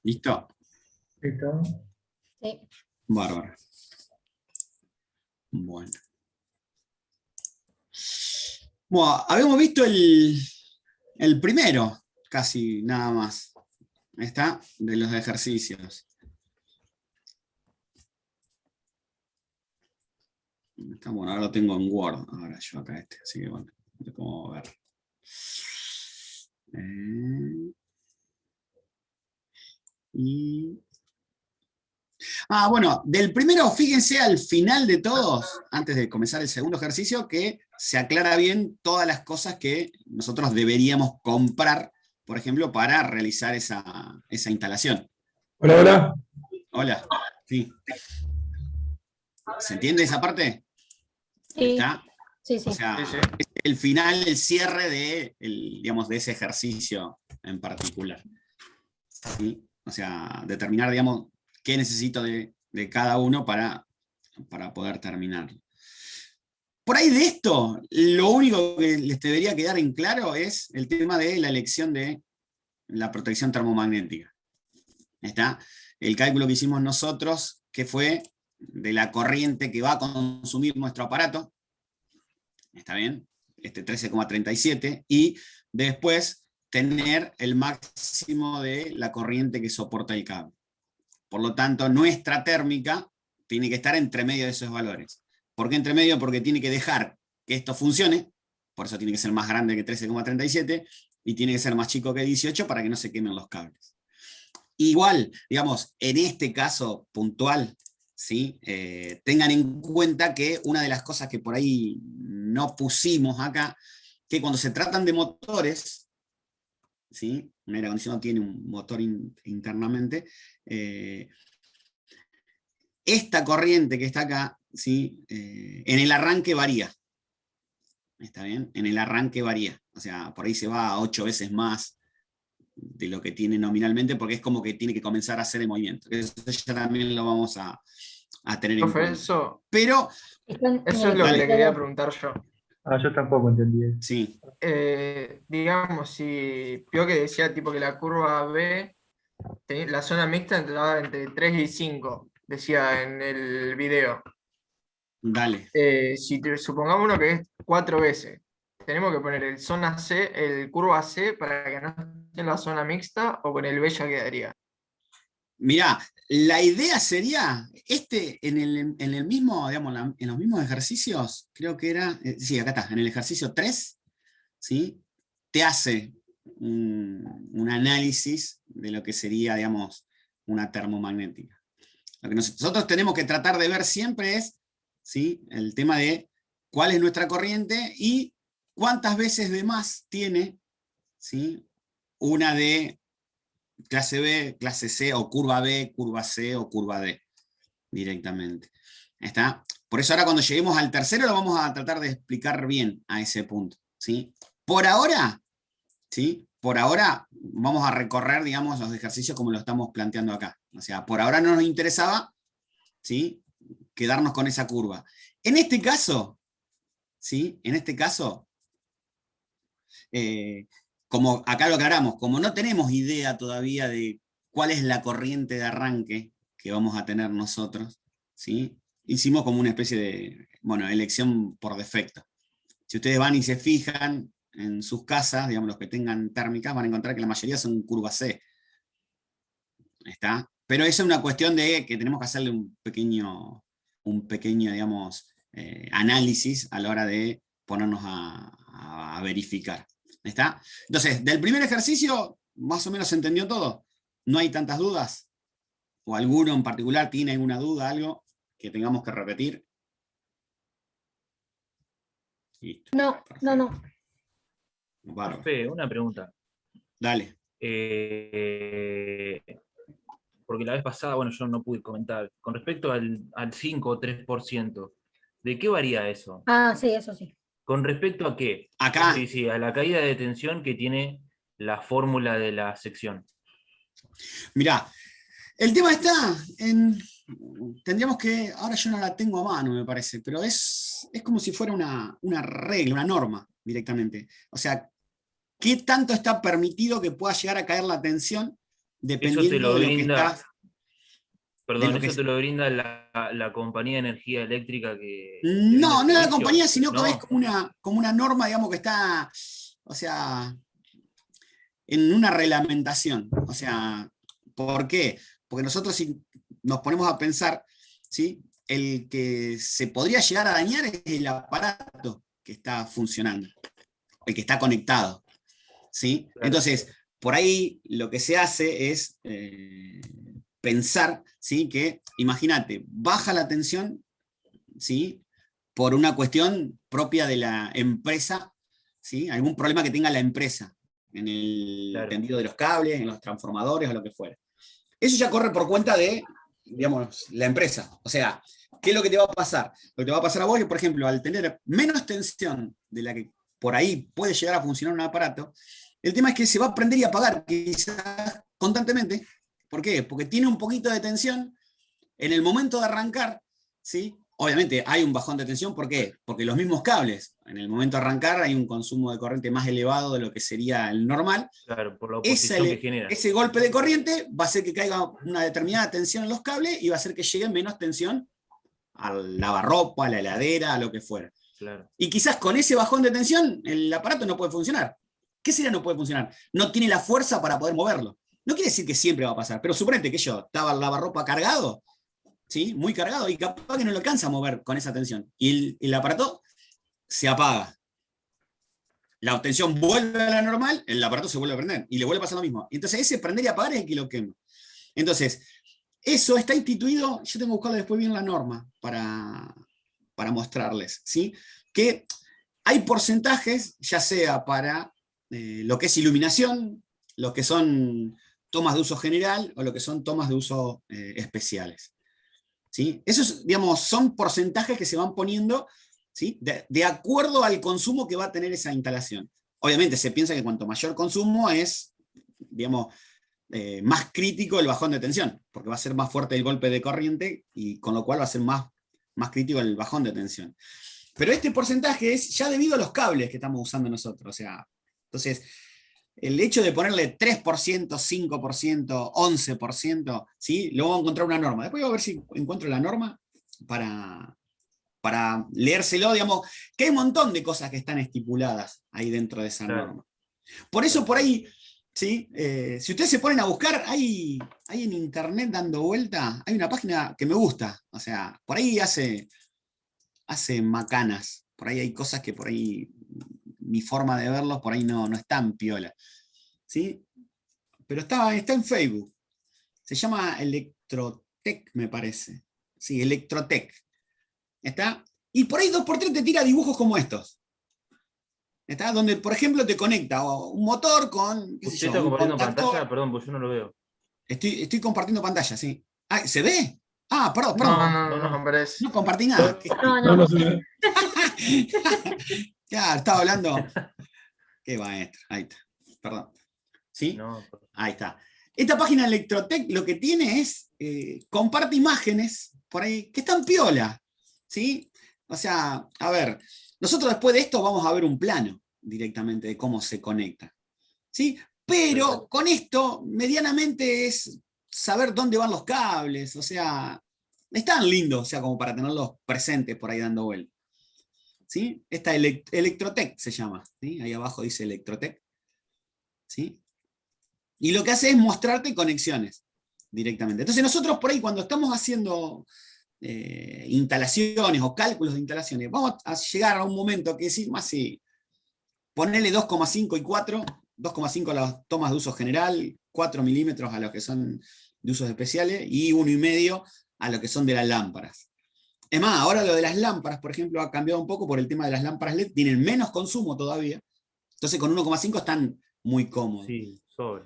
¿Listo? ¿Listo? Sí. Bárbaro. Bueno. Bueno, habíamos visto el primero, casi nada más. ¿Está? De los ejercicios. Está bueno, ahora lo tengo en Word, ahora yo acá así que bueno, no sé cómo ver. Y... bueno, del primero, fíjense al final de todos, antes de comenzar el segundo ejercicio, que se aclara bien todas las cosas que nosotros deberíamos comprar, por ejemplo, para realizar esa instalación. Hola, hola. Hola, sí. ¿Se entiende esa parte? Sí, ¿Está? sí, sí. O sea, Sí, sí. es el final, el cierre digamos, de ese ejercicio en particular. ¿Sí? O sea, determinar, digamos, qué necesito de cada uno para poder terminar. Por ahí de esto, lo único que les debería quedar en claro es el tema de la elección de la protección termomagnética. ¿Está? El cálculo que hicimos nosotros, que fue de la corriente que va a consumir nuestro aparato, ¿está bien? 13,37, y después tener el máximo de la corriente que soporta el cable. Por lo tanto, nuestra térmica tiene que estar entre medio de esos valores. ¿Por qué entre medio? Porque tiene que dejar que esto funcione, por eso tiene que ser más grande que 13,37, y tiene que ser más chico que 18 para que no se quemen los cables. Igual, digamos, en este caso puntual, ¿sí? Tengan en cuenta que una de las cosas que por ahí no pusimos acá, que cuando se tratan de motores, ¿sí? Un aire acondicionado tiene un motor internamente, esta corriente que está acá, ¿sí? En el arranque varía. ¿Está bien? En el arranque varía. O sea, por ahí se va a 8 veces más de lo que tiene nominalmente, porque es como que tiene que comenzar a hacer el movimiento. Eso ya también lo vamos a tener en Profe, cuenta. eso Pero, Están en es el lo que le quería ejercicio preguntar yo. Yo tampoco entendí eso. sí, Digamos, si vio que decía tipo que la curva B, la zona mixta entraba entre 3 y 5, decía en el video. dale. Si supongamos uno que es 4 veces, tenemos que poner el zona C, el curva C para que no esté en la zona mixta, o con el B ya quedaría. Mirá, la idea sería, en el mismo, digamos, en los mismos ejercicios, creo que era, sí, acá está, en el ejercicio 3, ¿sí? Te hace un análisis de lo que sería, digamos, una termomagnética. Lo que nosotros tenemos que tratar de ver siempre es, ¿sí? El tema de cuál es nuestra corriente y cuántas veces de más tiene, ¿sí? Una de clase B, clase C, o curva B, curva C o curva D, directamente. ¿Está? Por eso ahora cuando lleguemos al tercero lo vamos a tratar de explicar bien a ese punto. ¿Sí? Por ahora, ¿sí? Por ahora vamos a recorrer, digamos, los ejercicios como lo estamos planteando acá. O sea, por ahora no nos interesaba, ¿sí? Quedarnos con esa curva. En este caso, ¿sí? En este caso, como acá lo aclaramos, como no tenemos idea todavía de cuál es la corriente de arranque que vamos a tener nosotros, ¿sí? Hicimos como una especie de, bueno, elección por defecto. Si ustedes van y se fijan en sus casas, digamos, los que tengan térmicas, van a encontrar que la mayoría son curva C. ¿Está? Pero eso es una cuestión de que tenemos que hacerle un pequeño digamos, análisis a la hora de ponernos a verificar. ¿Está? Entonces, del primer ejercicio, más o menos se entendió todo. No hay tantas dudas. ¿O alguno en particular tiene alguna duda, algo que tengamos que repetir? Listo. No, Perfecto. no. Bárbaro. Profe, una pregunta. Dale. Porque la vez pasada, bueno, yo no pude comentar. Con respecto al 5 o 3%, ¿de qué varía eso? Ah, sí, eso sí. ¿Con respecto a qué? Acá, Sí, sí, a la caída de tensión que tiene la fórmula de la sección. mirá, el tema está en. Tendríamos que. Ahora yo no la tengo a mano, me parece, pero es como si fuera una regla, una norma directamente. O sea, ¿qué tanto está permitido que pueda llegar a caer la tensión dependiendo de lo que brinda- está. Perdón, lo que ¿eso es- te lo brinda la compañía de energía eléctrica que No, brinda el no es la servicio? compañía, sino que No. es como una norma, digamos, que está, o sea, en una reglamentación. O sea, ¿por qué? Porque nosotros si nos ponemos a pensar, ¿sí? El que se podría llegar a dañar es el aparato que está funcionando, el que está conectado, ¿sí? Claro. Entonces, por ahí lo que se hace es pensar, ¿sí? Que, imagínate, baja la tensión, ¿sí? Por una cuestión propia de la empresa, ¿sí? Algún problema que tenga la empresa en el Claro. tendido de los cables, en los transformadores o lo que fuera. Eso ya corre por cuenta de, digamos, la empresa. O sea, ¿qué es lo que te va a pasar? Lo que te va a pasar a vos es, por ejemplo, al tener menos tensión de la que por ahí puede llegar a funcionar un aparato, el tema es que se va a prender y apagar quizás constantemente. ¿Por qué? Porque tiene un poquito de tensión en el momento de arrancar, ¿sí? Obviamente hay un bajón de tensión, ¿por qué? Porque los mismos cables, en el momento de arrancar hay un consumo de corriente más elevado de lo que sería el normal. Claro, por la oposición que genera. Ese golpe de corriente va a hacer que caiga una determinada tensión en los cables y va a hacer que llegue menos tensión al lavarropa, a la heladera, a lo que fuera. Claro. Y quizás con ese bajón de tensión el aparato no puede funcionar. ¿Qué sería no puede funcionar? No tiene la fuerza para poder moverlo. No quiere decir que siempre va a pasar, pero suponete que yo estaba el lavarropa cargado, ¿sí? Muy cargado, y capaz que no lo alcanza a mover con esa tensión. Y el aparato se apaga. La tensión vuelve a la normal, el aparato se vuelve a prender, y le vuelve a pasar lo mismo. Entonces ese prender y apagar es el que lo quema. Entonces, eso está instituido, yo tengo que buscarle después bien la norma para mostrarles, ¿sí? Que hay porcentajes, ya sea para lo que es iluminación, lo que son tomas de uso general o lo que son tomas de uso especiales. ¿Sí? Esos, digamos, son porcentajes que se van poniendo, ¿sí? De acuerdo al consumo que va a tener esa instalación. Obviamente se piensa que cuanto mayor consumo es, digamos, más crítico el bajón de tensión, porque va a ser más fuerte el golpe de corriente y con lo cual va a ser más crítico el bajón de tensión. Pero este porcentaje es ya debido a los cables que estamos usando nosotros. O sea, entonces, el hecho de ponerle 3%, 5%, 11%, ¿sí? Luego vamos a encontrar una norma. Después voy a ver si encuentro la norma para leérselo, digamos, que hay un montón de cosas que están estipuladas ahí dentro de esa norma. Por eso, por ahí, ¿sí? Si ustedes se ponen a buscar, hay en internet dando vuelta, hay una página que me gusta. O sea, por ahí hace macanas. Por ahí hay cosas que por ahí mi forma de verlos por ahí no es tan piola. ¿Sí? Pero está en Facebook. Se llama Electrotech, me parece. Sí, Electrotech. ¿Está? Y por ahí 2x3 te tira dibujos como estos. ¿Está? Donde, por ejemplo, te conecta un motor con, qué sé ¿Usted yo, está un compartiendo contactor. pantalla? Perdón, pues yo no lo veo. Estoy compartiendo pantalla, sí. Ah, ¿se ve? Ah, perdón. No, parece. No compartí nada. No, No, no. no se ve. Ya, estaba hablando. Qué maestro. Ahí está. Perdón. ¿Sí? No, Ahí está. Esta página Electrotech lo que tiene es, comparte imágenes por ahí que están piola. ¿Sí? O sea, a ver, nosotros después de esto vamos a ver un plano directamente de cómo se conecta. ¿Sí? Pero con esto, medianamente es saber dónde van los cables. O sea, están lindos, o sea, como para tenerlos presentes por ahí dando vuelta. ¿Sí? Esta Electrotech se llama. ¿Sí? Ahí abajo dice Electrotech. ¿Sí? Y lo que hace es mostrarte conexiones directamente. Entonces nosotros por ahí cuando estamos haciendo instalaciones o cálculos de instalaciones, vamos a llegar a un momento que decir más si ponerle 2,5 y 4, 2,5 a las tomas de uso general, 4 milímetros a los que son de usos especiales y 1,5 a los que son de las lámparas. Es más, ahora lo de las lámparas, por ejemplo, ha cambiado un poco por el tema de las lámparas LED, tienen menos consumo todavía, entonces con 1,5 están muy cómodos. sí, sobre.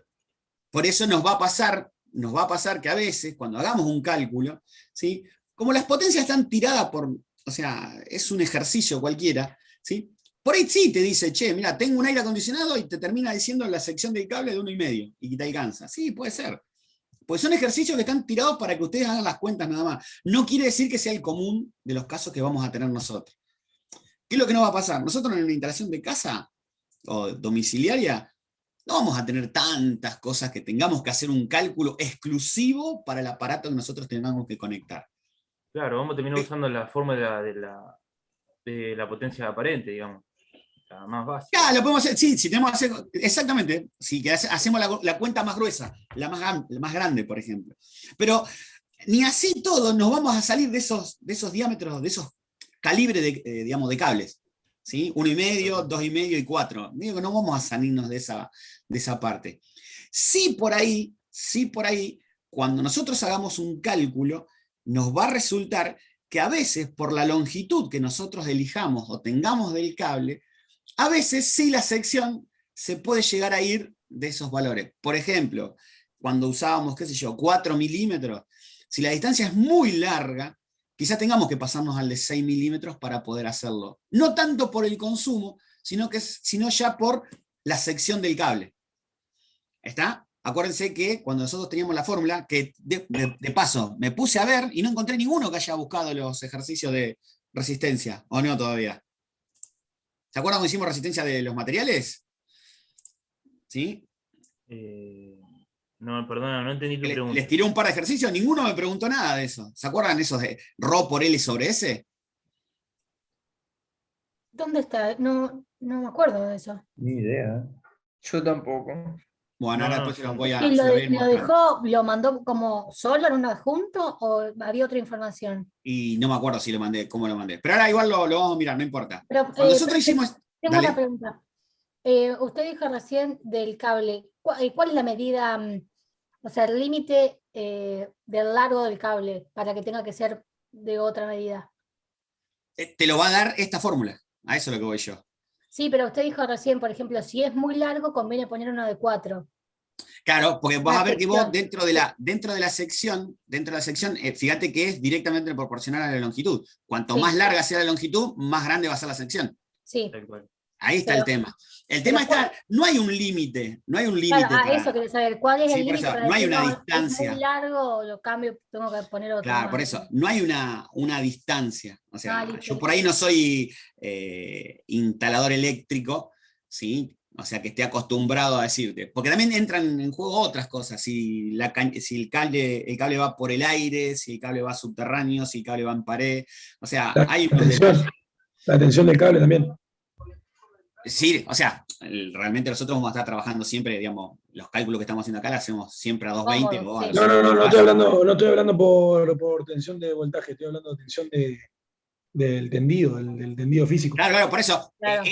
Por eso nos va a pasar que a veces, cuando hagamos un cálculo, ¿sí? Como las potencias están tiradas o sea, es un ejercicio cualquiera, ¿sí? Por ahí sí te dice, che, mira, tengo un aire acondicionado y te termina diciendo la sección del cable de 1,5 y te alcanza. Sí, puede ser. Pues son ejercicios que están tirados para que ustedes hagan las cuentas nada más. No quiere decir que sea el común de los casos que vamos a tener nosotros. ¿Qué es lo que nos va a pasar? Nosotros en una instalación de casa o domiciliaria, no vamos a tener tantas cosas que tengamos que hacer un cálculo exclusivo para el aparato que nosotros tengamos que conectar. Claro, vamos a terminar usando la fórmula de la potencia aparente, digamos. La más básica. Ya, lo podemos hacer, sí, si tenemos que hacer, exactamente, si que hacemos la cuenta más gruesa, la más grande, por ejemplo. Pero ni así todo nos vamos a salir de esos diámetros, de esos calibres digamos, de cables. ¿Sí? 1,5, 2,5 y 4. Digo que no vamos a salirnos de esa parte. Sí por ahí, cuando nosotros hagamos un cálculo, nos va a resultar que a veces, por la longitud que nosotros elijamos o tengamos del cable, a veces sí la sección se puede llegar a ir de esos valores. Por ejemplo, cuando usábamos, qué sé yo, 4 milímetros, si la distancia es muy larga, quizás tengamos que pasarnos al de 6 milímetros para poder hacerlo. No tanto por el consumo, sino ya por la sección del cable. ¿Está? Acuérdense que cuando nosotros teníamos la fórmula, que de paso me puse a ver y no encontré ninguno que haya buscado los ejercicios de resistencia, ¿o no todavía? ¿Se acuerdan cuando hicimos resistencia de los materiales? ¿Sí? No, perdona, no entendí tu pregunta. Les tiré un par de ejercicios, ninguno me preguntó nada de eso. ¿Se acuerdan esos de ρ por L sobre S? ¿Dónde está? No me acuerdo de eso. Ni idea. Yo tampoco. Bueno, ahora No, después se los no. voy a, ¿Y se los voy a ir lo mostrando. dejó, lo mandó como solo en un adjunto o había otra información? Y no me acuerdo si lo mandé, cómo lo mandé. Pero ahora igual lo vamos a mirar, no importa. Pero, Cuando nosotros hicimos... tengo Dale. una pregunta. Usted dijo recién del cable. ¿Cuál es la medida, o sea, el límite del largo del cable para que tenga que ser de otra medida? Te lo va a dar esta fórmula. A eso es lo que voy yo. Sí, pero usted dijo recién, por ejemplo, si es muy largo, conviene poner uno de 4. Claro, porque vas La a ver que vos sección. dentro de la sección, fíjate que es directamente proporcional a la longitud. Cuanto Sí. más larga sea la longitud, más grande va a ser la sección. Sí. Tal cual. Ahí está el tema. El tema está, no hay un límite, Claro, para- eso quería saber. ¿Cuál es Sí, el por límite eso, para no hay decir, una no, distancia. es muy largo, lo cambio, tengo que poner otro Claro, más? por eso, no hay una distancia. O sea, listo, yo listo. por ahí no soy instalador eléctrico, ¿sí? O sea, que esté acostumbrado a decirte. Porque también entran en juego otras cosas. Si el cable va por el aire, si el cable va subterráneo, si el cable va en pared. O sea, hay unos detalles. La tensión del cable también. Sí, o sea, realmente nosotros vamos a estar trabajando siempre, digamos, los cálculos que estamos haciendo acá, los hacemos siempre a 220 Cómodo, o a sí. No estoy hablando por tensión de voltaje, estoy hablando de tensión del tendido, del tendido físico. Claro, por eso, Claro.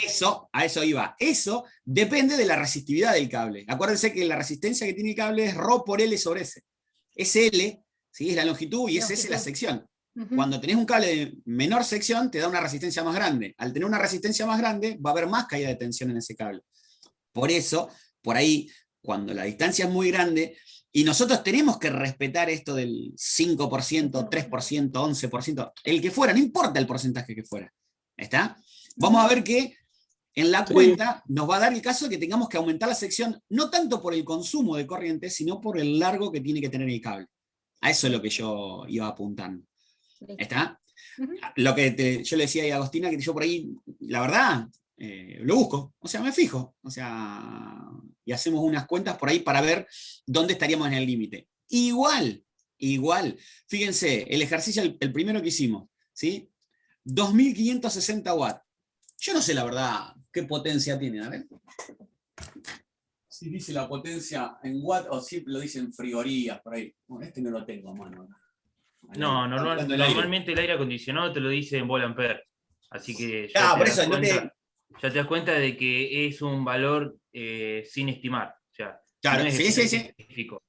a eso iba. Eso depende de la resistividad del cable. Acuérdense que la resistencia que tiene el cable es ρ por L sobre S. Es L, ¿sí? Es la longitud y es S la sección. Ujú. Cuando tenés un cable de menor sección, te da una resistencia más grande. Al tener una resistencia más grande, va a haber más caída de tensión en ese cable. Por eso, por ahí, cuando la distancia es muy grande, y nosotros tenemos que respetar esto del 5%, 3%, 11%, el que fuera, no importa el porcentaje que fuera. ¿Está? Vamos a ver que en la cuenta nos va a dar el caso de que tengamos que aumentar la sección, no tanto por el consumo de corriente, sino por el largo que tiene que tener el cable. A eso es lo que yo iba apuntando. ¿Está? Ujú. Lo que yo le decía a Agostina, que yo por ahí, la verdad, lo busco, o sea, me fijo, o sea, y hacemos unas cuentas por ahí para ver dónde estaríamos en el límite. Igual, fíjense, el ejercicio, el primero que hicimos, ¿sí? 2560 watts. Yo no sé la verdad qué potencia tiene, a ver. Si dice la potencia en watt o si lo dice en frigorías, por ahí. Bueno, este no lo tengo a mano. No, Hablando del aire. normalmente el aire acondicionado te lo dice en volt ampere. Así que Ah, te por das eso, cuenta, ya te das cuenta de que es un valor sin estimar. O sea, Claro, no es sí. específico.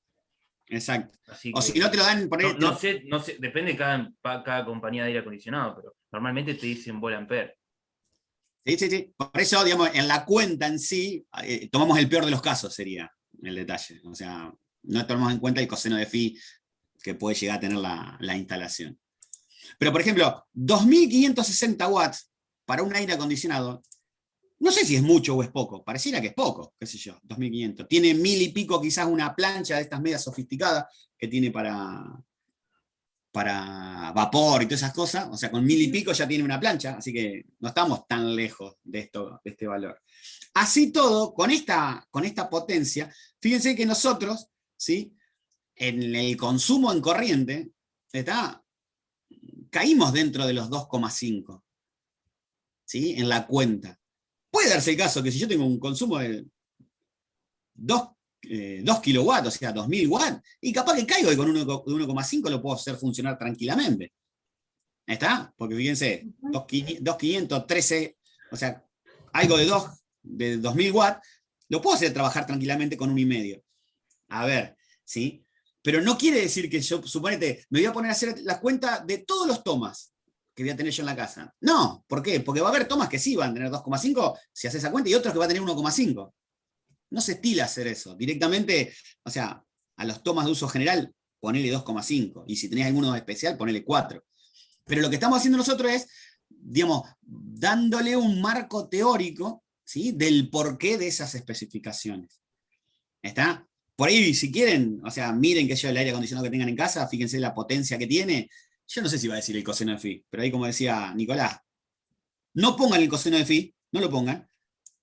Exacto. Así O que, si no te lo dan, poner, no sé, depende de cada compañía de aire acondicionado, pero normalmente te dicen volt ampere. Sí. Por eso, digamos, en la cuenta en sí, tomamos el peor de los casos, sería el detalle. O sea, no tomamos en cuenta el coseno de phi que puede llegar a tener la instalación. Pero, por ejemplo, 2560 watts para un aire acondicionado, no sé si es mucho o es poco, pareciera que es poco, qué sé yo, 2500. Tiene 1000 y pico quizás una plancha de estas medias sofisticadas que tiene para para vapor y todas esas cosas, o sea, con 1000 y pico ya tiene una plancha, así que no estamos tan lejos de este valor. Así todo, con esta potencia, fíjense que nosotros, ¿sí?, en el consumo en corriente, caímos dentro de los 2,5, ¿sí?, en la cuenta. Puede darse el caso que si yo tengo un consumo de 2 kilowatts, o sea, 2000 watts, y capaz que caigo y con 1,5 lo puedo hacer funcionar tranquilamente. ¿Está? Porque fíjense, 2,500, 13, o sea, algo de 2000 watts, lo puedo hacer trabajar tranquilamente con 1,5. A ver, ¿sí? Pero no quiere decir que yo, suponete, me voy a poner a hacer la cuenta de todos los tomas que voy a tener yo en la casa. No, ¿por qué? Porque va a haber tomas que sí van a tener 2,5 si haces esa cuenta y otros que va a tener 1,5. No se estila hacer eso. Directamente, o sea, a los tomas de uso general, ponele 2,5. Y si tenés alguno especial, ponele 4. Pero lo que estamos haciendo nosotros es, digamos, dándole un marco teórico, ¿sí?, del porqué de esas especificaciones. ¿Está? Por ahí, si quieren, o sea, miren que yo el aire acondicionado que tengan en casa, fíjense la potencia que tiene. Yo no sé si va a decir el coseno de phi, pero ahí, como decía Nicolás, no pongan el coseno de phi, no lo pongan,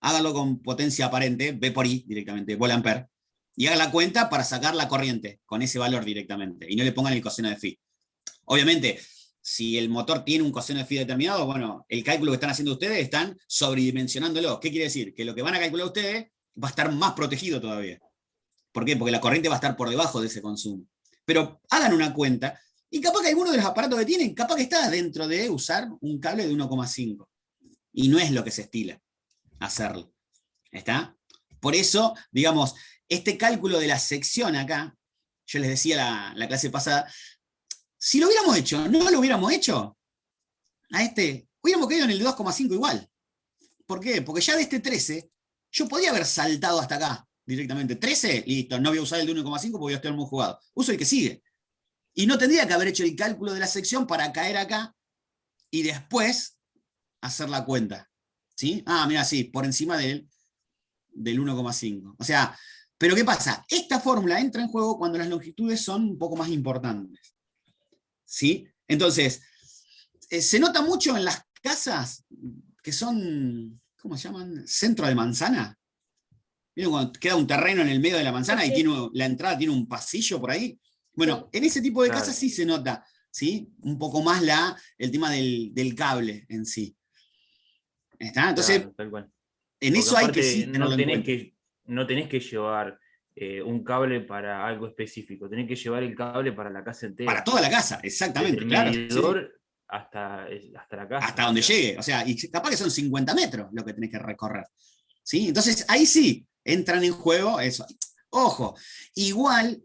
háganlo con potencia aparente, V por I directamente, volt-ampere, y hagan la cuenta para sacar la corriente con ese valor directamente, y no le pongan el coseno de phi. Obviamente, si el motor tiene un coseno de phi determinado, bueno, el cálculo que están haciendo ustedes están sobredimensionándolo. ¿Qué quiere decir? Que lo que van a calcular ustedes va a estar más protegido todavía. ¿Por qué? Porque la corriente va a estar por debajo de ese consumo. Pero hagan una cuenta, y capaz que alguno de los aparatos que tienen, capaz que está dentro de usar un cable de 1,5. Y no es lo que se estila hacerlo. ¿Está? Por eso, digamos, este cálculo de la sección acá, yo les decía la clase pasada, si lo hubiéramos hecho, no lo hubiéramos hecho, hubiéramos caído en el 2,5 igual. ¿Por qué? Porque ya de este 13, yo podía haber saltado hasta acá directamente. 13, listo, no voy a usar el de 1,5 porque voy a estar muy jugado. Uso el que sigue. Y no tendría que haber hecho el cálculo de la sección para caer acá y después hacer la cuenta. ¿Sí? Ah, mira, sí, por encima del 1,5. O sea, pero ¿qué pasa? Esta fórmula entra en juego cuando las longitudes son un poco más importantes. ¿Sí? Entonces, se nota mucho en las casas que son, ¿cómo se llaman? Centro de manzana. ¿Vieron cuando queda un terreno en el medio de la manzana y la entrada tiene un pasillo por ahí? Bueno, en ese tipo de casas sí se nota, ¿sí?, un poco más el tema del cable en sí. ¿Está? Entonces, Claro, tal cual. en Porque eso hay que aparte sí tenerlo en cuenta. no tenés que llevar un cable para algo específico, tenés que llevar el cable para la casa entera. Para toda la casa, exactamente. Desde el claro, medidor sí. hasta la casa. Hasta donde llegue. O sea, y capaz que son 50 metros lo que tenés que recorrer. ¿Sí? Entonces, ahí sí entran en juego eso. Ojo, igual,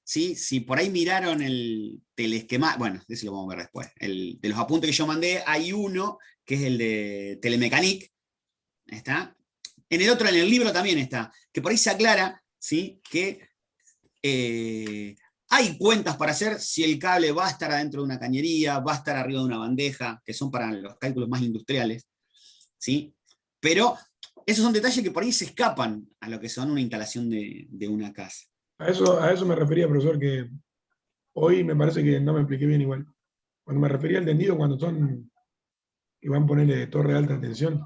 ¿sí?, si por ahí miraron el telesquema, bueno, eso lo vamos a ver después. De los apuntes que yo mandé, hay uno que es el de Telemecanique. ¿Está? En el libro también está, que por ahí se aclara, ¿sí?, que hay cuentas para hacer si el cable va a estar adentro de una cañería, va a estar arriba de una bandeja, que son para los cálculos más industriales, ¿sí? Pero esos son detalles que por ahí se escapan a lo que son una instalación de una casa. A eso me refería, profesor, que hoy me parece que no me expliqué bien igual. Cuando me refería al tendido, cuando son, que van a ponerle torre de alta tensión,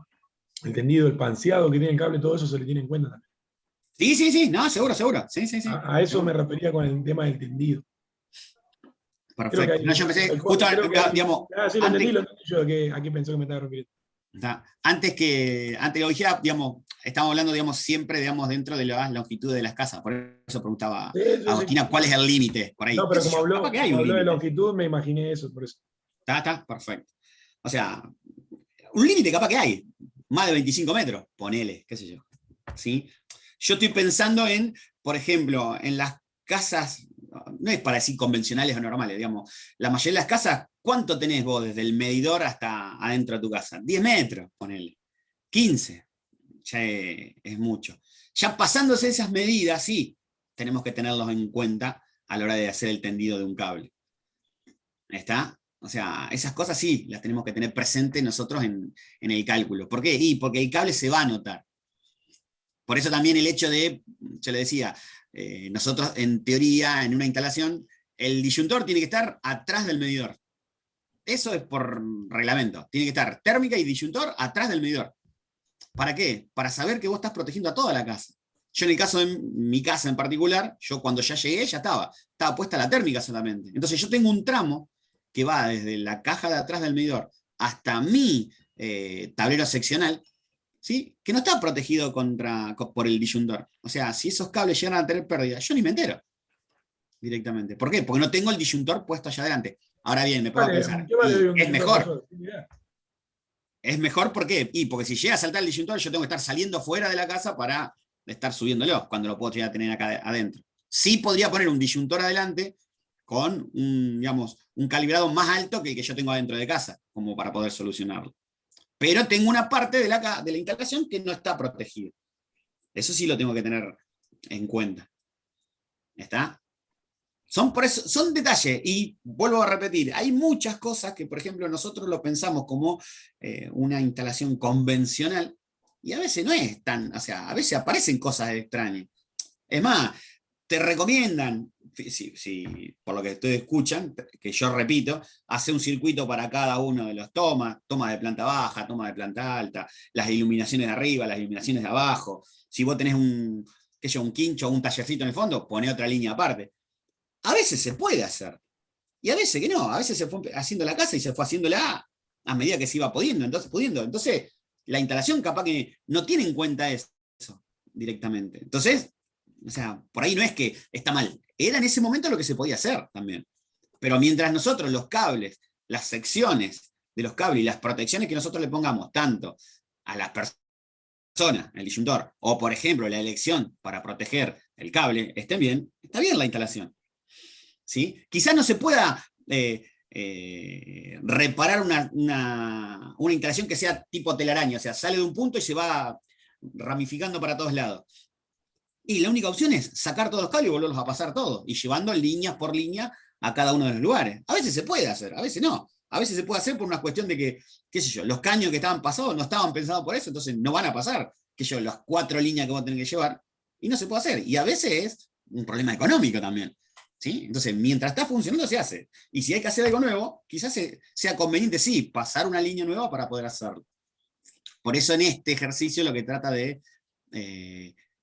el tendido, el panseado que tiene el cable, todo eso se le tiene en cuenta también. Sí, no, seguro. Sí. A eso me refería con el tema del tendido. Perfecto. No, yo empecé justo, digamos, sí, lo entendí yo, a qué pensó que me estaba refiriendo. Antes que lo dijera, digamos, estamos hablando, digamos, siempre, digamos, dentro de las longitudes de las casas. Por eso preguntaba a Agostina cuál es el límite por ahí. No, pero como habló de límite. longitud, me imaginé eso, por eso. Está, perfecto. O sea, un límite capaz que hay. Más de 25 metros, ponele, qué sé yo. ¿Sí? Yo estoy pensando en, por ejemplo, en las casas, no es para decir convencionales o normales, digamos, la mayoría de las casas, ¿cuánto tenés vos desde el medidor hasta adentro de tu casa? 10 metros, ponele. 15, ya es mucho. Ya pasándose esas medidas, sí, tenemos que tenerlos en cuenta a la hora de hacer el tendido de un cable. ¿Está? O sea, esas cosas sí las tenemos que tener presentes nosotros en el cálculo. ¿Por qué? Porque el cable se va a notar. Por eso también el hecho de, yo le decía, nosotros en teoría, en una instalación, el disyuntor tiene que estar atrás del medidor. Eso es por reglamento. Tiene que estar térmica y disyuntor atrás del medidor. ¿Para qué? Para saber que vos estás protegiendo a toda la casa. Yo en el caso de mi casa en particular, yo cuando ya llegué ya estaba puesta la térmica solamente. Entonces yo tengo un tramo que va desde la caja de atrás del medidor hasta mi tablero seccional, ¿sí? Que no está protegido por el disyuntor. O sea, si esos cables llegan a tener pérdida, yo ni me entero directamente. ¿Por qué? Porque no tengo el disyuntor puesto allá adelante. Ahora bien, me puedo pensar, ¿Qué vale hoy un es disyuntor, mejor. profesor? Sin idea. Es mejor, ¿por qué? Porque si llega a saltar el disyuntor, yo tengo que estar saliendo fuera de la casa para estar subiéndolo, cuando lo puedo llegar a tener acá adentro. Sí podría poner un disyuntor adelante con digamos, un calibrado más alto que el que yo tengo adentro de casa, como para poder solucionarlo. Pero tengo una parte de la instalación que no está protegida. Eso sí lo tengo que tener en cuenta. ¿Está? Son detalles, y vuelvo a repetir, hay muchas cosas que, por ejemplo, nosotros lo pensamos como una instalación convencional, y a veces no es tan, o sea, a veces aparecen cosas extrañas. Es más, te recomiendan, por lo que ustedes escuchan, que yo repito, hacer un circuito para cada uno de los toma de planta baja, toma de planta alta, las iluminaciones de arriba, las iluminaciones de abajo. Si vos tenés un quincho o un tallercito en el fondo, poné otra línea aparte. A veces se puede hacer, y a veces que no, a veces se fue haciendo la casa y se fue haciéndola a medida que se iba pudiendo. Entonces, la instalación capaz que no tiene en cuenta eso directamente. Entonces, o sea, por ahí no es que está mal, era en ese momento lo que se podía hacer también. Pero mientras nosotros los cables, las secciones de los cables y las protecciones que nosotros le pongamos tanto a las personas, el disyuntor, o por ejemplo la elección para proteger el cable, estén bien, está bien la instalación. ¿Sí? Quizás no se pueda reparar una instalación que sea tipo telaraña, o sea, sale de un punto y se va ramificando para todos lados. Y la única opción es sacar todos los cables y volverlos a pasar todos, y llevando líneas por línea a cada uno de los lugares. A veces se puede hacer, a veces no. A veces se puede hacer por una cuestión de que, qué sé yo, los caños que estaban pasados no estaban pensados por eso, entonces no van a pasar, qué sé yo, las 4 líneas que vos tenés que llevar, y no se puede hacer. Y a veces es un problema económico también. ¿Sí? Entonces, mientras está funcionando, se hace. Y si hay que hacer algo nuevo, quizás sea conveniente, sí, pasar una línea nueva para poder hacerlo. Por eso en este ejercicio lo que trata de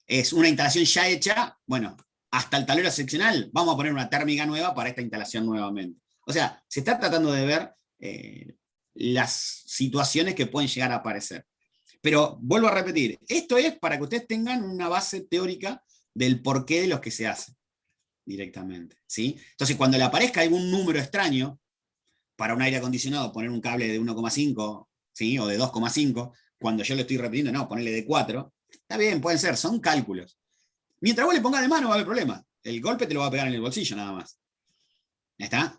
es una instalación ya hecha, bueno, hasta el tablero seccional, vamos a poner una térmica nueva para esta instalación nuevamente. O sea, se está tratando de ver las situaciones que pueden llegar a aparecer. Pero vuelvo a repetir, esto es para que ustedes tengan una base teórica del porqué de los que se hacen directamente, ¿sí? Entonces, cuando le aparezca algún número extraño, para un aire acondicionado poner un cable de 1,5, ¿sí? O de 2,5, cuando yo le estoy repitiendo, no, ponerle de 4, está bien, pueden ser, son cálculos. Mientras vos le pongas de mano, no va a haber problema. El golpe te lo va a pegar en el bolsillo nada más. ¿Está?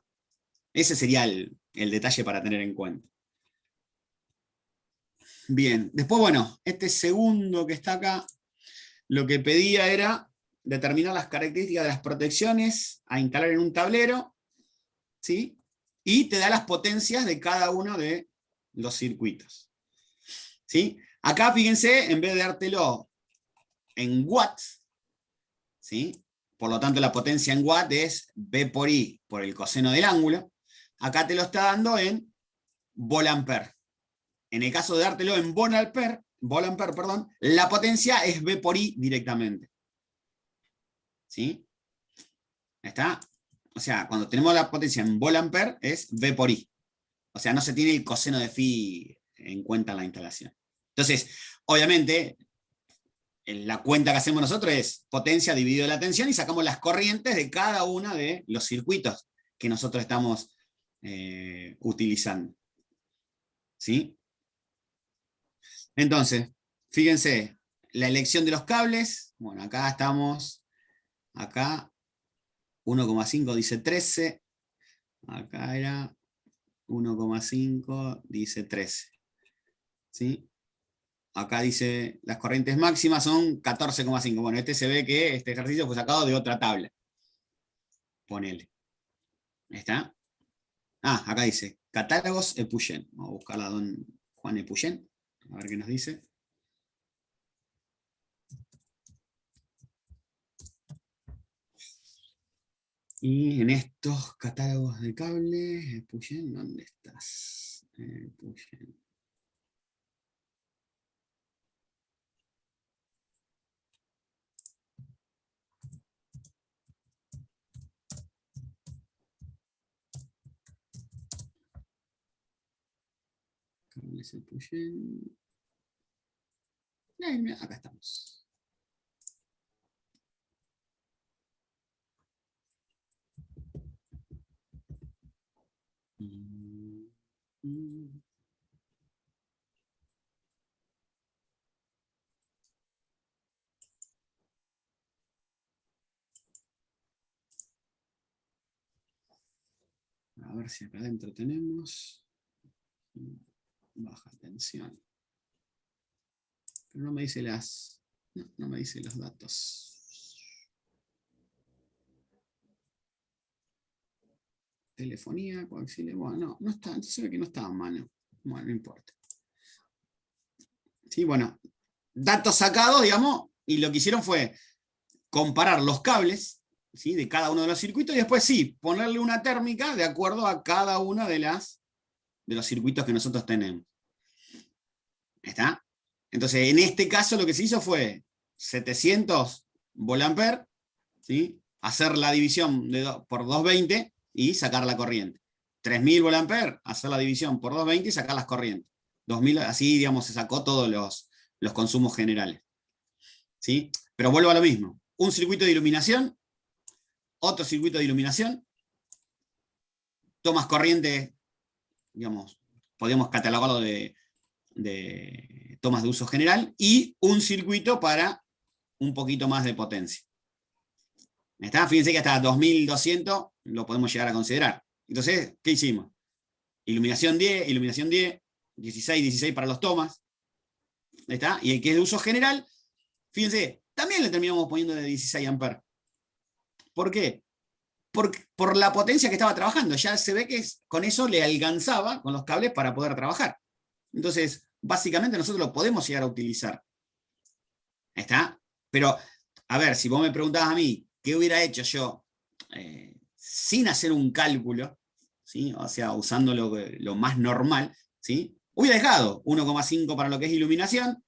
Ese sería el detalle para tener en cuenta. Bien, después, bueno, este segundo que está acá, lo que pedía era determinar las características de las protecciones a instalar en un tablero, ¿sí? Y te da las potencias de cada uno de los circuitos. ¿Sí? Acá, fíjense, en vez de dártelo en watts, ¿sí? Por lo tanto la potencia en watt es V por I por el coseno del ángulo, acá te lo está dando en volampere. En el caso de dártelo en volampere, perdón, la potencia es V por I directamente. ¿Sí? ¿Está? O sea, cuando tenemos la potencia en volampere es V por I. O sea, no se tiene el coseno de phi en cuenta en la instalación. Entonces, obviamente, la cuenta que hacemos nosotros es potencia dividido la tensión y sacamos las corrientes de cada uno de los circuitos que nosotros estamos utilizando. ¿Sí? Entonces, fíjense, la elección de los cables, bueno, acá estamos, acá 1,5 dice 13, acá era 1,5 dice 13. ¿Sí? Acá dice las corrientes máximas son 14,5. Bueno, se ve que este ejercicio fue sacado de otra tabla. Ponele. ¿Está? Ah, acá dice catálogos Epuyén. Vamos a buscarla a don Juan Epuyén. A ver qué nos dice. Y en estos catálogos de cables, Puyen, ¿dónde estás? Puyen. Cables Puyen. Mira, acá estamos. A ver si acá adentro tenemos baja tensión. Pero no me dice no me dice los datos. Telefonía, coaxial, bueno, no está, entonces se ve que no estaba a mano. Bueno, no importa. Sí, bueno, datos sacados, digamos, y lo que hicieron fue comparar los cables, ¿sí?, de cada uno de los circuitos, y después sí, ponerle una térmica de acuerdo a cada uno de los circuitos que nosotros tenemos. ¿Está? Entonces, en este caso lo que se hizo fue 700 VA, ¿sí?, hacer la división por 220 y sacar la corriente. 3000 VA, hacer la división por 220 y sacar las corrientes. 2000, así, digamos, se sacó todos los consumos generales. ¿Sí? Pero vuelvo a lo mismo. Un circuito de iluminación, otro circuito de iluminación, tomas corriente, digamos, podemos catalogarlo de tomas de uso general, y un circuito para un poquito más de potencia. ¿Está? Fíjense que hasta 2200 lo podemos llegar a considerar. Entonces, ¿qué hicimos? Iluminación 10, 16, 16 para los tomas. ¿Está? Y el que es de uso general, fíjense, también le terminamos poniendo de 16 amperes. ¿Por qué? Por la potencia que estaba trabajando. Ya se ve que con eso le alcanzaba con los cables para poder trabajar. Entonces, básicamente nosotros lo podemos llegar a utilizar. ¿Está? Pero, a ver, si vos me preguntabas a mí, ¿qué hubiera hecho yo sin hacer un cálculo? ¿Sí? O sea, usando lo más normal, ¿sí? Hubiera dejado 1,5 para lo que es iluminación,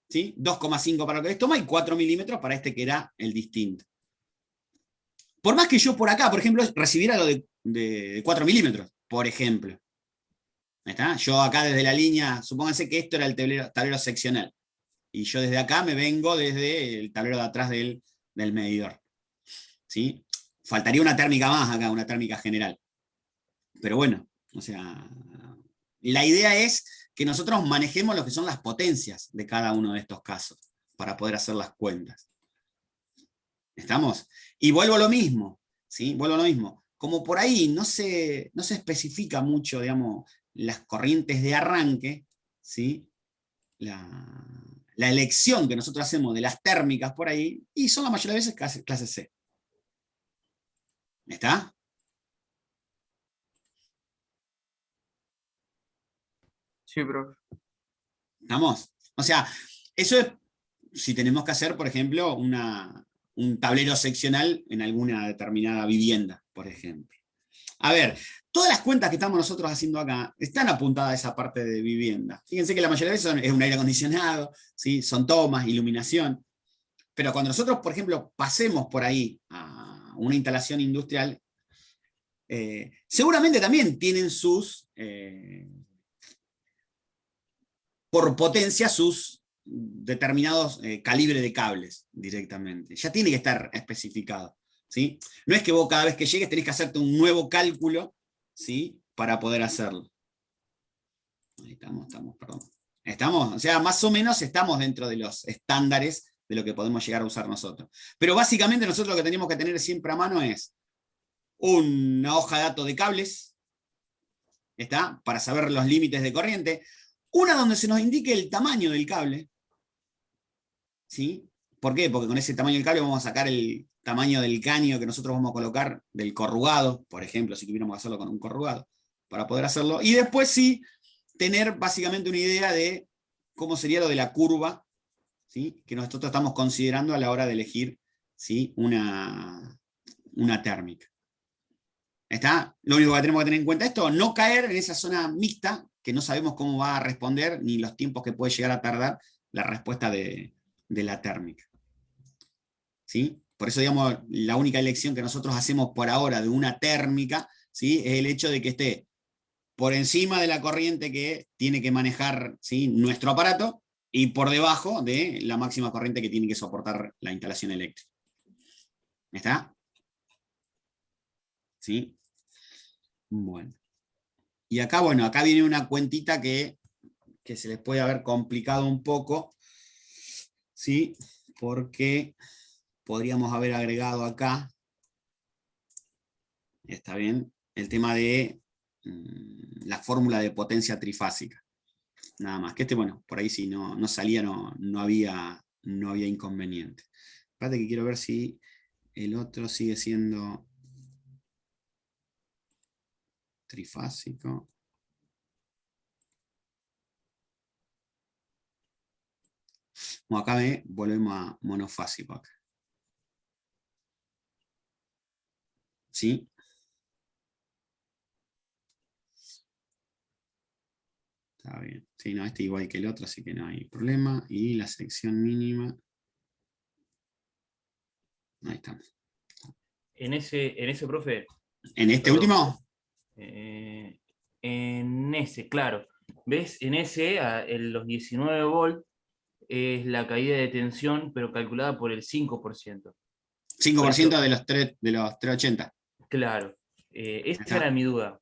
¿sí? 2,5 para lo que es toma y 4 milímetros para este que era el distinto. Por más que yo por acá, por ejemplo, recibiera lo de 4 milímetros, por ejemplo. ¿Está? Yo acá desde la línea, supónganse que esto era el tablero seccional, y yo desde acá me vengo desde el tablero de atrás del medidor. ¿Sí? Faltaría una térmica más acá, una térmica general. Pero bueno, o sea, la idea es que nosotros manejemos lo que son las potencias de cada uno de estos casos, para poder hacer las cuentas. ¿Estamos? Y vuelvo a lo mismo, ¿sí? Vuelvo a lo mismo. Como por ahí no se especifica mucho, digamos, las corrientes de arranque, ¿sí? La elección que nosotros hacemos de las térmicas por ahí, y son la mayoría de veces clase C. ¿Está? Sí, profe. ¿Estamos? O sea, eso es si tenemos que hacer, por ejemplo, un tablero seccional en alguna determinada vivienda, por ejemplo. A ver, todas las cuentas que estamos nosotros haciendo acá están apuntadas a esa parte de vivienda. Fíjense que la mayoría de veces es un aire acondicionado, ¿sí? Son tomas, iluminación. Pero cuando nosotros, por ejemplo, pasemos por ahí a una instalación industrial, seguramente también tienen por potencia, sus determinados calibres de cables directamente. Ya tiene que estar especificado. ¿Sí? No es que vos cada vez que llegues tenés que hacerte un nuevo cálculo, ¿sí?, para poder hacerlo. Ahí estamos, perdón. Estamos, o sea, más o menos estamos dentro de los estándares de lo que podemos llegar a usar nosotros. Pero básicamente nosotros lo que tenemos que tener siempre a mano es una hoja de datos de cables, ¿está?, para saber los límites de corriente, una donde se nos indique el tamaño del cable, ¿sí? ¿Por qué? Porque con ese tamaño del cable vamos a sacar el tamaño del caño que nosotros vamos a colocar del corrugado, por ejemplo, si tuviéramos que hacerlo con un corrugado, para poder hacerlo. Y después sí, tener básicamente una idea de cómo sería lo de la curva, ¿sí?, que nosotros estamos considerando a la hora de elegir, ¿sí?, una térmica. ¿Está? Lo único que tenemos que tener en cuenta es esto, no caer en esa zona mixta, que no sabemos cómo va a responder, ni los tiempos que puede llegar a tardar la respuesta de la térmica. ¿Sí? Por eso, digamos, la única elección que nosotros hacemos por ahora de una térmica, ¿sí? Es el hecho de que esté por encima de la corriente que tiene que manejar, ¿sí?, nuestro aparato, y por debajo de la máxima corriente que tiene que soportar la instalación eléctrica. ¿Está? ¿Sí? Bueno. Y acá, bueno, acá viene una cuentita que se les puede haber complicado un poco, ¿sí? Porque podríamos haber agregado acá, está bien, el tema de la fórmula de potencia trifásica. Nada más, que bueno, por ahí si no salía, no había inconveniente. Espérate que quiero ver si el otro sigue siendo trifásico. Bueno, acá volvemos a monofásico acá. ¿Sí? Está bien. Sí, no, este igual que el otro, así que no hay problema. Y la sección mínima. Ahí estamos. En ese, profe. ¿En este Perdón. último? En ese, claro. ¿Ves? En ese, los 19 volt es la caída de tensión, pero calculada por el 5%. 5% de los 380. Claro. Esa era mi duda.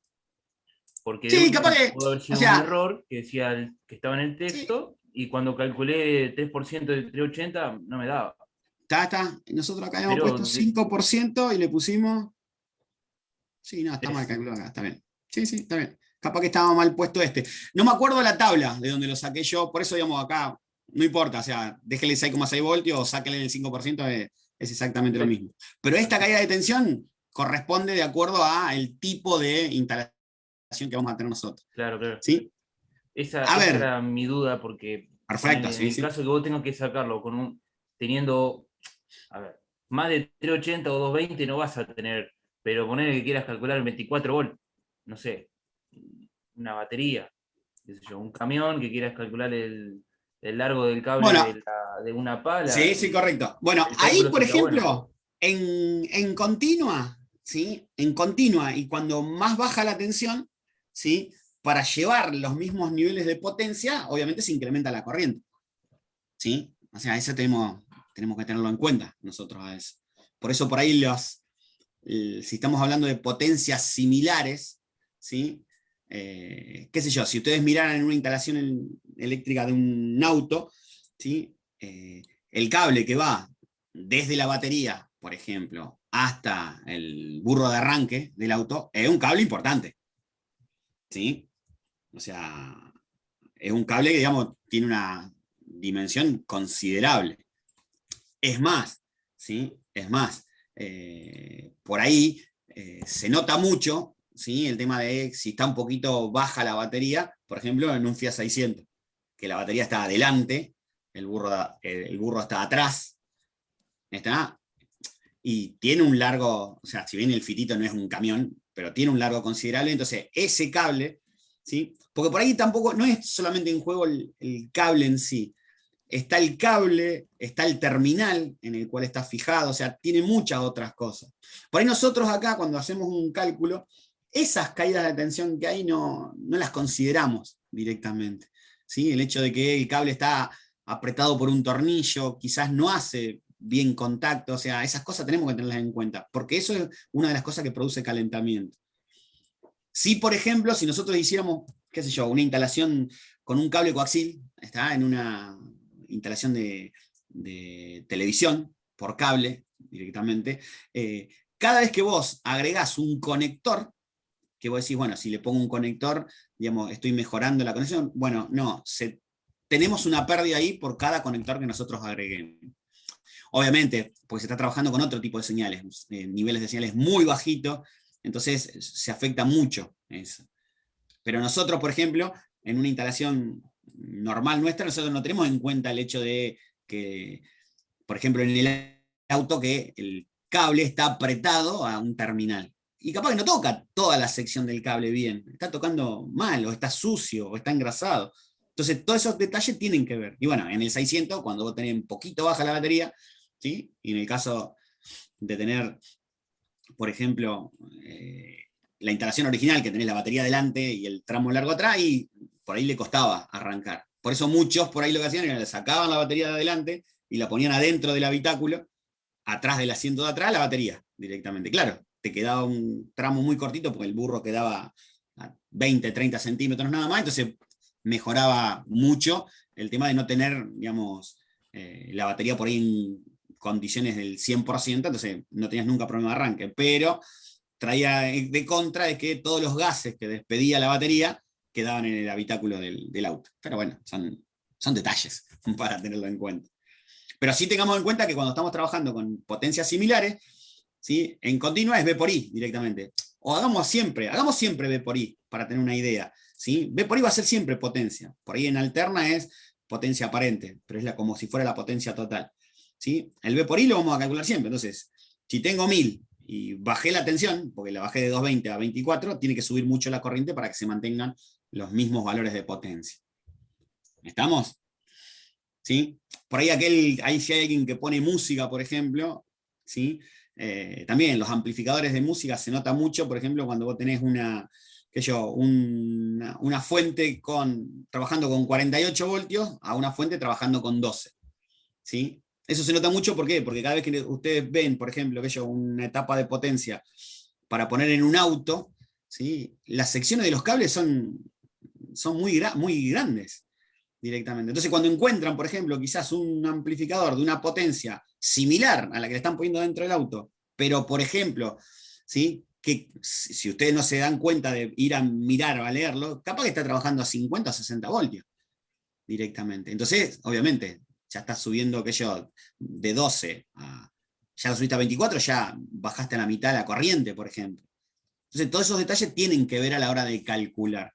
Porque sí, capaz que, pudo haber sido o sea, un error que decía que estaba en el texto, sí, y cuando calculé 3% de 380 no me daba. Está. Nosotros acá habíamos puesto 5% y le pusimos. Sí, no, está mal calculado acá, está bien. Sí, está bien. Capaz que estaba mal puesto este. No me acuerdo la tabla de donde lo saqué yo, por eso, digamos, acá no importa, o sea, déjenle 6,6 voltios o sáquenle el 5%, es exactamente lo mismo. Pero esta caída de tensión corresponde de acuerdo al tipo de instalación que vamos a tener nosotros. Claro. ¿Sí? Esa era mi duda, porque perfecto, en el caso que vos tengas que sacarlo teniendo, a ver, más de 380 o 220 no vas a tener, pero poner que quieras calcular 24 volts, no sé, una batería, qué sé yo, un camión que quieras calcular el largo del cable de una pala. Sí, correcto. Bueno, ahí, por ejemplo, en continua, ¿sí? En continua, y cuando más baja la tensión, ¿sí?, para llevar los mismos niveles de potencia, obviamente se incrementa la corriente. ¿Sí? O sea, eso tenemos que tenerlo en cuenta nosotros a eso. Por eso por ahí si estamos hablando de potencias similares, ¿sí? Qué sé yo, si ustedes miraran en una instalación eléctrica de un auto, ¿sí?, el cable que va desde la batería, por ejemplo, hasta el burro de arranque del auto, es un cable importante. ¿Sí? O sea, es un cable que, digamos, tiene una dimensión considerable. Es más, ¿sí? Es más, por ahí se nota mucho, ¿sí?, el tema de si está un poquito baja la batería, por ejemplo, en un Fiat 600, que la batería está adelante, el burro está atrás, ¿está? Y tiene un largo, o sea, si bien el fitito no es un camión, pero tiene un largo considerable, entonces ese cable, ¿sí? Porque por ahí tampoco, no es solamente en juego el cable en sí, está el cable, está el terminal en el cual está fijado, o sea, tiene muchas otras cosas. Por ahí nosotros acá, cuando hacemos un cálculo, esas caídas de tensión que hay no las consideramos directamente. ¿Sí? El hecho de que el cable está apretado por un tornillo, quizás no hace bien contacto, o sea, esas cosas tenemos que tenerlas en cuenta, porque eso es una de las cosas que produce calentamiento. Si, por ejemplo, si nosotros hiciéramos, qué sé yo, una instalación con un cable coaxil, está en una instalación de televisión por cable directamente, cada vez que vos agregás un conector, que vos decís, bueno, si le pongo un conector, digamos, estoy mejorando la conexión, bueno, no, tenemos una pérdida ahí por cada conector que nosotros agreguemos. Obviamente, porque se está trabajando con otro tipo de señales, niveles de señales muy bajitos, entonces se afecta mucho eso. Pero nosotros, por ejemplo, en una instalación normal nuestra, nosotros no tenemos en cuenta el hecho de que, por ejemplo, en el auto, que el cable está apretado a un terminal. y capaz que no toca toda la sección del cable bien, está tocando mal, o está sucio, o está engrasado. Entonces, todos esos detalles tienen que ver. Y bueno, en el 600, cuando vos tenés un poquito baja la batería, ¿sí? Y en el caso de tener, por ejemplo, la instalación original, que tenés la batería delante y el tramo largo atrás, y por ahí le costaba arrancar. Por eso muchos por ahí lo que hacían era le sacaban la batería de adelante y la ponían adentro del habitáculo, atrás del asiento de atrás, la batería directamente. Claro, te quedaba un tramo muy cortito porque el burro quedaba a 20, 30 centímetros nada más, entonces mejoraba mucho el tema de no tener, digamos, la batería por ahí en condiciones del 100%, entonces no tenías nunca problema de arranque, pero traía de contra de que todos los gases que despedía la batería quedaban en el habitáculo del auto. Pero bueno, son detalles para tenerlo en cuenta. Pero sí tengamos en cuenta que cuando estamos trabajando con potencias similares, ¿sí? En continua es B por I directamente. O hagamos siempre B por I para tener una idea. ¿Sí? B por I va a ser siempre potencia. Por ahí en alterna es potencia aparente, pero es como si fuera la potencia total. ¿Sí? El B por I lo vamos a calcular siempre. Entonces, si tengo 1000 y bajé la tensión, porque la bajé de 220 a 24, tiene que subir mucho la corriente para que se mantengan los mismos valores de potencia. ¿Estamos? ¿Sí? Por ahí ahí si hay alguien que pone música, por ejemplo, ¿sí? También los amplificadores de música se nota mucho, por ejemplo, cuando vos tenés una fuente trabajando con 48 voltios a una fuente trabajando con 12. ¿Sí? Eso se nota mucho, ¿por qué? Porque cada vez que ustedes ven, por ejemplo, una etapa de potencia para poner en un auto, ¿sí? Las secciones de los cables son muy grandes directamente. Entonces, cuando encuentran, por ejemplo, quizás un amplificador de una potencia similar a la que le están poniendo dentro del auto, pero, por ejemplo, ¿sí? Que si ustedes no se dan cuenta de ir a mirar o a leerlo, capaz que está trabajando a 50 o 60 voltios directamente. Entonces, obviamente, ya estás subiendo, de 12 a... Ya lo subiste a 24, ya bajaste a la mitad de la corriente, por ejemplo. Entonces, todos esos detalles tienen que ver a la hora de calcular.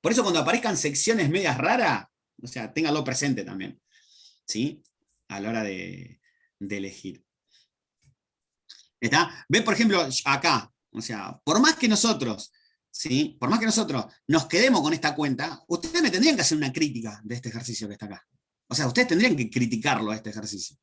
Por eso cuando aparezcan secciones medias raras, o sea, ténganlo presente también, ¿sí? A la hora de elegir. ¿Está? Ven, por ejemplo, acá, o sea, por más que nosotros, ¿sí? Por más que nosotros nos quedemos con esta cuenta, ustedes me tendrían que hacer una crítica de este ejercicio que está acá. O sea, ustedes tendrían que criticarlo a este ejercicio.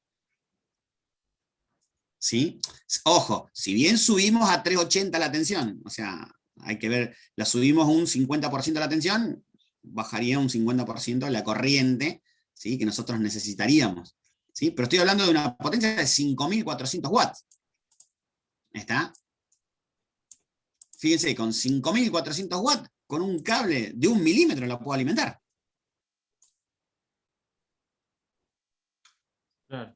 ¿Sí? Ojo, si bien subimos a 380 la tensión, o sea, hay que ver, la subimos un 50% la tensión, bajaría un 50% la corriente, ¿sí? Que nosotros necesitaríamos. ¿Sí? Pero estoy hablando de una potencia de 5400 watts. ¿Está? Fíjense, con 5400 watts, con un cable de 1 milímetro la puedo alimentar. Claro.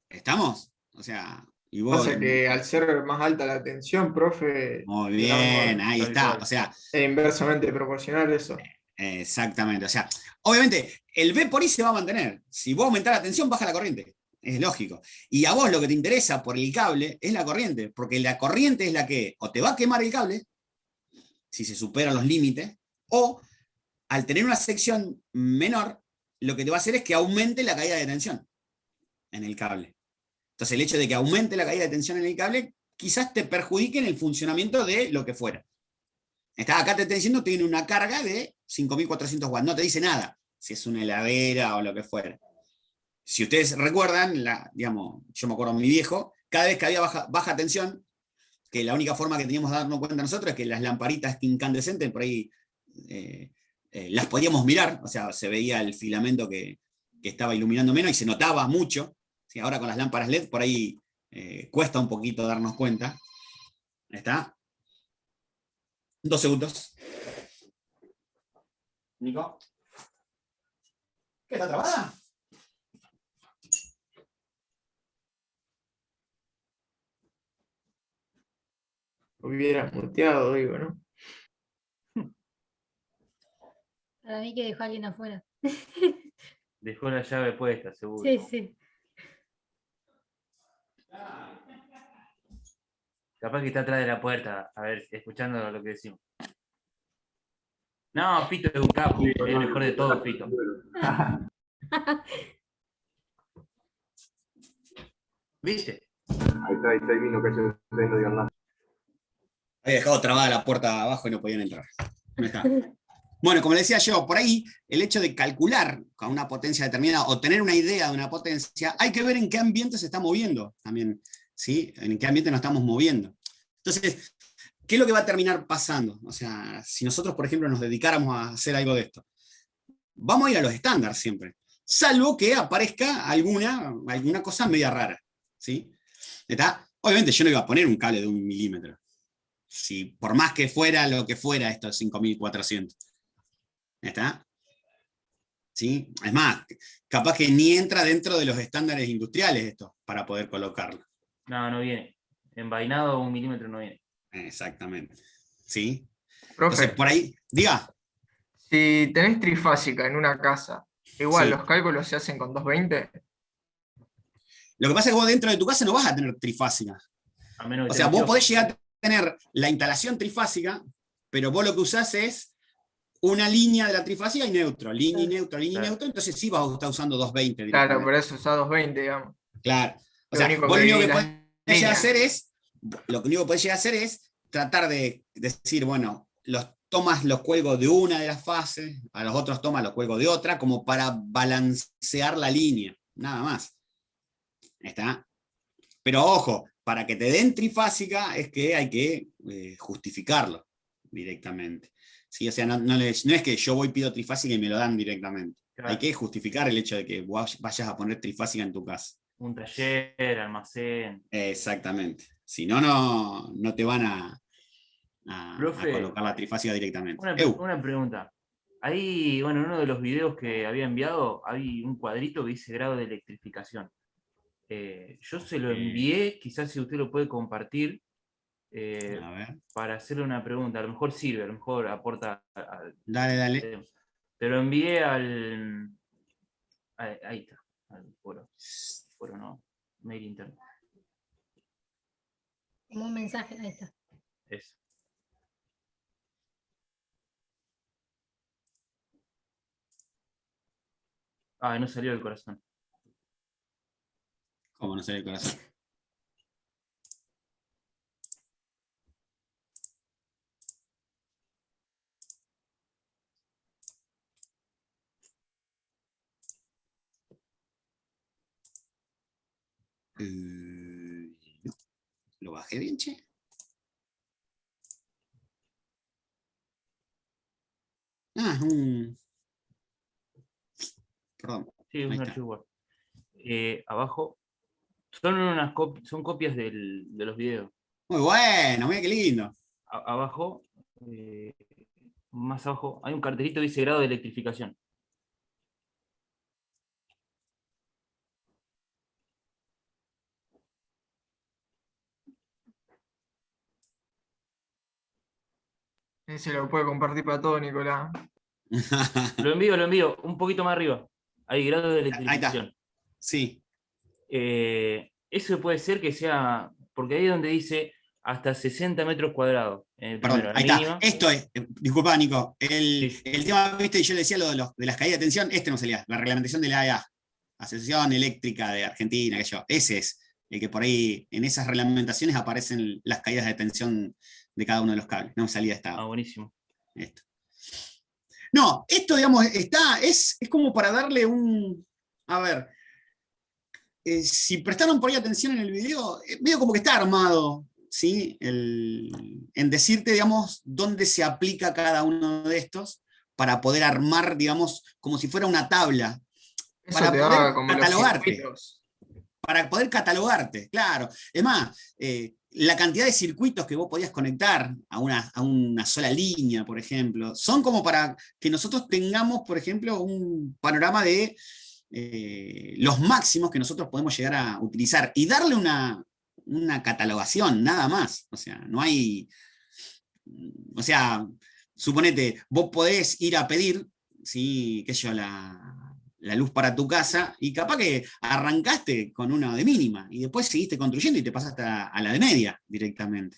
¿Estamos? O sea, y vos... Pasa que al ser más alta la tensión, profe, Muy digamos, bien, ahí tal está. cual. O sea, es inversamente proporcional eso. exactamente. O sea, obviamente, el B por I se va a mantener. Si vos aumentás la tensión, baja la corriente. Es lógico. Y a vos lo que te interesa por el cable es la corriente, porque la corriente es la que o te va a quemar el cable, si se superan los límites, o al tener una sección menor, lo que te va a hacer es que aumente la caída de tensión en el cable. Entonces, el hecho de que aumente la caída de tensión en el cable, quizás te perjudique en el funcionamiento de lo que fuera. Acá te está diciendo que tiene una carga de 5400 watts, no te dice nada, si es una heladera o lo que fuera. Si ustedes recuerdan, digamos, yo me acuerdo de mi viejo, cada vez que había baja tensión, que la única forma que teníamos de darnos cuenta nosotros es que las lamparitas incandescentes por ahí las podíamos mirar, o sea, se veía el filamento que estaba iluminando menos y se notaba mucho. ¿Sí? Ahora con las lámparas LED por ahí cuesta un poquito darnos cuenta. ¿Está? 2 segundos. Nico. ¿Qué está trabada? Hubiera muteado, digo, ¿no? Para mí que dejó a alguien afuera. Dejó la llave puesta, seguro. Sí, sí. Capaz que está atrás de la puerta, a ver, escuchando lo que decimos. No, Fito es un capo, es el mejor de todos, Fito. ¿Viste? Ahí está, vino, que no digan nada. había dejado trabada la puerta abajo y no podían entrar. Ahí está. Bueno, como le decía yo, por ahí el hecho de calcular con una potencia determinada o tener una idea de una potencia, hay que ver en qué ambiente se está moviendo también, ¿sí? En qué ambiente nos estamos moviendo. Entonces, ¿qué es lo que va a terminar pasando? O sea, si nosotros, por ejemplo, nos dedicáramos a hacer algo de esto, vamos a ir a los estándares siempre, salvo que aparezca alguna cosa media rara, ¿sí? ¿Está? Obviamente yo no iba a poner un cable de 1 milímetro, si por más que fuera lo que fuera esto de 5400. ¿Está? ¿Sí? Es más, capaz que ni entra dentro de los estándares industriales esto, para poder colocarlo. No, no viene. Envainado 1 milímetro no viene. Exactamente. ¿Sí? Profe, Entonces, por ahí, diga. si tenés trifásica en una casa, igual Sí. los cálculos se hacen con 220. Lo que pasa es que vos dentro de tu casa no vas a tener trifásica. A menos que O sea, tengas vos podés kiosco. llegar a tener la instalación trifásica, pero vos lo que usás es una línea de la trifásica y neutro, línea y neutro, línea y Claro. neutro, entonces sí vas a estar usando 220 Claro, directamente. por eso usás 220, digamos. Claro. O Lo sea, único vos lo que único que las podés llegar a líneas. hacer es, lo único que podés llegar a hacer es tratar de decir, bueno, los tomas los cuelgo de una de las fases, a los otros tomas los cuelgo de otra, como para balancear la línea, nada más. ¿Está? Pero ojo, para que te den trifásica es que hay que justificarlo directamente. ¿Sí? O sea, no es que yo voy pido trifásica y me lo dan directamente. Claro. Hay que justificar el hecho de que vos vayas a poner trifásica en tu casa. Un taller, almacén. Exactamente. Si no, no te van a Profe, colocar la trifásica directamente. Una pregunta. Ahí, bueno, en uno de los videos que había enviado, hay un cuadrito que dice grado de electrificación. Yo se lo envié, quizás si usted lo puede compartir, A ver. para hacerle una pregunta. A lo mejor sirve, a lo mejor aporta. Dale. Te lo envié al. Ahí está, al foro. Foro no, mail interno. Como un mensaje, ahí está. Eso. No salió del corazón. ¿Cómo no sale el corazón? No. ¿Lo bajé bien, che? Es un... Perdón. Sí, es Ahí un está. archivo Word. Abajo son copias de los videos. Muy bueno, mira qué lindo. Abajo, más abajo, hay un cartelito que dice grado de electrificación. Se lo puede compartir para todo, Nicolás. Lo envío, un poquito más arriba. Hay grado de electrificación. Sí. Eso puede ser que sea, porque ahí es donde dice hasta 60 metros cuadrados. Perdón, ahí está. Esto es, disculpa, Nico, Sí. el tema, viste, yo le decía lo de las caídas de tensión, no salía, la reglamentación de la AEA, Asociación Eléctrica de Argentina, ese es el que por ahí, en esas reglamentaciones aparecen las caídas de tensión de cada uno de los cables, no me salía esta. Buenísimo. Esto. No, esto, digamos, es como para darle un, a ver, si prestaron por ahí atención en el video, veo como que está armado, ¿sí? En decirte, digamos, dónde se aplica cada uno de estos para poder armar, digamos, como si fuera una tabla, Eso para te poder da como los catalogarte. circuitos. Para poder catalogarte, claro. Es más, la cantidad de circuitos que vos podías conectar a una sola línea, por ejemplo, son como para que nosotros tengamos, por ejemplo, un panorama de los máximos que nosotros podemos llegar a utilizar y darle una catalogación, nada más. O sea, no hay... O sea, suponete, vos podés ir a pedir, ¿sí? Qué sé yo, la luz para tu casa, y capaz que arrancaste con una de mínima, y después seguiste construyendo y te pasaste a la de media directamente.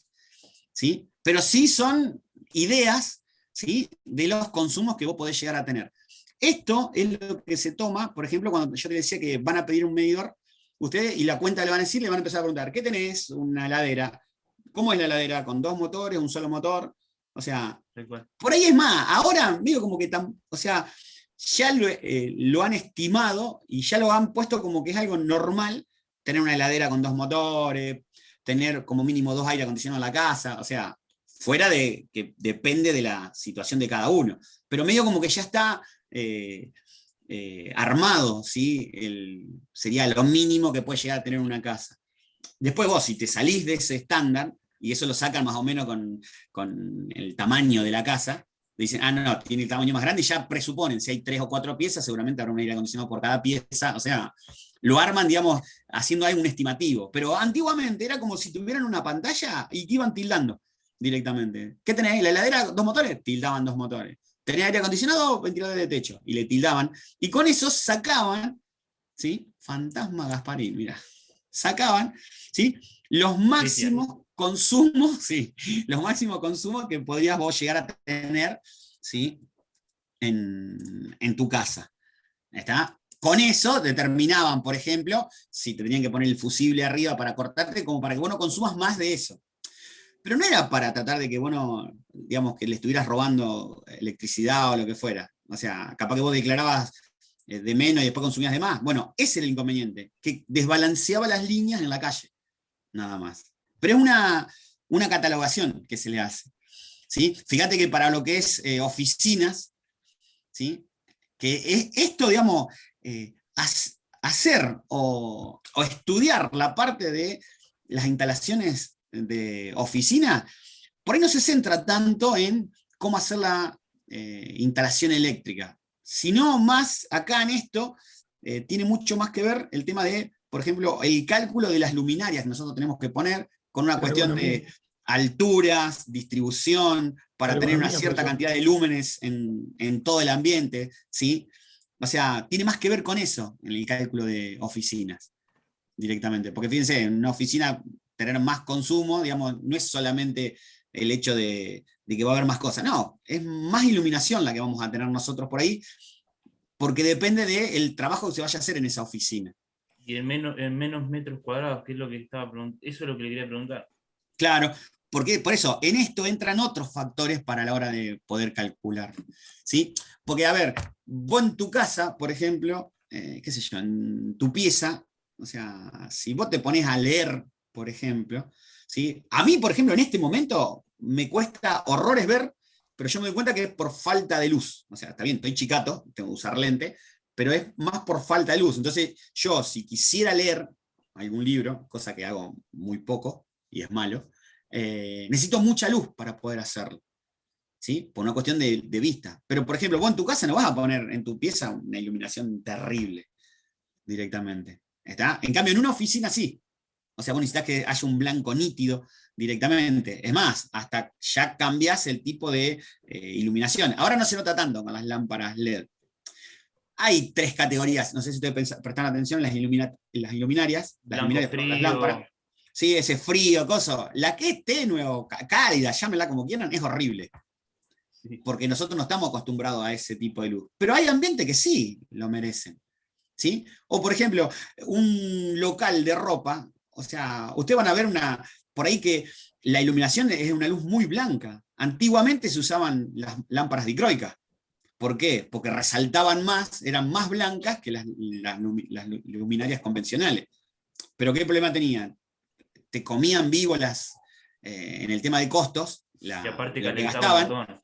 ¿Sí? Pero sí son ideas, ¿sí? De los consumos que vos podés llegar a tener. Esto es lo que se toma, por ejemplo, cuando yo te decía que van a pedir un medidor, ustedes, y la cuenta le van a decir, le van a empezar a preguntar, ¿qué tenés? Una heladera. ¿cómo es la heladera? Con 2 motores, un solo motor. O sea, Tal cual. por ahí es más. Ahora, medio como que, o sea, ya lo han estimado y ya lo han puesto como que es algo normal tener una heladera con 2 motores, tener como mínimo 2 aire acondicionados en la casa. O sea, fuera de que depende de la situación de cada uno. Pero medio como que ya está armado, ¿sí? Sería lo mínimo que puede llegar a tener una casa. Después vos, si te salís de ese estándar, y eso lo sacan más o menos con el tamaño de la casa, dicen, no, tiene el tamaño más grande, y ya presuponen, si hay 3 o 4 piezas, seguramente habrá un aire acondicionado por cada pieza, o sea, lo arman, digamos, haciendo ahí un estimativo. Pero antiguamente era como si tuvieran una pantalla y que iban tildando directamente. ¿Qué tenés ahí? ¿La heladera, 2 motores? Tildaban 2 motores. ¿Tenés aire acondicionado? Ventilador de techo. Y le tildaban. Y con eso sacaban, ¿sí? Fantasma Gasparín, mira. Sacaban, ¿sí? Los máximos consumos, sí, los máximos consumos que podrías vos llegar a tener, ¿sí? En tu casa. ¿Está? Con eso determinaban, por ejemplo, si te tenían que poner el fusible arriba para cortarte, como para que vos no consumas más de eso. Pero no era para tratar de que, bueno, digamos, que le estuvieras robando electricidad o lo que fuera. O sea, capaz que vos declarabas de menos y después consumías de más. Bueno, ese era el inconveniente, que desbalanceaba las líneas en la calle, nada más. Pero es una catalogación que se le hace. ¿Sí? Fíjate que para lo que es oficinas, ¿sí? Que es esto, digamos, hacer o estudiar la parte de las instalaciones de oficina, por ahí no se centra tanto en cómo hacer la instalación eléctrica, sino más acá en esto tiene mucho más que ver el tema de, por ejemplo, el cálculo de las luminarias que nosotros tenemos que poner con una cuestión de alturas, distribución, para tener una cierta cantidad de lúmenes en todo el ambiente, ¿sí? O sea, tiene más que ver con eso en el cálculo de oficinas, directamente. Porque fíjense, en una oficina tener más consumo, digamos, no es solamente el hecho de que va a haber más cosas, no, es más iluminación la que vamos a tener nosotros por ahí, porque depende del trabajo que se vaya a hacer en esa oficina. Y en menos metros cuadrados, que es lo que estaba preguntando, eso es lo que le quería preguntar. Claro, porque por eso, en esto entran otros factores para la hora de poder calcular, ¿sí? Porque, a ver, vos en tu casa, por ejemplo, qué sé yo, en tu pieza, o sea, si vos te pones a leer, por ejemplo, ¿sí? A mí, por ejemplo, en este momento me cuesta horrores ver, pero yo me doy cuenta que es por falta de luz. O sea, está bien, estoy chicato, tengo que usar lente, pero es más por falta de luz. Entonces, yo, si quisiera leer algún libro, cosa que hago muy poco, y es malo, necesito mucha luz para poder hacerlo, ¿sí? Por una cuestión de vista. Pero, por ejemplo, vos en tu casa no vas a poner en tu pieza una iluminación terrible directamente. ¿Está? En cambio, en una oficina sí. O sea, vos necesitas que haya un blanco nítido directamente. Es más, hasta ya cambias el tipo de iluminación. Ahora no se nota tanto con las lámparas LED. Hay 3 categorías, no sé si ustedes prestan atención, las luminarias, Blanco, perdón, las frío. lámparas. Sí, ese frío, cosa. La que es tenue o cálida, llámenla como quieran, es horrible. Sí. Porque nosotros no estamos acostumbrados a ese tipo de luz. Pero hay ambientes que sí lo merecen. ¿Sí? O, por ejemplo, un local de ropa, o sea, ustedes van a ver por ahí que la iluminación es una luz muy blanca. Antiguamente se usaban las lámparas dicroicas. ¿Por qué? Porque resaltaban más, eran más blancas que las luminarias convencionales. Pero ¿qué problema tenían? Te comían vivo en el tema de costos, Y aparte lo que calentaba un gastaban. montón.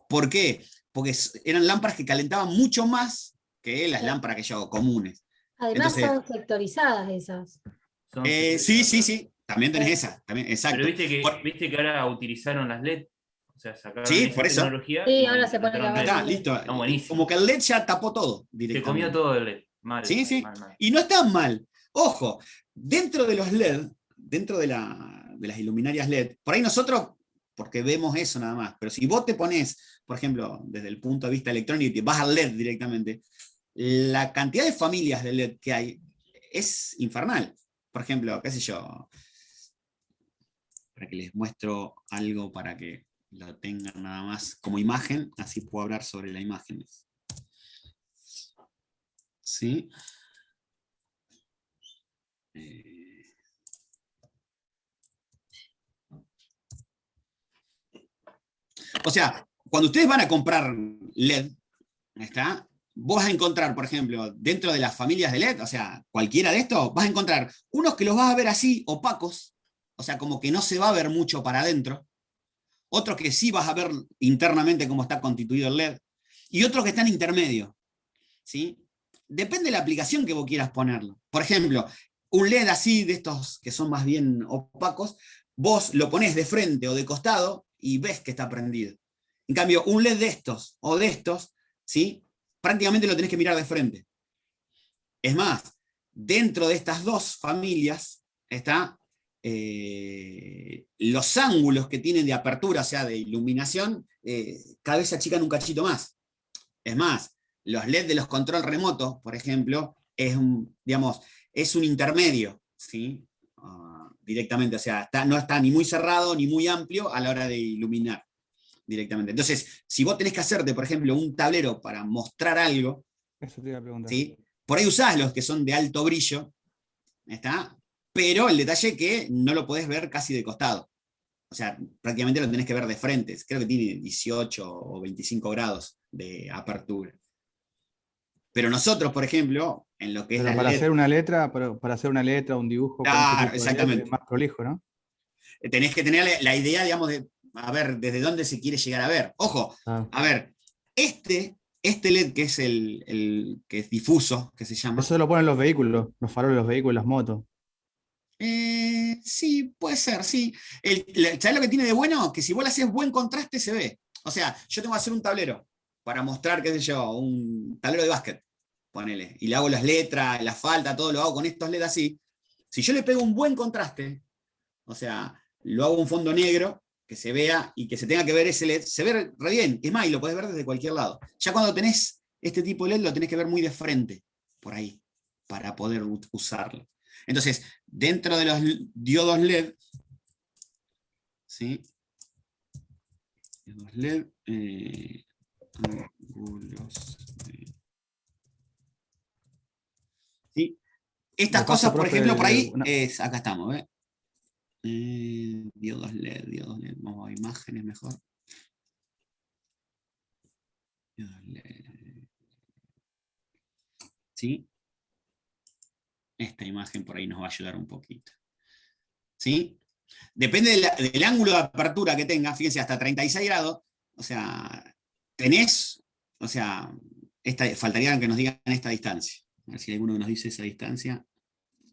¿Por qué? Porque eran lámparas que calentaban mucho más que las lámparas que yo hago comunes. Además Entonces, son sectorizadas esas. Son sí, también tenés Sí. esa, también, Pero exacto. viste que ahora utilizaron las LED. O sea, sacaron Sí, esa por eso. tecnología Sí, y ahora se pone implementaron la LED. Está, LED. listo. Están Y buenísimos. como que el LED ya tapó todo Se comió directamente. todo el LED. Mal, Sí, sí. mal. Y no está mal. Ojo, dentro de los LED, dentro de las iluminarias LED, por ahí nosotros, porque vemos eso nada más, pero si vos te pones, por ejemplo, desde el punto de vista electrónico y te vas al LED directamente, la cantidad de familias de LED que hay es infernal. Por ejemplo, qué sé yo, para que les muestro algo para que lo tengan nada más como imagen, así puedo hablar sobre las imágenes. ¿Sí? O sea, cuando ustedes van a comprar LED, ¿está? Vos vas a encontrar, por ejemplo, dentro de las familias de LED, o sea, cualquiera de estos, vas a encontrar unos que los vas a ver así, opacos, o sea, como que no se va a ver mucho para adentro, otros que sí vas a ver internamente cómo está constituido el LED, y otros que están intermedios, ¿sí? Depende de la aplicación que vos quieras ponerlo. Por ejemplo, un LED así, de estos que son más bien opacos, vos lo ponés de frente o de costado y ves que está prendido. En cambio, un LED de estos o de estos, ¿sí? Prácticamente lo tenés que mirar de frente. Es más, dentro de estas dos familias está los ángulos que tienen de apertura, o sea, de iluminación, cada vez se achican un cachito más. Es más, los LED de los control remotos, por ejemplo, es un, digamos, es un intermedio, ¿sí? Directamente, o sea, no está ni muy cerrado ni muy amplio a la hora de iluminar directamente. Entonces, si vos tenés que hacerte, por ejemplo, un tablero para mostrar algo, Eso te iba a preguntar. ¿sí? Por ahí usás los que son de alto brillo, ¿está? Pero el detalle es que no lo podés ver casi de costado. O sea, prácticamente lo tenés que ver de frente. Creo que tiene 18 o 25 grados de apertura. Pero nosotros, por ejemplo, en lo que es Pero la para LED, hacer una letra, para hacer una letra, un dibujo, con ese claro, tipo de LED, exactamente. es más prolijo, ¿no? Tenés que tener la idea, digamos, de a ver desde dónde se quiere llegar a ver. Ojo, Ah. a ver, este LED que es el que es difuso, que se llama. Eso lo ponen los vehículos, los faroles de los vehículos, las motos. Sí, puede ser, sí. ¿Sabés lo que tiene de bueno? Que si vos le haces buen contraste se ve. O sea, yo tengo que hacer un tablero para mostrar, qué sé yo, un tablero de básquet, ponele, y le hago las letras, la falta, todo lo hago con estos LED así. Si yo le pego un buen contraste, o sea, lo hago un fondo negro, que se vea y que se tenga que ver ese LED, se ve re bien. Es más, y lo podés ver desde cualquier lado. Ya cuando tenés este tipo de LED, lo tenés que ver muy de frente, por ahí, para poder usarlo. Entonces, dentro de los diodos LED, ¿sí? Diodos LED, ángulos, ¿sí? Estas Me paso, cosas, por profe, ejemplo, por ahí, una- acá estamos, ¿eh? Diodos LED, vamos a imágenes mejor. Diodos LED. ¿Sí? Esta imagen por ahí nos va a ayudar un poquito. ¿Sí? Depende del ángulo de apertura que tenga, fíjense, hasta 36 grados, o sea, tenés, o sea, faltaría que nos digan esta distancia. A ver si alguno nos dice esa distancia.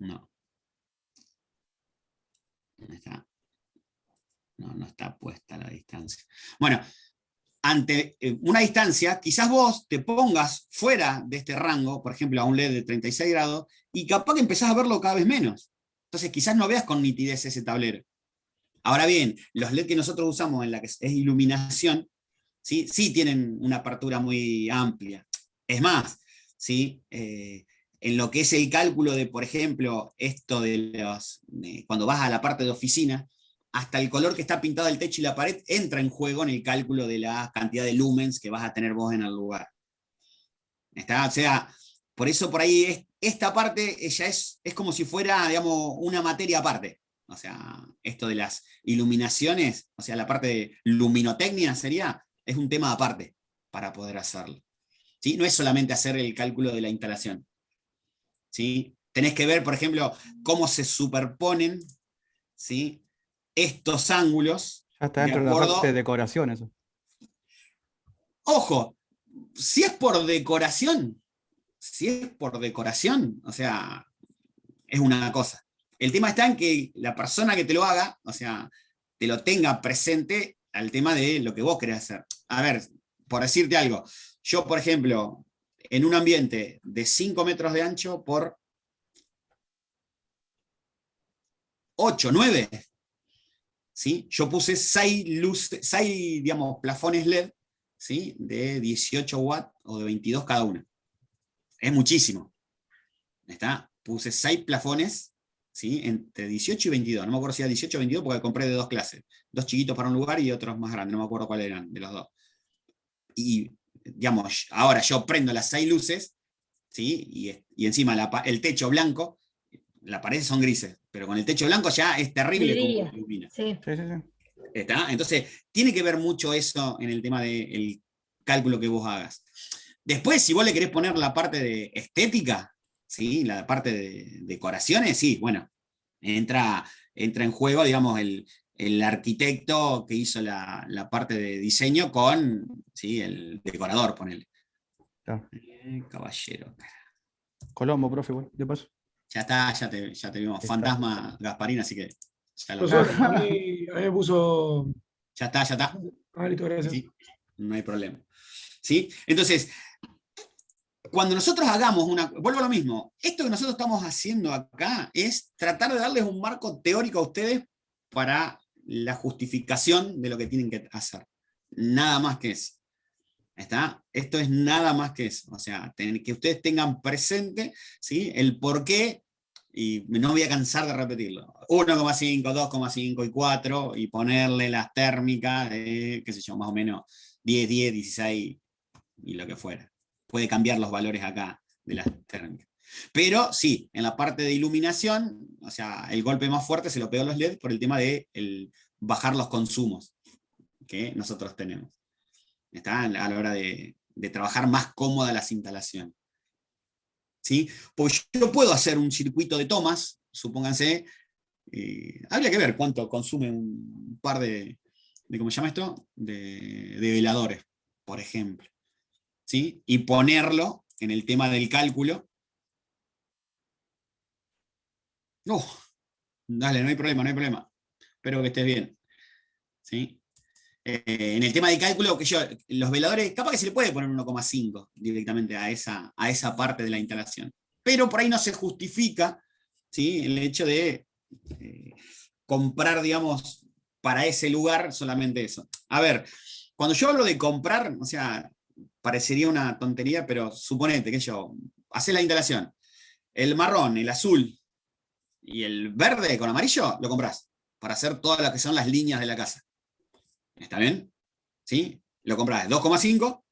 No. ¿Dónde está? No está puesta la distancia. Bueno, ante una distancia, quizás vos te pongas fuera de este rango, por ejemplo, a un LED de 36 grados, y capaz que empezás a verlo cada vez menos. Entonces quizás no veas con nitidez ese tablero. Ahora bien, los LED que nosotros usamos en la que es iluminación, ¿sí? Sí tienen una apertura muy amplia. Es más, ¿sí? En lo que es el cálculo de, por ejemplo, esto cuando vas a la parte de oficina, hasta el color que está pintado el techo y la pared entra en juego en el cálculo de la cantidad de lumens que vas a tener vos en el lugar. ¿Está? O sea, por eso por ahí esta parte ya es como si fuera, digamos, una materia aparte. O sea, esto de las iluminaciones, o sea, la parte de luminotecnia es un tema aparte para poder hacerlo. ¿Sí? No es solamente hacer el cálculo de la instalación. ¿Sí? Tenés que ver, por ejemplo, cómo se superponen, ¿sí? Estos ángulos. Ya está De dentro de la acuerdo. parte de decoración eso. Ojo, si es por decoración, o sea, es una cosa. El tema está en que la persona que te lo haga, o sea, te lo tenga presente al tema de lo que vos querés hacer. A ver, por decirte algo, yo, por ejemplo, en un ambiente de 5 metros de ancho por 8, 9, ¿sí? Yo puse 6 digamos, plafones LED, ¿sí? De 18 watts o de 22 cada uno. Es muchísimo. ¿Está? Puse 6 plafones, ¿sí? Entre 18 y 22. No me acuerdo si era 18 o 22 porque compré de 2 clases. 2 chiquitos para un lugar y otros más grandes. No me acuerdo cuáles eran de los 2. Y, digamos, ahora yo prendo las 6 luces, ¿sí? Y encima el techo blanco, las paredes son grises, pero con el techo blanco ya es terrible como ilumina. Sí. Sí, sí, sí. ¿Está? Entonces, tiene que ver mucho eso en el tema del cálculo que vos hagas. Después, si vos le querés poner la parte de estética, ¿sí? La parte de decoraciones, sí, bueno, entra en juego, digamos, el arquitecto que hizo la parte de diseño con, ¿sí? El decorador, ponele. Claro. Caballero. Colombo, profe, igual, de paso. Ya está, ya te vimos. Está. Fantasma Gasparín, así que ya lo Profesor, a mí me puso. Ya está. Ah, listo, gracias. ¿Sí? No hay problema. ¿Sí? Entonces, cuando nosotros hagamos vuelvo a lo mismo, esto que nosotros estamos haciendo acá es tratar de darles un marco teórico a ustedes para la justificación de lo que tienen que hacer. Nada más que eso. ¿Está? Esto es nada más que eso. O sea, que ustedes tengan presente, ¿sí? El por qué, y no voy a cansar de repetirlo. 1,5, 2,5 y 4, y ponerle las térmicas de, qué sé yo, más o menos 10, 10, 16 y lo que fuera. Puede cambiar los valores acá de las térmicas. Pero sí, en la parte de iluminación, o sea, el golpe más fuerte se lo pegó a los LED por el tema de bajar los consumos que nosotros tenemos. ¿Está? A la hora de trabajar más cómoda las instalaciones. ¿Sí? Pues yo puedo hacer un circuito de tomas, supónganse, habría que ver cuánto consume un par de ¿cómo se llama esto? De veladores, por ejemplo. ¿Sí? Y ponerlo en el tema del cálculo. Dale, no hay problema. Espero que estés bien. ¿Sí? En el tema de cálculo, los veladores, capaz que se le puede poner 1,5 directamente a esa parte de la instalación. Pero por ahí no se justifica, ¿sí? El hecho de comprar, digamos, para ese lugar solamente eso. A ver, cuando yo hablo de comprar, o sea, parecería una tontería, pero suponete que haces la instalación. El marrón, el azul y el verde con amarillo, lo compras para hacer todas las que son las líneas de la casa. ¿Está bien? ¿Sí? Lo compras de 2,5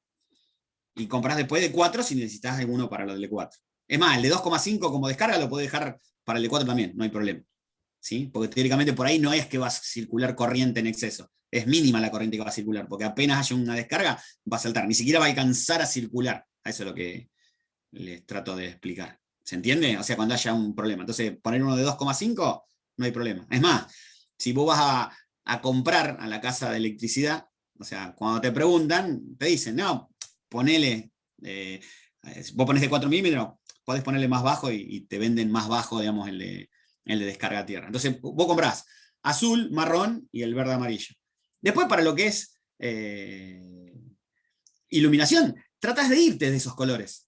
y compras después de 4 si necesitas alguno para lo del 4. Es más, el de 2,5 como descarga lo podés dejar para el de 4 también, no hay problema. ¿Sí? Porque teóricamente por ahí no es que va a circular corriente en exceso. Es mínima la corriente que va a circular, porque apenas haya una descarga va a saltar. Ni siquiera va a alcanzar a circular. A eso es lo que les trato de explicar. ¿Se entiende? O sea, cuando haya un problema. Entonces, poner uno de 2,5 no hay problema. Es más, si vos vas a comprar a la casa de electricidad, o sea, cuando te preguntan, te dicen, no, ponele, vos ponés de 4 milímetros, podés ponerle más bajo y te venden más bajo, digamos, el de descarga a tierra. Entonces, vos comprás azul, marrón y el verde amarillo. Después, para lo que es iluminación, tratás de irte de esos colores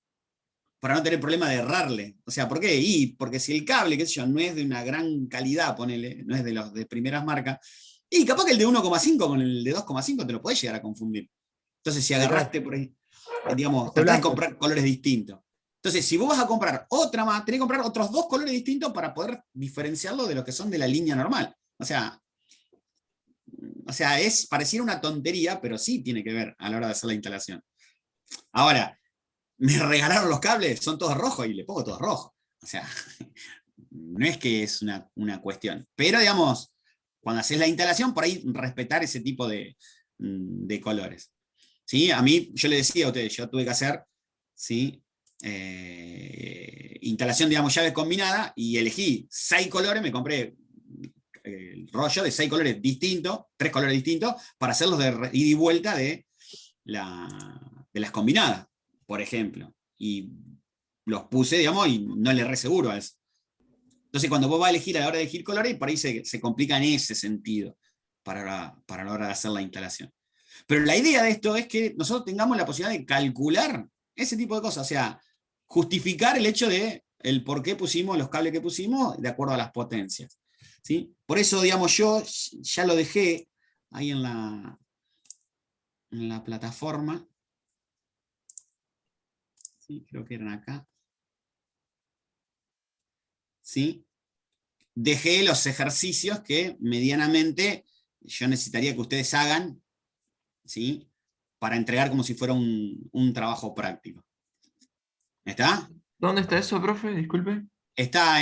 para no tener problema de errarle. O sea, ¿por qué? Porque si el cable, qué sé yo, no es de una gran calidad, ponele, no es de los de primeras marcas, y capaz que el de 1,5 con el de 2,5 te lo podés llegar a confundir. Entonces, si agarraste por ahí, digamos, tratás de comprar colores distintos. Entonces, si vos vas a comprar otra más, tenés que comprar otros 2 colores distintos para poder diferenciarlo de los que son de la línea normal. O sea, pareciera una tontería, pero sí tiene que ver a la hora de hacer la instalación. Ahora, me regalaron los cables, son todos rojos y le pongo todos rojos. O sea, no es que es una cuestión. Pero, digamos, cuando haces la instalación, por ahí respetar ese tipo de colores. ¿Sí? A mí, yo le decía a ustedes, yo tuve que hacer, ¿sí? Instalación, digamos, llave combinada, y elegí 6 colores, me compré el rollo de 6 colores distintos, 3 colores distintos, para hacerlos de ida y vuelta de las combinadas, por ejemplo. Y los puse, digamos, y no le seguro a eso. Entonces, cuando vos vas a elegir a la hora de elegir colores, por ahí se complica en ese sentido para la hora de hacer la instalación. Pero la idea de esto es que nosotros tengamos la posibilidad de calcular ese tipo de cosas, o sea, justificar el hecho de el por qué pusimos los cables que pusimos de acuerdo a las potencias. ¿Sí? Por eso, digamos, yo ya lo dejé ahí en la plataforma. Sí, creo que eran acá. ¿Sí? Dejé los ejercicios que medianamente yo necesitaría que ustedes hagan, ¿sí? Para entregar como si fuera un trabajo práctico. ¿Está? ¿Dónde está eso, profe? Disculpe. Está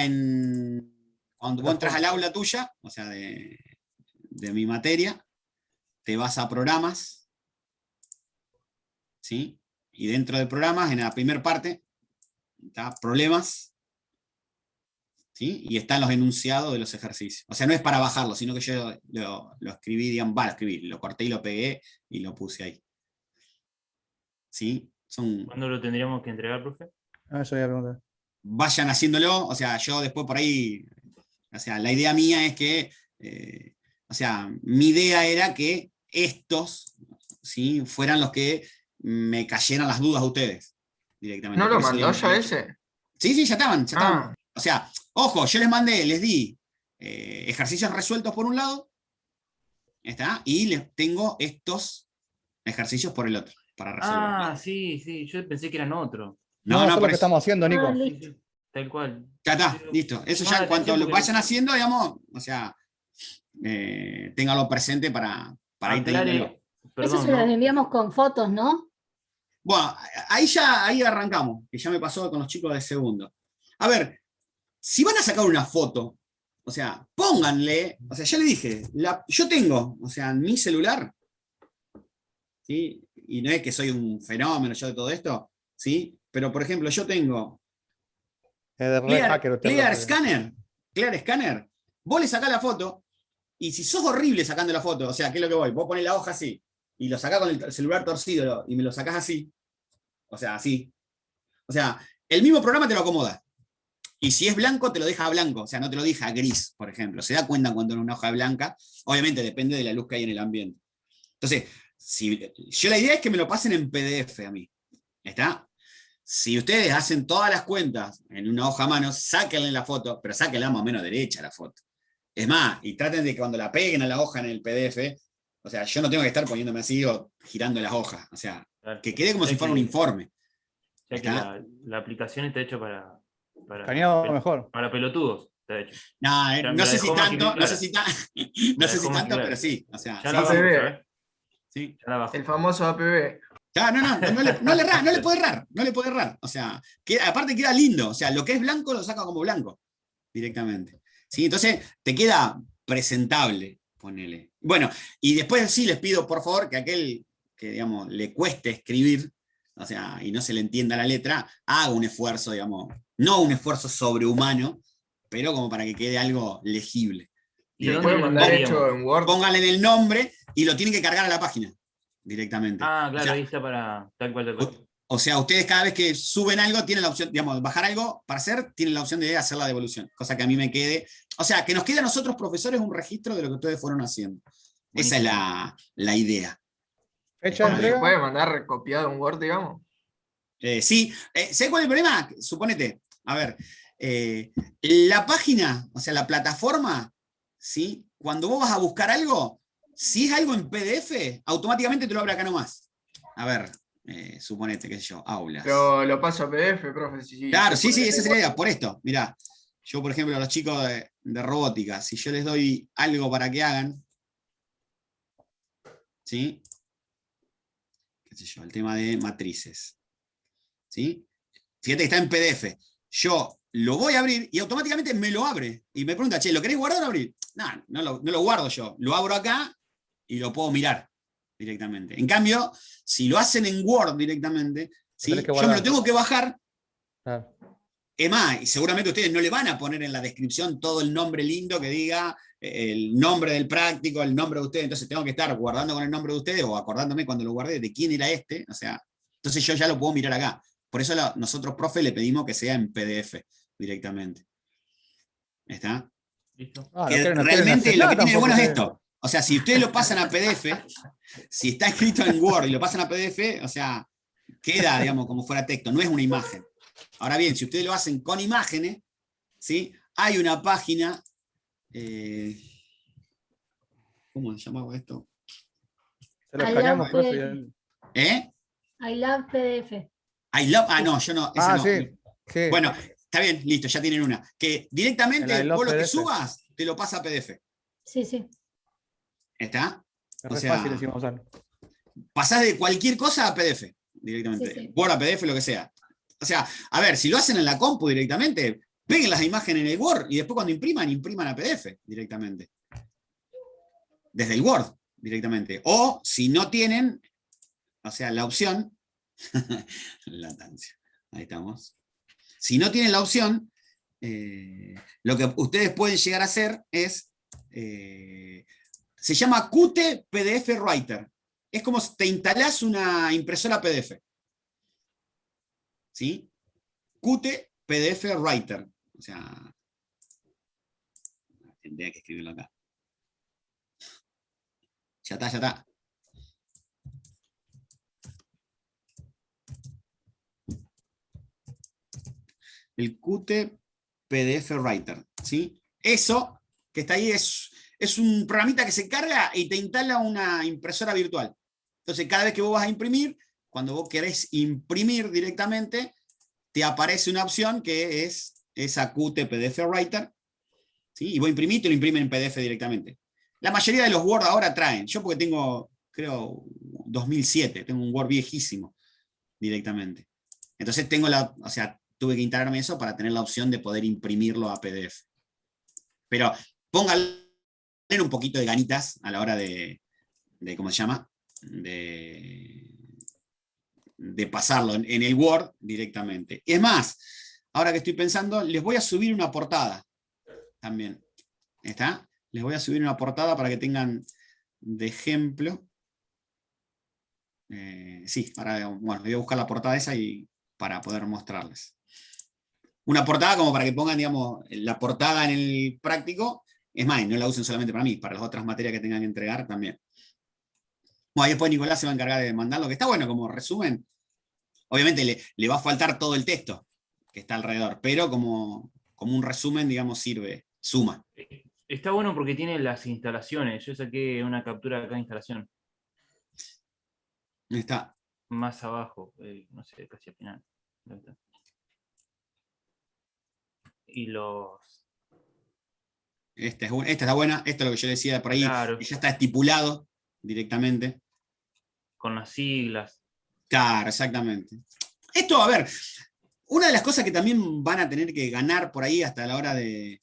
cuando vos entras al aula tuya, o sea, de mi materia, te vas a programas, ¿sí? Y dentro de programas, en la primera parte, está problemas, ¿sí? Y están los enunciados de los ejercicios. O sea, no es para bajarlo, sino que yo lo escribí, digamos, lo escribí, lo corté y lo pegué y lo puse ahí. ¿Sí? ¿Cuándo lo tendríamos que entregar, profe? Ah, eso voy a preguntar. Vayan haciéndolo, o sea, yo después por ahí, o sea, la idea mía es que, o sea, mi idea era que estos, ¿sí? Fueran los que me cayeran las dudas a ustedes directamente. ¿No lo Por eso, mandó digamos, ya ese? Sí, ya estaban. Ah. O sea, ojo, yo les di ejercicios resueltos por un lado, ¿está? Y les tengo estos ejercicios por el otro, para resolver. Ah, sí, yo pensé que eran otros. No, eso es por lo que eso. estamos haciendo, Nico. Ah, Sí, listo. sí, tal cual. Ya está, Pero listo. Eso llamaba ya la en cuanto atención lo porque vayan haciendo, digamos, o sea, ténganlo presente para ir teniéndolo. Aclare, Eso perdón, se los ¿no? enviamos con fotos, ¿no? Bueno, ahí arrancamos, que ya me pasó con los chicos de segundo. A ver, si van a sacar una foto, o sea, pónganle, o sea, ya le dije, yo tengo, o sea, en mi celular, ¿sí? Y no es que soy un fenómeno yo de todo esto, ¿sí? Pero, por ejemplo, yo tengo Es de re hacker usted, Clear profe. Scanner, vos le sacás la foto, y si sos horrible sacando la foto, o sea, ¿qué es lo que voy? Vos ponés la hoja así, y lo sacás con el celular torcido, y me lo sacás así, o sea, así. O sea, el mismo programa te lo acomoda. Y si es blanco, te lo deja blanco, o sea, no te lo deja gris, por ejemplo. Se da cuenta cuando en una hoja blanca, obviamente depende de la luz que hay en el ambiente. Entonces, yo la idea es que me lo pasen en PDF a mí. ¿Está? Si ustedes hacen todas las cuentas en una hoja a mano, sáquenle la foto, pero sáquenla más o menos derecha la foto. Es más, y traten de que cuando la peguen a la hoja en el PDF, o sea, yo no tengo que estar poniéndome así o girando las hojas, o sea, Claro. que quede como Ya si fuera que- un informe. Ya que ¿Está? la aplicación está hecha para Escaneado mejor. para pelotudos. Está hecho. No, Ya me no la sé si dejó más que tanto, no sé clara. si, Me no la sé dejó si más que tanto, clara. pero sí. O sea, Ya sí, la sí, bajamos, APB. ¿sabes? sí. Ya la bajo. El famoso APB. Claro, no le puede errar, no le puede errar. O sea, aparte queda lindo. O sea, lo que es blanco lo saca como blanco directamente. ¿Sí? Entonces te queda presentable, ponele. Bueno, y después sí les pido, por favor, que aquel que, digamos, le cueste escribir, o sea, y no se le entienda la letra, haga un esfuerzo, digamos, no un esfuerzo sobrehumano, pero como para que quede algo legible. ¿Y ¿Se dónde puede lo mandar enviaríamos? hecho en Word? Pónganle en el nombre y lo tienen que cargar a la página directamente. Ah, claro, O sea, ahí está para tal cual, tal cual. o sea, ustedes cada vez que suben algo tienen la opción, digamos, bajar algo para hacer, tienen la opción de hacer la devolución, cosa que a mí me quede, o sea, que nos quede a nosotros profesores un registro de lo que ustedes fueron haciendo. Esa es la idea. Fecha de Ah, ¿Se entrega. puede mandar recopiado en Word, digamos? Sí, ¿sabes cuál es el problema? Suponete, a ver, la página, o sea, la plataforma, ¿sí? Cuando vos vas a buscar algo, si es algo en PDF, automáticamente te lo abre acá nomás. A ver, suponete, qué sé yo, aulas. Pero lo paso a PDF, profe. Claro, se sí, puede. esa sería la idea. Por esto, mirá, yo por ejemplo a los chicos de robótica, si yo les doy algo para que hagan, ¿sí? Qué sé yo, el tema de matrices, ¿sí? Fíjate que está en PDF. Yo lo voy a abrir y automáticamente me lo abre. Y me pregunta, che, ¿lo querés guardar o abrir? No lo guardo yo. Lo abro acá y lo puedo mirar directamente. En cambio, si lo hacen en Word directamente, ¿sí? tenés que Yo me guardar. lo tengo que bajar. Claro. Es más, y seguramente ustedes no le van a poner en la descripción todo el nombre lindo que diga el nombre del práctico, el nombre de ustedes, entonces tengo que estar guardando con el nombre de ustedes o acordándome cuando lo guardé de quién era este, o sea, entonces yo ya lo puedo mirar acá. Por eso nosotros, profe, le pedimos que sea en PDF directamente. ¿Está? ¿Listo? Ah, Que no quieren realmente hacer lo nada que tiene de bueno es tampoco, esto. O sea, si ustedes lo pasan a PDF, si está escrito en Word y lo pasan a PDF, o sea, queda, digamos, como fuera texto, no es una imagen. Ahora bien, si ustedes lo hacen con imágenes, ¿sí? Hay una página, ¿cómo se llamaba esto? Se lo I escaneamos, love profe. PDF. ¿Eh? I love PDF. No, yo no, esa no. Sí. Sí. Bueno, está bien, listo, ya tienen una. Que directamente El I love vos lo que PDF. subas, te lo pasa a PDF. Sí, sí. ¿Está? Es O re sea, fácil encima usar. pasás de cualquier cosa a PDF directamente. Sí, sí. Word a PDF, lo que sea. O sea, a ver, si lo hacen en la compu directamente, peguen las imágenes en el Word y después cuando impriman a PDF directamente. Desde el Word. directamente. O si no tienen, o sea, la opción, latancia, ahí estamos. Si no tienen la opción, lo que ustedes pueden llegar a hacer es, se llama Qt PDF Writer. Es como si te instalás una impresora PDF. ¿Sí? Qt PDF Writer. O sea, tendría que escribirlo acá. Ya está, ya está. El Qt PDF Writer, ¿sí? Eso que está ahí es un programita que se carga y te instala una impresora virtual. Entonces, cada vez que vos vas a imprimir, cuando vos querés imprimir directamente, te aparece una opción que es esa Qt PDF Writer, ¿sí? Y vos imprimís y te lo imprimen en PDF directamente. La mayoría de los Word ahora traen. Yo porque tengo, creo, 2007, tengo un Word viejísimo directamente. Entonces tengo o sea, tuve que instalarme eso para tener la opción de poder imprimirlo a PDF. Pero póngale un poquito de ganitas a la hora de ¿cómo se llama? De pasarlo en el Word directamente. Es más, ahora que estoy pensando, les voy a subir una portada también. ¿Está? Les voy a subir una portada para que tengan de ejemplo. Sí, ahora bueno, voy a buscar la portada esa y para poder mostrarles. Una portada como para que pongan, digamos, la portada en el práctico. Es más, no la usen solamente para mí, para las otras materias que tengan que entregar también. Bueno, ahí después Nicolás se va a encargar de mandarlo, que está bueno como resumen. Obviamente le va a faltar todo el texto que está alrededor, pero como un resumen, digamos, sirve, suma. Está bueno porque tiene las instalaciones. Yo saqué una captura de cada instalación. Ahí está. Más abajo, no sé, casi al final. Y los... Esta está buena, esto es lo que yo decía por ahí, Claro. ya está estipulado directamente. Con las siglas. Claro, exactamente. Esto, a ver, una de las cosas que también van a tener que ganar por ahí hasta la hora de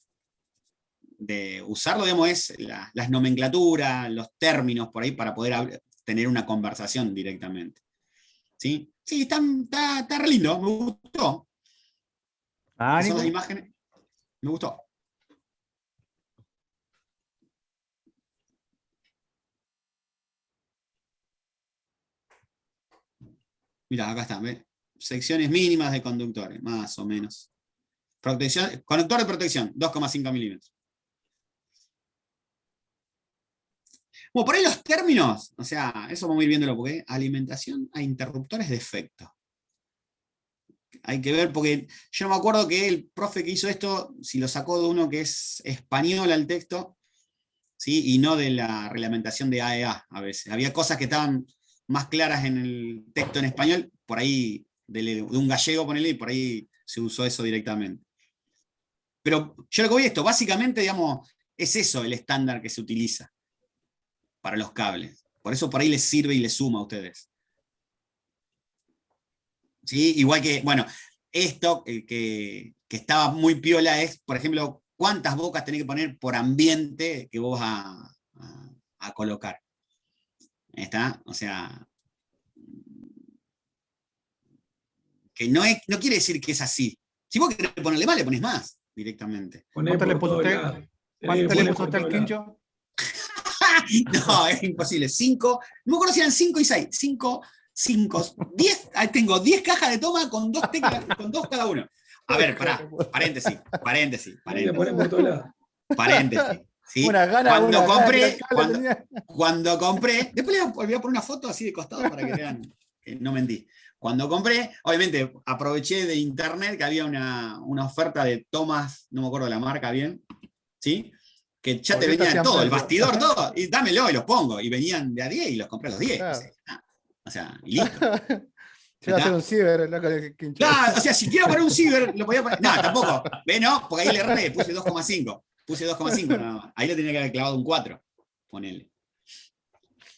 usarlo, digamos, es las nomenclaturas, los términos por ahí para poder tener una conversación directamente. ¿Sí? Sí, está re lindo, me gustó. Son las imágenes, me gustó. Mirá, acá está, ¿ve? Secciones mínimas de conductores, más o menos. Protección, conductor de protección, 2,5 milímetros. Bueno, por ahí los términos, o sea, eso vamos a ir viéndolo, porque alimentación a interruptores de efecto. Hay que ver, porque yo no me acuerdo que el profe que hizo esto, si lo sacó de uno que es español al texto, ¿sí? Y no de la reglamentación de AEA a veces. Había cosas que estaban más claras en el texto en español, por ahí de un gallego, ponele, y por ahí se usó eso directamente. Pero yo lo que voy a esto, básicamente, digamos, es eso el estándar que se utiliza para los cables. Por eso por ahí les sirve y les suma a ustedes. ¿Sí? Igual que, bueno, esto que estaba muy piola es, por ejemplo, cuántas bocas tenés que poner por ambiente que vos vas a colocar. ¿Está? O sea, que no quiere decir que es así. Si vos querés ponerle más, le pones más directamente. Poné ¿Cuánto le por puso todos usted? lados. ¿Cuánto Poné le por puso usted al todos lados. quincho? No, es imposible. 5, no me acuerdo si eran 5 y 6. 5, 10. Ahí tengo 10 cajas de toma con 2 teclas, con 2 cada uno. A ver, pará, paréntesis. Le poné por todos lados. Paréntesis. ¿Sí? Una gana, Cuando compré, después les voy a poner una foto así de costado para que vean que no mentí. Cuando compré, obviamente aproveché de internet que había una oferta de tomas, no me acuerdo la marca bien, ¿sí? Que ya te venían todo, el bastidor, todo, y dámelo y los pongo. Y venían de a 10 y los compré a los 10. Claro. O sea, y listo. Se va a hacer un ciber, loco, el quincho. Claro, o sea, si quiero poner un ciber, lo podía poner. No, tampoco. Ve, no, porque ahí le erré, puse 2,5. Puse 2,5 nada más. Ahí le tenía que haber clavado un 4. Ponele.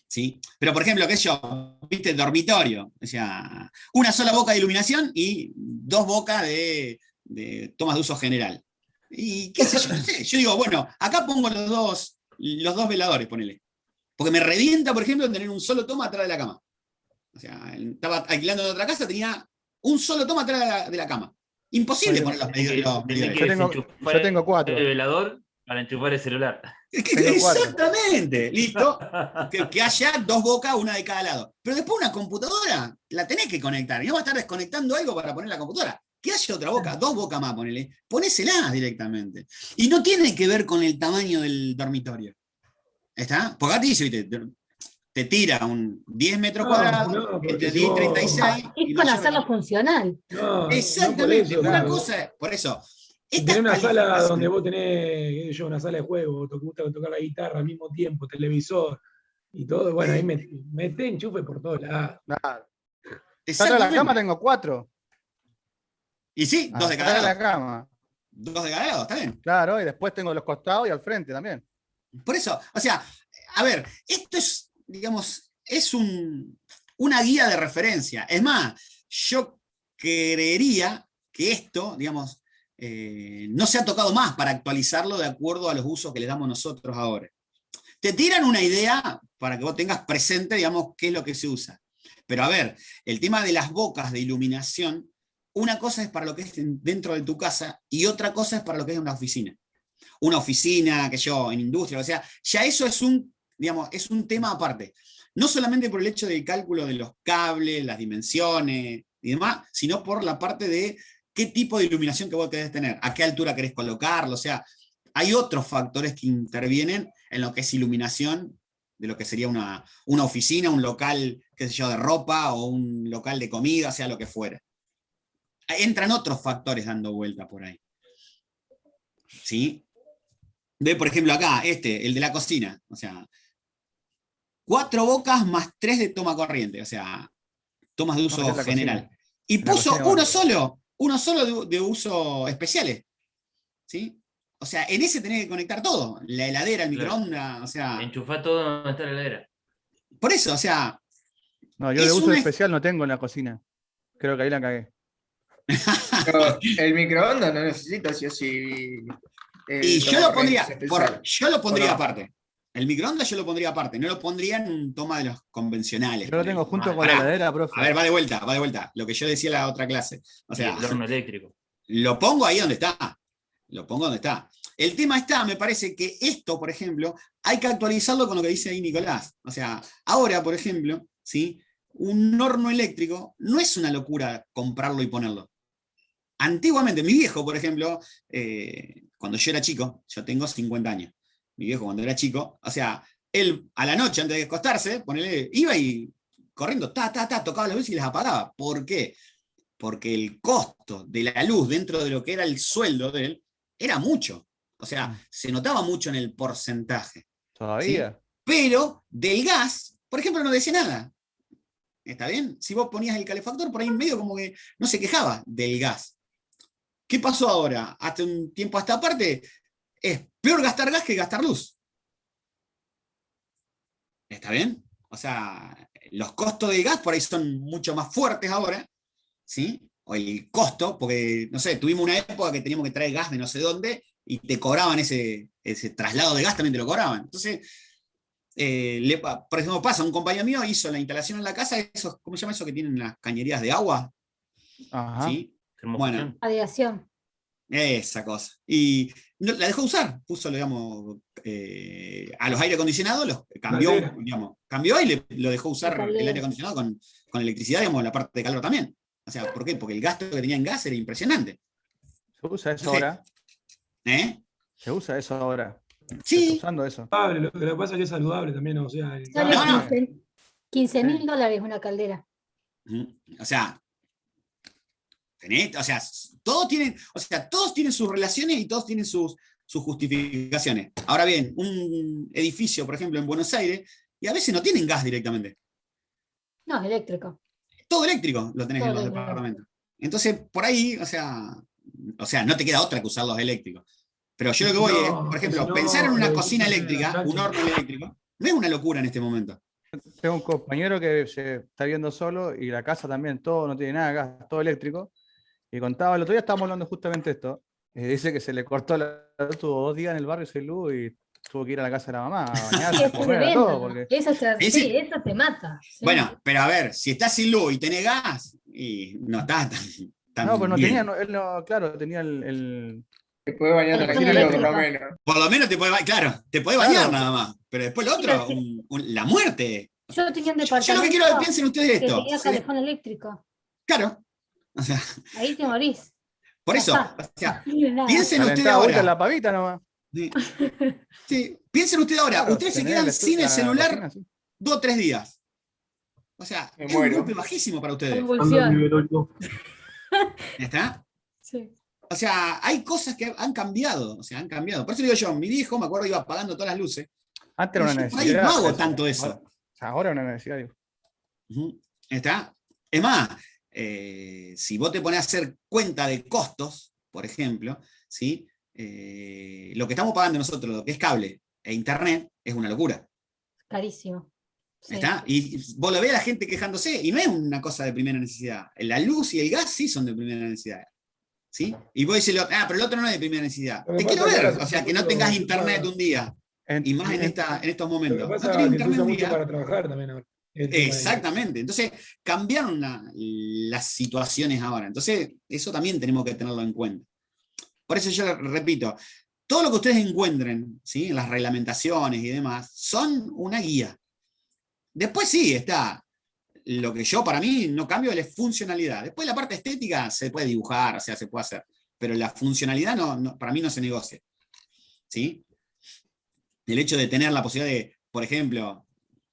¿Sí? Pero, por ejemplo, qué sé yo, viste, dormitorio. O sea, una sola boca de iluminación y 2 bocas de tomas de uso general. Y qué sé yo, no sé. Yo digo, bueno, acá pongo los dos veladores, ponele. Porque me revienta, por ejemplo, tener un solo toma atrás de la cama. O sea, estaba alquilando en otra casa, tenía un solo toma atrás de la cama. Imposible poner los medidores. Yo tengo 4. El velador para enchufar el celular. Tengo 4. Exactamente, listo. Que haya 2 bocas, una de cada lado. Pero después una computadora la tenés que conectar. Y no vas a estar desconectando algo para poner la computadora. Que haya otra boca, 2 bocas más, ponele. Ponéselas directamente. Y no tiene que ver con el tamaño del dormitorio. ¿Está? Porque acá te dice, ¿viste? Te tira un 10 metros cuadrados, porque entre si 10 y vos- 36. Es y con no hacerlo lleva- funcional. No, Exactamente. no por eso, Una pero cosa es, por eso. si Estas tenés una sala calificaciones- donde vos tenés, qué sé yo, una sala de juego, te gusta tocar la guitarra al mismo tiempo, televisor y todo, bueno, ahí meté enchufe por todos lados. Claro. Atrás de la Exactamente. cama tengo 4. Y sí, 2 de Atrás cada de la lado. cama. 2 de cada lado, está bien. Claro, y después tengo los costados y al frente también. Por eso, o sea, a ver, esto es, digamos, es una guía de referencia. Es más, yo creería que esto, digamos, no se ha tocado más para actualizarlo de acuerdo a los usos que le damos nosotros ahora. Te tiran una idea para que vos tengas presente, digamos, qué es lo que se usa. Pero a ver, el tema de las bocas de iluminación, una cosa es para lo que es dentro de tu casa y otra cosa es para lo que es una oficina. Una oficina, que yo, en industria, o sea, ya eso es digamos, es un tema aparte. No solamente por el hecho del cálculo de los cables, las dimensiones y demás, sino por la parte de qué tipo de iluminación que vos querés tener, a qué altura querés colocarlo, o sea, hay otros factores que intervienen en lo que es iluminación de lo que sería una oficina, un local, qué sé yo, de ropa o un local de comida, sea lo que fuera. Entran otros factores dando vuelta por ahí. ¿Sí? Ve, por ejemplo, acá, el de la cocina, o sea, 4 bocas más 3 de toma corriente, o sea, tomas de uso es la general. cocina. Y La puso cocina, uno solo de uso especiales. ¿Sí? O sea, en ese tenés que conectar todo, la heladera, el Claro. microondas, o sea, Enchufá todo donde está la heladera. por eso, o sea, No, yo de es uso una... especial no tengo en la cocina. Creo que ahí la cagué. Pero el microondas no necesita sí o sí. Y yo lo pondría, especial. yo lo pondría ¿O no? aparte. El microondas yo lo pondría aparte, no lo pondría en un toma de los convencionales. Yo lo ponele. tengo junto con Pará. la heladera, profe. A ver, va de vuelta. Lo que yo decía en la otra clase. O Y sea, el horno eléctrico. lo pongo ahí donde está. Lo pongo donde está. El tema está, me parece que esto, por ejemplo, hay que actualizarlo con lo que dice ahí Nicolás. O sea, ahora, por ejemplo, ¿sí? Un horno eléctrico no es una locura comprarlo y ponerlo. Antiguamente, mi viejo, por ejemplo, cuando yo era chico, yo tengo 50 años, mi viejo cuando era chico, o sea, él a la noche antes de acostarse, iba y corriendo, tocaba las luces y las apagaba. ¿Por qué? Porque el costo de la luz dentro de lo que era el sueldo de él era mucho. O sea, se notaba mucho en el porcentaje. Todavía. ¿Sí? Pero del gas, por ejemplo, no decía nada. ¿Está bien? Si vos ponías el calefactor, por ahí en medio como que no se quejaba del gas. ¿Qué pasó ahora? Hasta un tiempo a esta parte, es peor gastar gas que gastar luz. ¿Está bien? O sea, los costos del gas por ahí son mucho más fuertes ahora, ¿sí? O el costo, porque, no sé, tuvimos una época que teníamos que traer gas de no sé dónde y te cobraban ese traslado de gas, también te lo cobraban. Entonces, por ejemplo, pasa, un compañero mío hizo la instalación en la casa, esos, ¿cómo se llama eso que tienen las cañerías de agua? Ajá. ¿Sí? Bueno, Radiación. esa cosa. Y la dejó usar, puso, digamos, a los aire acondicionados, los cambió, Caldera. digamos, cambió y lo dejó usar Caldera. el aire acondicionado con electricidad, digamos, la parte de calor también. O sea, ¿por qué? Porque el gasto que tenía en gas era impresionante. ¿Se usa eso Entonces, ahora? ¿eh? ¿Se usa eso ahora? ¿Se está Sí, usando eso? Saludable, lo que pasa es que es saludable también, o sea, el Sale gas, No. 15.000 dólares una caldera. o sea, todos tienen sus relaciones y todos tienen sus justificaciones. Ahora bien, un edificio, por ejemplo, en Buenos Aires, y a veces no tienen gas directamente. No, eléctrico. Todo eléctrico lo tenés Todo en los eléctrico. departamentos. Entonces, por ahí, o sea, no te queda otra que usar los eléctricos. Pero yo lo que voy es, por ejemplo, si no, pensar en una lo cocina difícil es eléctrica, la un cancha. horno eléctrico, no es una locura en este momento. Tengo un compañero que se está viendo solo y la casa también, todo, no tiene nada de gas, todo eléctrico. Y contaba, el otro día estábamos hablando justamente de esto. Dice que se le cortó la luz, tuvo 2 días en el barrio sin luz y tuvo que ir a la casa de la mamá a Sí, bañarse, a es comer, a tremendo. todo, porque Eso Sí, sí, sí. eso te mata. Sí. Bueno, pero a ver, si estás sin luz y tenés gas, y no estás tan no, pero no bien. tenía, él no, claro, tenía el Se puede bañar Calefón tranquilo, por lo eléctrico. menos. Por lo menos te puede, claro, te puede bañar Claro. nada más. Pero después lo Sí, pero otro, sí. la muerte. Yo tenía un Yo lo que quiero que departamento piensen ustedes que esto. tenía calefón eléctrico. Claro. O sea, Ahí te morís. por Ya eso, está. o sea, No tiene nada. piensen ustedes calentaba agüita en ahora. la pavita nomás. Sí, sí, piensen ustedes ahora. Claro, Ustedes se tenés quedan la sin el la celular cocina, sí. 2 o 3 días. O sea, Me es un muero. golpe bajísimo para ustedes. Convulsión. ¿Está? Sí. O sea, hay cosas que han cambiado. O sea, han cambiado. Por eso digo yo, mi viejo, me acuerdo, iba apagando todas las luces. Antes era Y una yo por ahí necesidad. no hago eso. tanto eso. Ahora es una necesidad, digo. Ujú. ¿Está? Es más, si vos te pones a hacer cuenta de costos, por ejemplo, ¿sí? Lo que estamos pagando nosotros, lo que es cable e internet, es una locura. Carísimo. Sí. ¿Está? Y vos lo ves a la gente quejándose, y no es una cosa de primera necesidad. La luz y el gas sí son de primera necesidad. ¿Sí? Y vos decís, pero el otro no es de primera necesidad. Lo que Te pasa quiero es que ver, ahora o sea, se que no usa tengas mucho internet para- un día, y más en estos Lo que momentos. No pasa tenés es que se internet usa un mucho día. para trabajar también ahora. El tema de- Exactamente. Entonces, cambiaron las situaciones ahora. Entonces, eso también tenemos que tenerlo en cuenta. Por eso yo repito, todo lo que ustedes encuentren, ¿sí? En las reglamentaciones y demás, son una guía. Después sí, está lo que yo para mí no cambio es funcionalidad. Después la parte estética se puede dibujar, o sea, se puede hacer. Pero la funcionalidad para mí no se negocia. ¿Sí? El hecho de tener la posibilidad de, por ejemplo,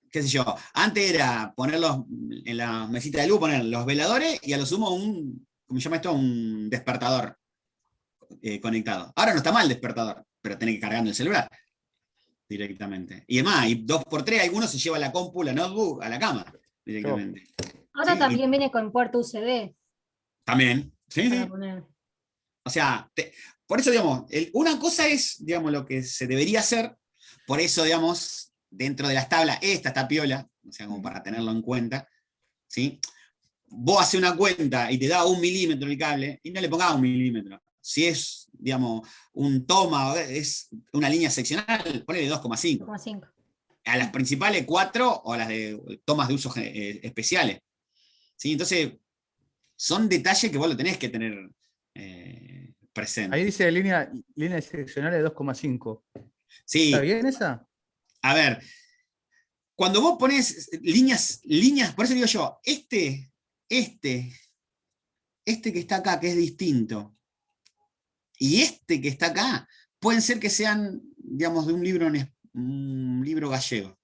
qué sé yo, antes era ponerlos en la mesita de luz, poner los veladores y a lo sumo ¿cómo se llama esto? Un despertador conectado. Ahora no está mal el despertador, pero tenés que cargar el celular directamente. Y además, y 2x3, algunos se lleva la compu, la notebook a la cama directamente. Ahora Sí, también viene con puerto USB También, sí, para sí. poner. O sea, por eso, digamos, una cosa es, digamos, lo que se debería hacer, por eso, digamos, dentro de las tablas, esta está piola, o sea, como para tenerlo en cuenta, ¿sí? Vos haces una cuenta y te da 1 milímetro el cable, y no le pongas 1 milímetro. Si es, digamos, un toma, es una línea seccional, ponele 2,5. 2,5. A las principales 4 o a las de tomas de usos especiales. ¿Sí? Entonces, son detalles que vos lo tenés que tener presente. Ahí dice línea seccional de 2,5. Sí, ¿Está bien esa? a ver, cuando vos pones líneas, por eso digo yo, este que está acá, que es distinto, y este que está acá, pueden ser que sean, digamos, de un libro gallego.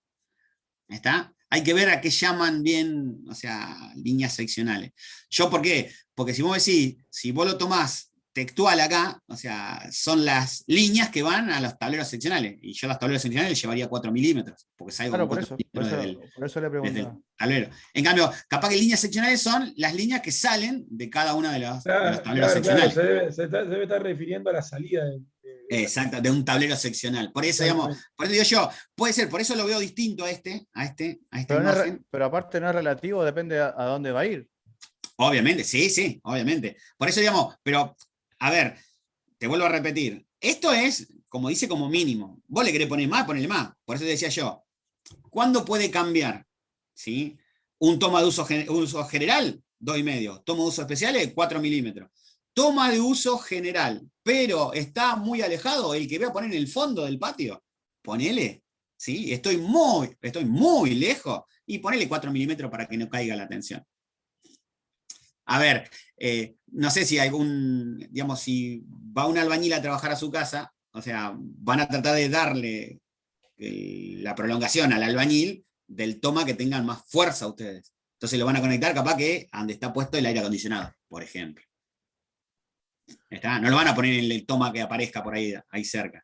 ¿Está? Hay que ver a qué llaman bien, o sea, líneas seccionales. ¿Yo por qué? Porque si vos decís, si vos lo tomás textual acá, o sea, son las líneas que van a los tableros seccionales. Y yo a los tableros seccionales llevaría 4 milímetros, porque salgo Claro, con por 4 eso, milímetros por eso le desde el preguntaba. tablero. En cambio, capaz que líneas seccionales son las líneas que salen de cada uno de los tableros Claro, seccionales. se debe estar refiriendo a la salida Exacto, de un tablero seccional. Por eso, digamos, por eso digo yo, puede ser, por eso lo veo distinto a esta Pero, no es imagen. pero aparte no es relativo, depende a dónde va a ir. Obviamente, sí, obviamente. Por eso, digamos, pero, a ver, te vuelvo a repetir, esto es, como dice, como mínimo. Vos le querés poner más, ponele más. Por eso te decía yo, ¿cuándo puede cambiar? ¿Sí? Un toma de uso general, 2,5. Toma de uso especiales, 4 milímetros. Toma de uso general, pero está muy alejado, el que voy a poner en el fondo del patio, ponele, ¿sí? Estoy muy lejos, y ponele 4 milímetros para que no caiga la tensión. A ver, no sé si digamos, si va un albañil a trabajar a su casa, o sea, van a tratar de darle la prolongación al albañil del toma que tengan más fuerza ustedes. Entonces lo van a conectar capaz que a donde está puesto el aire acondicionado, por ejemplo. ¿Está? No lo van a poner en el toma que aparezca por ahí cerca.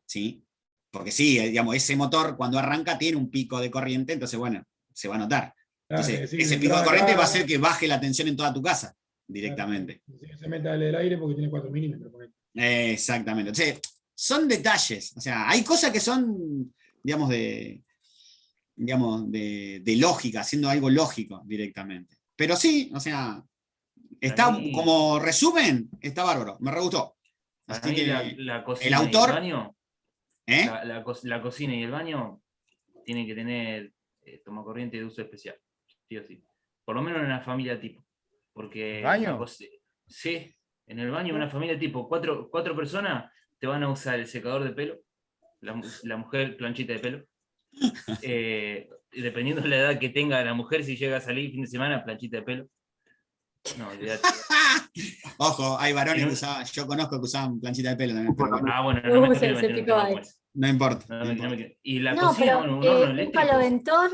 ¿Sí? Porque sí, digamos, ese motor cuando arranca tiene un pico de corriente, entonces bueno, se va a notar. Entonces, ese pico de corriente va a hacer que baje la tensión en toda tu casa directamente. Se meta el aire porque tiene 4 milímetros. Exactamente. Entonces, son detalles. O sea, hay cosas que son, digamos, de lógica, haciendo algo lógico directamente. Pero sí, o sea, está mí- como resumen, está bárbaro, me re gustó. Para Así mí que la cocina el autor, y el baño ¿Eh? La cocina y el baño tienen que tener tomacorriente de uso especial, sí o sí. Por lo menos en una familia tipo. Porque ¿El baño? sí, en el baño una familia tipo, cuatro personas te van a usar el secador de pelo, la mujer planchita de pelo. Dependiendo de la edad que tenga la mujer, si llega a salir fin de semana, planchita de pelo. No, olvídate. Ojo, hay varones En que un- usaban, yo conozco que usaban planchita de pelo también, pero bueno, Ah, bueno, no me Se quiero meter en un picó tema ahí. como ese. no importa. No no me- no importa. me quiero- Y la No, cocina, pero bueno, un horno un eléctrico. caloventor,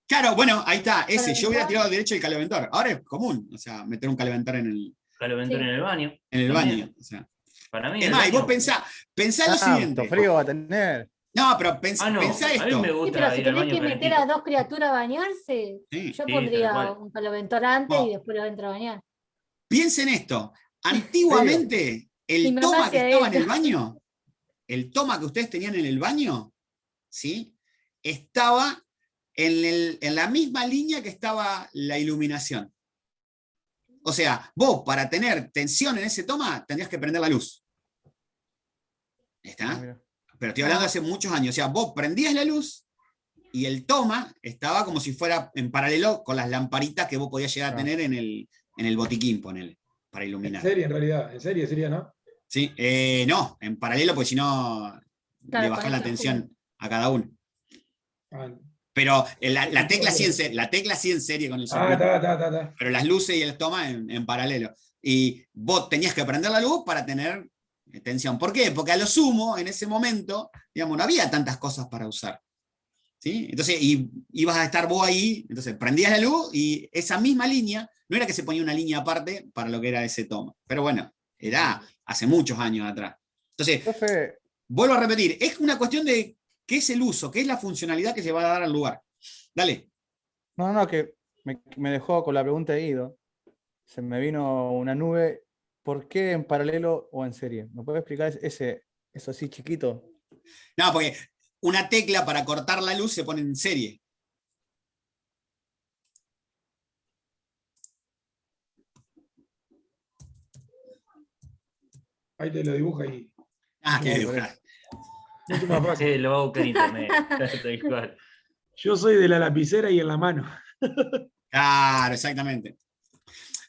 Claro, bueno, ahí está, ese, yo hubiera ¿Caloventor? tirado derecho el caloventor. Ahora es común, o sea, meter un caloventor Caloventor Sí. en el baño. en el también. baño. O sea. Para mí en Es el más, y vos baño. pensá lo Ah, siguiente. frío va a tener. No, pero Ah, no, pensá a mí me esto. sí, pero gusta si ir al tenés baño que meter calentito. a dos criaturas a bañarse, Sí, yo sí, pondría tal cual. un caloventor antes y Vos, después lo entro a bañar. piensen esto. Antiguamente, Mi el mamá toma que hacía estaba en eso. el baño, el toma que ustedes tenían en el baño, ¿sí? Estaba en la misma línea que estaba la iluminación. O sea, vos para tener tensión en ese toma tendrías que prender la luz. Ah, ¿Está? mira. Pero estoy hablando de hace muchos años. O sea, vos prendías la luz y el toma estaba como si fuera en paralelo con las lamparitas que vos podías llegar a Ah. tener en el botiquín, ponele, para En iluminar. serie, en realidad. En serie sería, ¿no? ¿Sí? No, en paralelo, porque si no Claro, le bajás la conectas tensión a cada uno. Ah, Pero la tecla sí en serie con el circuito. está. Pero las luces y el toma en paralelo. Y vos tenías que prender la luz para tener tensión. ¿Por qué? Porque a lo sumo, en ese momento, digamos, no había tantas cosas para usar. ¿Sí? Entonces, y ibas a estar vos ahí, entonces prendías la luz y esa misma línea, no era que se ponía una línea aparte para lo que era ese toma. Pero bueno, era hace muchos años atrás. Entonces, Profe, vuelvo a repetir, es una cuestión de qué es el uso, qué es la funcionalidad que se va a dar al lugar. Dale. no, que me dejó con la pregunta de Guido. Se me vino una nube. ¿Por qué en paralelo o en serie? ¿Me puede explicar eso así chiquito? No, porque una tecla para cortar la luz se pone en serie. Ahí te lo dibuja y Ah, No, qué por dibujar. mucho más fácil. Sí, lo va a buscar en internet. Tal cual. Yo soy de la lapicera y en la mano. Claro, exactamente.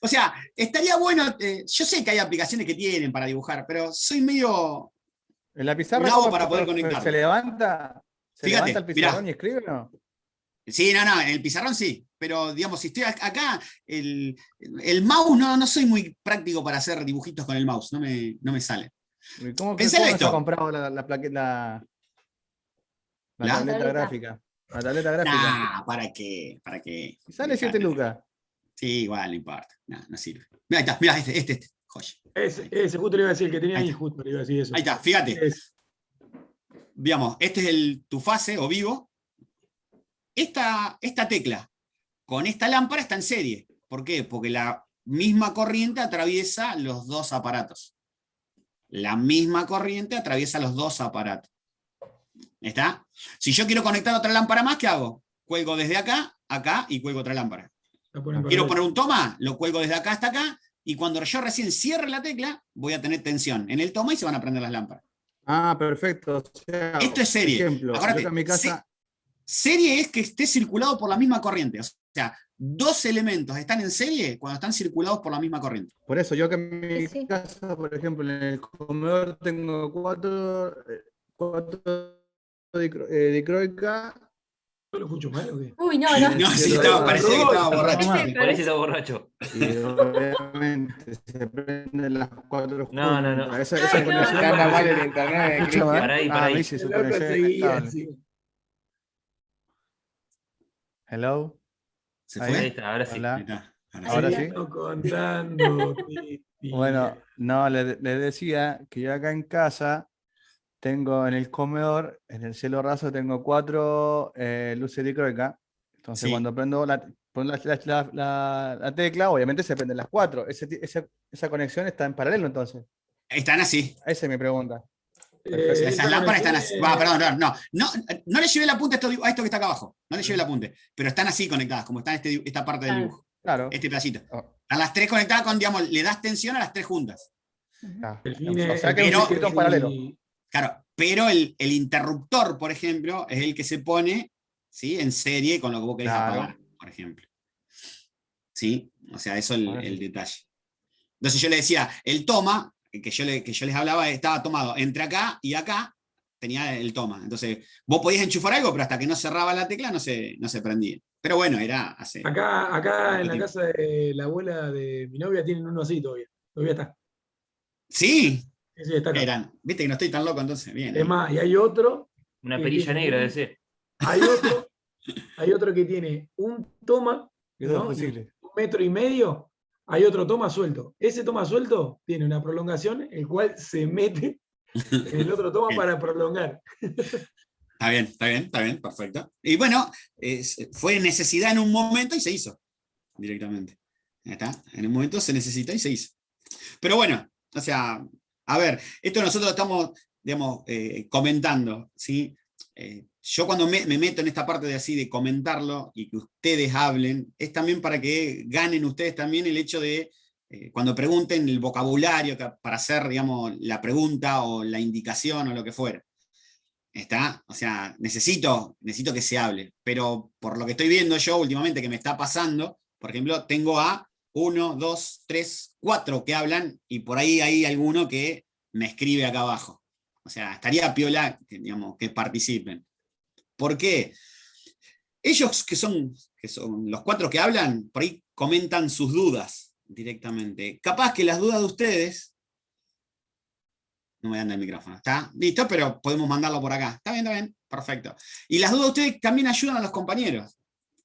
O sea, estaría bueno, yo sé que hay aplicaciones que tienen para dibujar, pero soy medio ¿En la pizarra bravo cómo para poder profe, conectarlo. se levanta? ¿Se Fíjate, levanta el mirá. pizarrón y escribe o no? Sí, no, en el pizarrón sí, pero digamos, si estoy acá, el mouse no soy muy práctico para hacer dibujitos con el mouse, no me sale. ¿Y ¿Cómo Pensalo no se ha esto. comprado la ¿La? tableta Tableta. gráfica? La tableta gráfica. Nah, ¿para qué? ¿Para qué? Y sale 7 lucas. Sí, igual, no importa. No sirve. Mirá, ahí está, mirá, este, joya. Ese justo le iba a decir, el que tenía Ahí ahí, está. justo le iba a decir eso. Ahí está, fíjate. Es- Digamos, este es tu fase o vivo. Esta tecla con esta lámpara está en serie. ¿Por qué? Porque la misma corriente atraviesa los dos aparatos. La misma corriente atraviesa los dos aparatos. ¿Está? Si yo quiero conectar otra lámpara más, ¿qué hago? Cuelgo desde acá, acá y cuelgo otra lámpara. la ponen Quiero paralelo. poner un toma, lo cuelgo desde acá hasta acá, y cuando yo recién cierre la tecla, voy a tener tensión en el toma y se van a prender las lámparas. Ah, perfecto. O sea, Esto es serie. Ejemplo, yo Acordate, acá en mi casa. serie es que esté circulado por la misma corriente. O sea, dos elementos están en serie cuando están circulados por la misma corriente. Por eso, yo que en mi Sí. casa, por ejemplo, en el comedor tengo cuatro dicroica. ¿Yo lo escucho mal o qué? Uy, no. No, sí, parecía que estaba borracho. Parece- Parece que está borracho. Y obviamente se prenden las cuatro No, no, no. juntas. Esa Ay, no. conexión. Acá anda mal el internet de Escucha, Cristian. ¿verdad? Para ahí, para ahí. Messi, su El otro conexión es seguía estable. así. Hello. ¿Se Ahí. fue? Ahí está, ahora sí. Hola. Ahí está. Ahora sí. Seguimos contando. Cristian. Bueno, no, le decía que yo acá en casa tengo en el comedor, en el cielo raso, tengo 4 luces dicroica. Entonces, Sí. cuando prendo la tecla, obviamente se prenden las 4. Esa conexión está en paralelo, entonces. Están así. Esa es mi pregunta. Esa Esas lámparas están así. conexión es- Perdón, no le llevé el apunte a esto que está acá abajo. No le llevé el apunte. Pero están así conectadas, como está esta parte del Claro. dibujo. Claro. Este pedacito. Oh, Están las tres conectadas con, digamos, le das tensión a las tres juntas. ah. El fin O es- sea que es un Pero- circuito en paralelo. Claro, pero el interruptor, por ejemplo, es el que se pone, ¿sí?, en serie con lo que vos querés Claro. apagar, por ejemplo. ¿Sí? O sea, eso es Ahora el sí. detalle. Entonces yo le decía, el toma, que yo les hablaba, estaba tomado entre acá y acá, tenía el toma. Entonces, vos podías enchufar algo, pero hasta que no cerraba la tecla no se prendía. Pero bueno, era hace... Acá en la tiempo. casa de la abuela de mi novia tienen uno así todavía. Todavía está. Sí, Sí, está acá. eran. Viste que no estoy tan loco, entonces, bien. Es Ahí. más, y hay otro Una que perilla tiene negra un- de ser. hay otro que tiene un toma, Y dos ¿no? Y fusibles. 1,5 metros, hay otro toma suelto. Ese toma suelto tiene una prolongación, el cual se mete en el otro toma Bien. para prolongar. Está bien, perfecto. Y bueno, fue necesidad en un momento y se hizo directamente. Ahí está. En un momento se necesitó y se hizo. Pero bueno, o sea, a ver, esto nosotros estamos, digamos, comentando, ¿sí? Yo cuando me meto en esta parte de así, de comentarlo y que ustedes hablen, es también para que ganen ustedes también el hecho de, cuando pregunten, el vocabulario para hacer, digamos, la pregunta o la indicación o lo que fuera. ¿Está? O sea, necesito que se hable, pero por lo que estoy viendo yo últimamente que me está pasando, por ejemplo, tengo a 1, 2, 3, 4 que hablan y por ahí hay alguno que me escribe acá abajo. O sea, estaría piola, digamos, que participen. ¿Por qué? Ellos que son los 4 que hablan, por ahí comentan sus dudas directamente. Capaz que las dudas de ustedes... No me anda el micrófono. ¿Está? Listo, pero podemos mandarlo por acá. Está bien, perfecto. Y las dudas de ustedes también ayudan a los compañeros.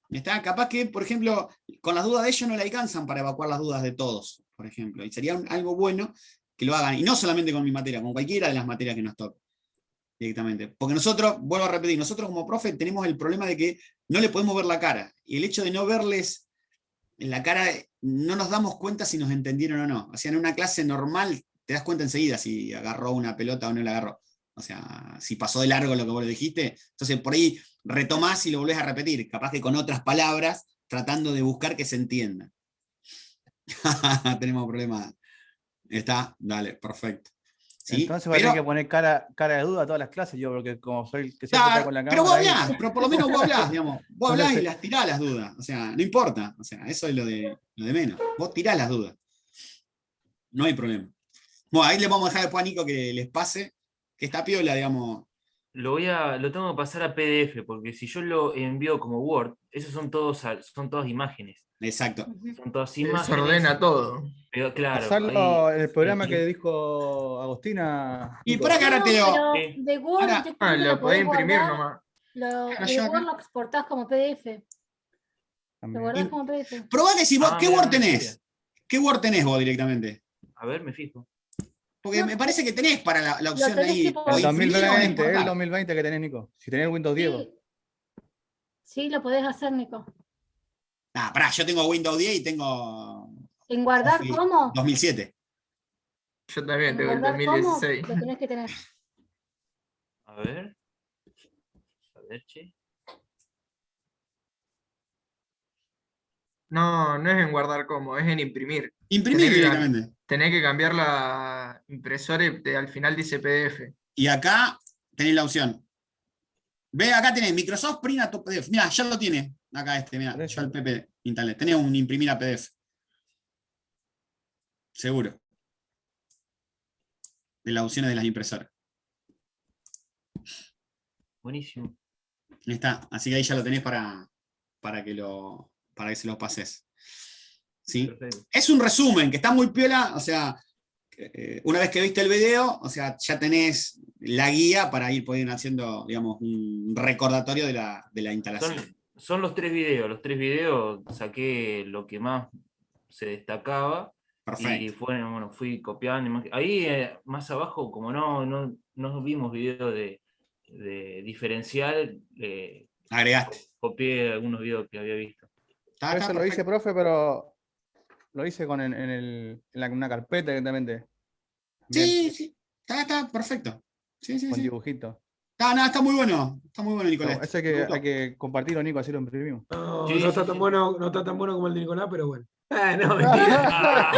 ¿Está? Capaz que, por ejemplo, con las dudas de ellos no le alcanzan para evacuar las dudas de todos, por ejemplo. Y sería algo bueno que lo hagan. Y no solamente con mi materia, con cualquiera de las materias que nos toque directamente. Porque nosotros, vuelvo a repetir, nosotros como profe tenemos el problema de que no le podemos ver la cara. Y el hecho de no verles en la cara, no nos damos cuenta si nos entendieron o no. O sea, en una clase normal te das cuenta enseguida si agarró una pelota o no la agarró. O sea, si pasó de largo lo que vos le dijiste. Entonces por ahí retomás y lo volvés a repetir, capaz que con otras palabras, tratando de buscar que se entienda. Tenemos problemas. Está, dale, perfecto. ¿Sí? Entonces va a tener que poner cara de duda a todas las clases, yo, porque como soy el que siempre está Claro, con la pero vos cámara ahí. hablás, pero por lo menos vos hablás, digamos. Vos hablás y Entonces, las tirás las dudas. O sea, no importa. O sea, eso es lo de menos. Vos tirás las dudas. No hay problema. Bueno, ahí le vamos a dejar después a Nico que les pase, que está piola, digamos. Lo tengo que pasar a PDF, porque si yo lo envío como Word, esos son todas imágenes. Exacto. Son todas Se imágenes. desordena todo. Pero claro, pasarlo ahí- en el programa que dijo Agostina. Y Nico. por acá ahora te lo. pero Sí. de Word Ahora- directamente Lo podés imprimir guardar, nomás. Ahora de yo Word acá. lo exportás como PDF. Lo También. guardás como PDF. Probá que si vos, ¿qué mira, Word no tenés? sabía. ¿Qué Word tenés vos directamente? A ver, me fijo. Porque No, me parece que tenés para la opción tenés ahí. tipo- ¿Lo El imprimís o no 2020, importa? el 2020 que tenés, Nico. Si tenés Windows 10. vos. Sí. Sí, lo podés hacer, Nico. Ah, pará, yo tengo Windows 10 y tengo En guardar Office como, 2007. Yo también en tengo el guardar como, 2016. lo tenés que tener. A ver. A ver, che. No, no es en guardar como, es en imprimir. Imprimir Tenés que directamente. Tenés que cambiar la impresora y al final dice PDF. Y acá tenés la opción. Ve, acá tenés Microsoft Print a tu PDF. Mirá, ya lo tiene. Acá mirá, Por eso. yo el PP instalé. Tenés un imprimir a PDF. Seguro. De las opciones de las impresoras. Buenísimo. Ahí está. Así que ahí ya lo tenés para que se lo pases. ¿Sí? Perfecto. Es un resumen que está muy piola. O sea, una vez que viste el video, o sea, ya tenés la guía para ir pudiendo haciendo, digamos, un recordatorio de la instalación. Son los 3 videos. Los 3 videos saqué lo que más se destacaba. Perfecto. Y fui copiando. Ahí más abajo, como no vimos videos de diferencial, Agregaste. copié algunos videos que había visto. Está Eso lo hice, perfecto. profe, pero lo hice una carpeta directamente. Bien, Sí. Está perfecto. Sí. con dibujitos. Está muy bueno. Está muy bueno, Nicolás. No, ese hay que compartirlo, Nico, así lo imprimimos. No, Sí, no sí, está sí. tan bueno, no está tan bueno como el de Nicolás, pero bueno. No, mentira.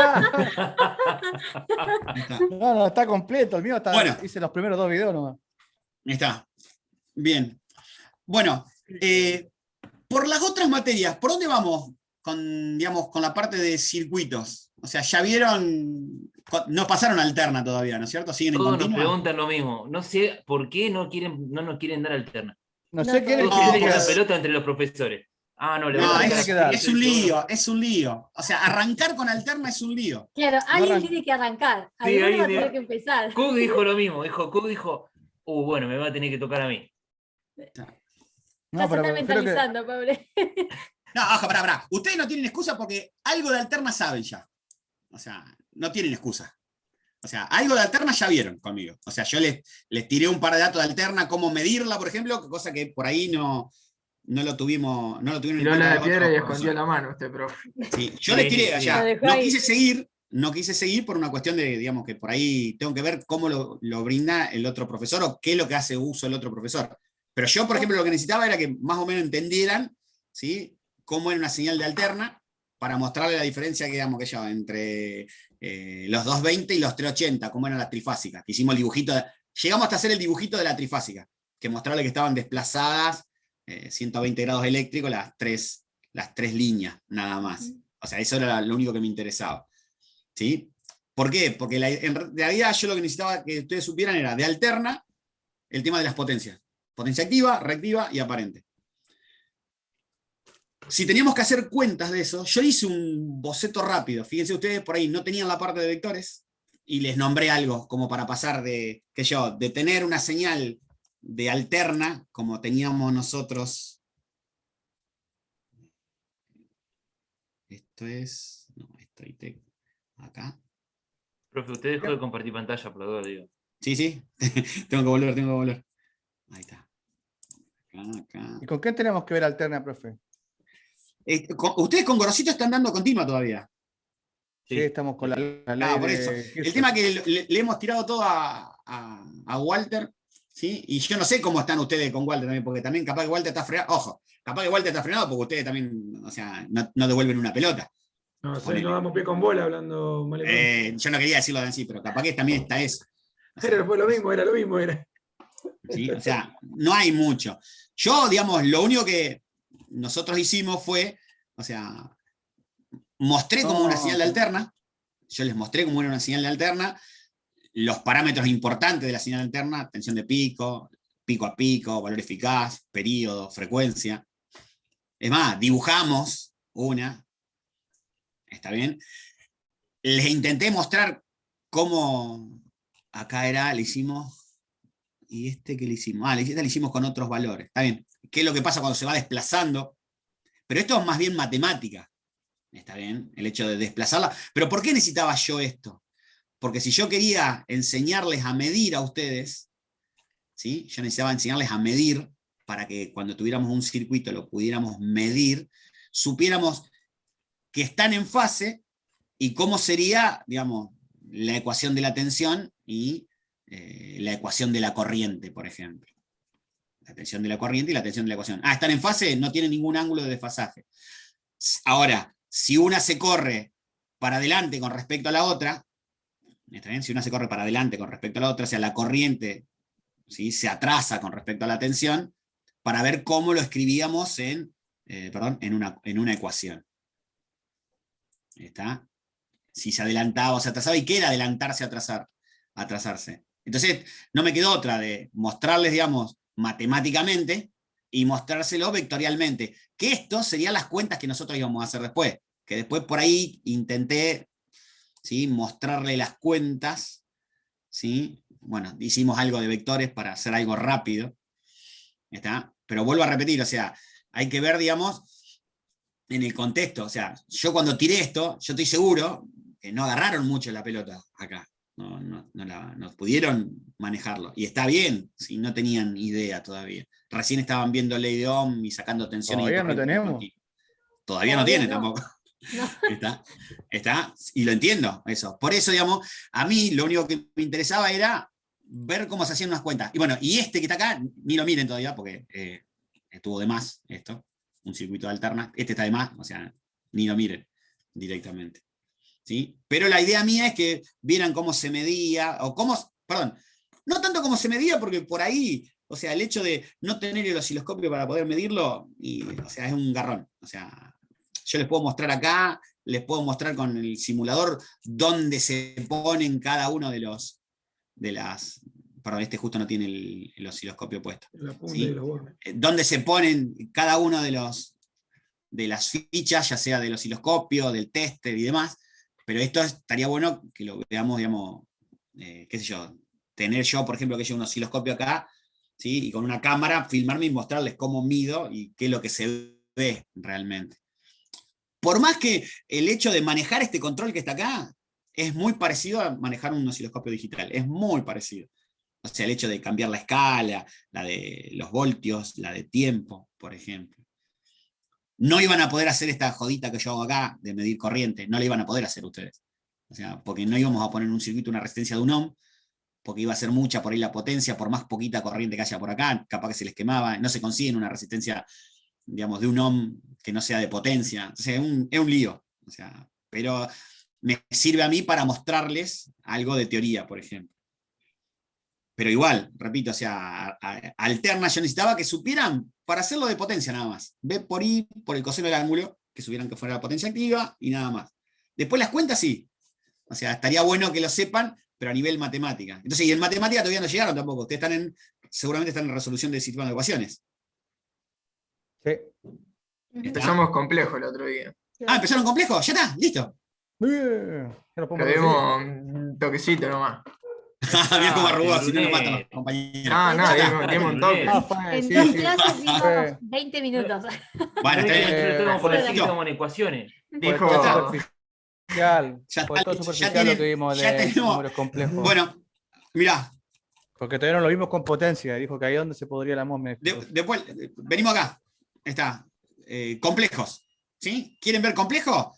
Ahí está. No, está completo. El mío Bueno. hice los primeros 2 videos nomás. Está. Bien. Bueno, por las otras materias, ¿por dónde vamos con, digamos, con la parte de circuitos? O sea, ya vieron, no pasaron a alterna todavía, ¿no es cierto? ¿Siguen en Todos nos continua? preguntan lo mismo. No sé por qué no nos quieren dar alterna. No No, sé quién Todos No, se tiene que dejan la dar. pelota entre los profesores. Ah, no, le No, voy a tiene dar que dar. es un lío, es un lío. O sea, arrancar con alterna es un lío. Claro, alguien arran- tiene que arrancar. Sí, Alguno va a ahí tener que empezar. Cook dijo lo mismo. Cook dijo, bueno, me va a tener que tocar a mí. No, Ya se pero está prefiero que. mentalizando, Pablo. No, ojo, pará. Ustedes no tienen excusa porque algo de alterna saben ya. O sea, no tienen excusa. O sea, algo de alterna ya vieron conmigo. O sea, yo les tiré un par de datos de alterna, cómo medirla, por ejemplo, cosa que por ahí no lo tuvieron en Tiró cuenta la otros piedra y profesores. escondió la mano este profe. Sí, yo les tiré Sí, allá. Lo dejó No ahí. quise seguir por una cuestión de, digamos, que por ahí tengo que ver cómo lo brinda el otro profesor o qué es lo que hace uso el otro profesor. Pero yo, por ejemplo, lo que necesitaba era que más o menos entendieran, ¿sí?, cómo era una señal de alterna para mostrarle la diferencia que, digamos, que yo, entre los 220 y los 380, cómo eran las trifásicas. Que hicimos el dibujito, llegamos hasta hacer el dibujito de la trifásica, que mostrarle que estaban desplazadas 120 grados eléctricos las tres líneas, nada más. O sea, eso era lo único que me interesaba. ¿Sí? ¿Por qué? Porque en realidad yo lo que necesitaba que ustedes supieran era de alterna el tema de las potencias. Potencia activa, reactiva y aparente. Si teníamos que hacer cuentas de eso, yo hice un boceto rápido. Fíjense ustedes, por ahí no tenían la parte de vectores y les nombré algo como para pasar de tener una señal de alterna, como teníamos nosotros. Esto es, no, esto acá. Profe, usted dejó de compartir pantalla, por lo que digo. Sí, tengo que volver. Ahí está. Acá. ¿Y con qué tenemos que ver alterna, profe? Ustedes con Gorosito están dando continua todavía. Sí, estamos con la ley Por eso. de El Kirchhoff. tema es que le hemos tirado todo a Walter, ¿sí? Y yo no sé cómo están ustedes con Walter también, porque también capaz que Walter está frenado. Ojo, capaz que Walter está frenado porque ustedes también, o sea, no devuelven una pelota. No sé, Ponele. no damos pie con bola hablando mal. Yo no quería decirlo así, pero capaz que también está eso. O sea, Fue lo mismo, era lo mismo. ¿sí? O sea, no hay mucho. Yo, digamos, lo único que nosotros hicimos fue, o sea, mostré como una señal de alterna. Yo les mostré cómo era una señal de alterna, los parámetros importantes de la señal de alterna, tensión de pico, pico a pico, valor eficaz, periodo, frecuencia. Es más, dibujamos una. ¿Está bien? Les intenté mostrar cómo acá le hicimos. ¿Y este qué le hicimos? Este le hicimos con otros valores. Está bien. ¿Qué es lo que pasa cuando se va desplazando? Pero esto es más bien matemática. ¿Está bien? El hecho de desplazarla. ¿Pero por qué necesitaba yo esto? Porque si yo quería enseñarles a medir a ustedes, ¿sí?, yo necesitaba enseñarles a medir para que cuando tuviéramos un circuito lo pudiéramos medir, supiéramos que están en fase y cómo sería, digamos, la ecuación de la tensión y la ecuación de la corriente, por ejemplo. La tensión de la corriente y la tensión de la ecuación. Están en fase, no tienen ningún ángulo de desfasaje. Ahora, si una se corre para adelante con respecto a la otra, ¿está bien? Si una se corre para adelante con respecto a la otra, o sea, la corriente, ¿sí?, se atrasa con respecto a la tensión, para ver cómo lo escribíamos en una ecuación. ¿Está? Si se adelantaba o se atrasaba, y qué era adelantarse o atrasarse. Entonces, no me quedó otra de mostrarles, digamos, matemáticamente y mostrárselo vectorialmente. Que esto serían las cuentas que nosotros íbamos a hacer después. Que después por ahí intenté, ¿sí?, mostrarle las cuentas, ¿sí? Bueno, hicimos algo de vectores para hacer algo rápido. ¿Está? Pero vuelvo a repetir, o sea, hay que ver, digamos, en el contexto. O sea, yo cuando tiré esto, yo estoy seguro que no agarraron mucho la pelota acá. No pudieron manejarlo. Y está bien, si no tenían idea todavía. Recién estaban viendo ley de Ohm y sacando tensiones. Todavía no tenemos. Todavía no tienen no. tampoco. No. Está, y lo entiendo, eso. Por eso, digamos, a mí lo único que me interesaba era ver cómo se hacían unas cuentas. Y bueno, y este que está acá, ni lo miren todavía, porque estuvo de más esto, un circuito de alterna. Este está de más, o sea, ni lo miren directamente. ¿Sí? Pero la idea mía es que vieran cómo se medía, o cómo, perdón, no tanto cómo se medía, porque por ahí o sea, el hecho de no tener el osciloscopio para poder medirlo, o sea, es un garrón. O sea, yo les puedo mostrar acá, les puedo mostrar con el simulador dónde se ponen cada uno de las. Perdón, este justo no tiene el osciloscopio puesto. La punta ¿sí? de los bordes. Dónde se ponen cada uno de las fichas, ya sea del osciloscopio, del tester y demás, pero esto estaría bueno que lo veamos, digamos, qué sé yo, tener yo, por ejemplo, que yo un osciloscopio acá, ¿sí? Y con una cámara filmarme y mostrarles cómo mido y qué es lo que se ve realmente. Por más que el hecho de manejar este control que está acá es muy parecido a manejar un osciloscopio digital, es muy parecido. O sea, el hecho de cambiar la escala, la de los voltios, la de tiempo, por ejemplo. No iban a poder hacer esta jodita que yo hago acá, de medir corriente, no la iban a poder hacer ustedes. O sea, porque no íbamos a poner en un circuito una resistencia de 1 ohm, porque iba a ser mucha por ahí la potencia, por más poquita corriente que haya por acá, capaz que se les quemaba, no se consigue una resistencia, digamos, de 1 ohm que no sea de potencia. Entonces es un lío. O sea, pero me sirve a mí para mostrarles algo de teoría, por ejemplo. Pero igual, repito, o sea, alterna, yo necesitaba que supieran para hacerlo de potencia nada más. B por I, por el coseno del ángulo, que supieran que fuera la potencia activa y nada más. Después las cuentas sí. O sea, estaría bueno que lo sepan, pero a nivel matemática. Entonces, y en matemática todavía no llegaron tampoco. Ustedes seguramente están en resolución de sistema de ecuaciones. Sí. Empezamos complejo el otro día. Ah, ¿empezaron complejo? Ya está, listo. Ya lo podemos Le repetir. dimos un toquecito nomás. Mirá cómo arrugó, Ah, si no nos matan los Brunet. compañeros. No, Ya está. dimos un toque. Ah, fue, En sí, dos sí. clases dimos Fue- 20 minutos. Bueno, está bien. Estamos por decir que Listo. estamos en ecuaciones. Fue Dijo, todo superficial. Ya Fue está, todo ya superficial lo que vimos ya de tenemos. números complejos. Bueno, mirá, Porque todavía no lo vimos con potencia. Dijo que ahí donde se podría la momia. después, venimos acá. Está. Complejos. ¿Sí? ¿Quieren ver complejos?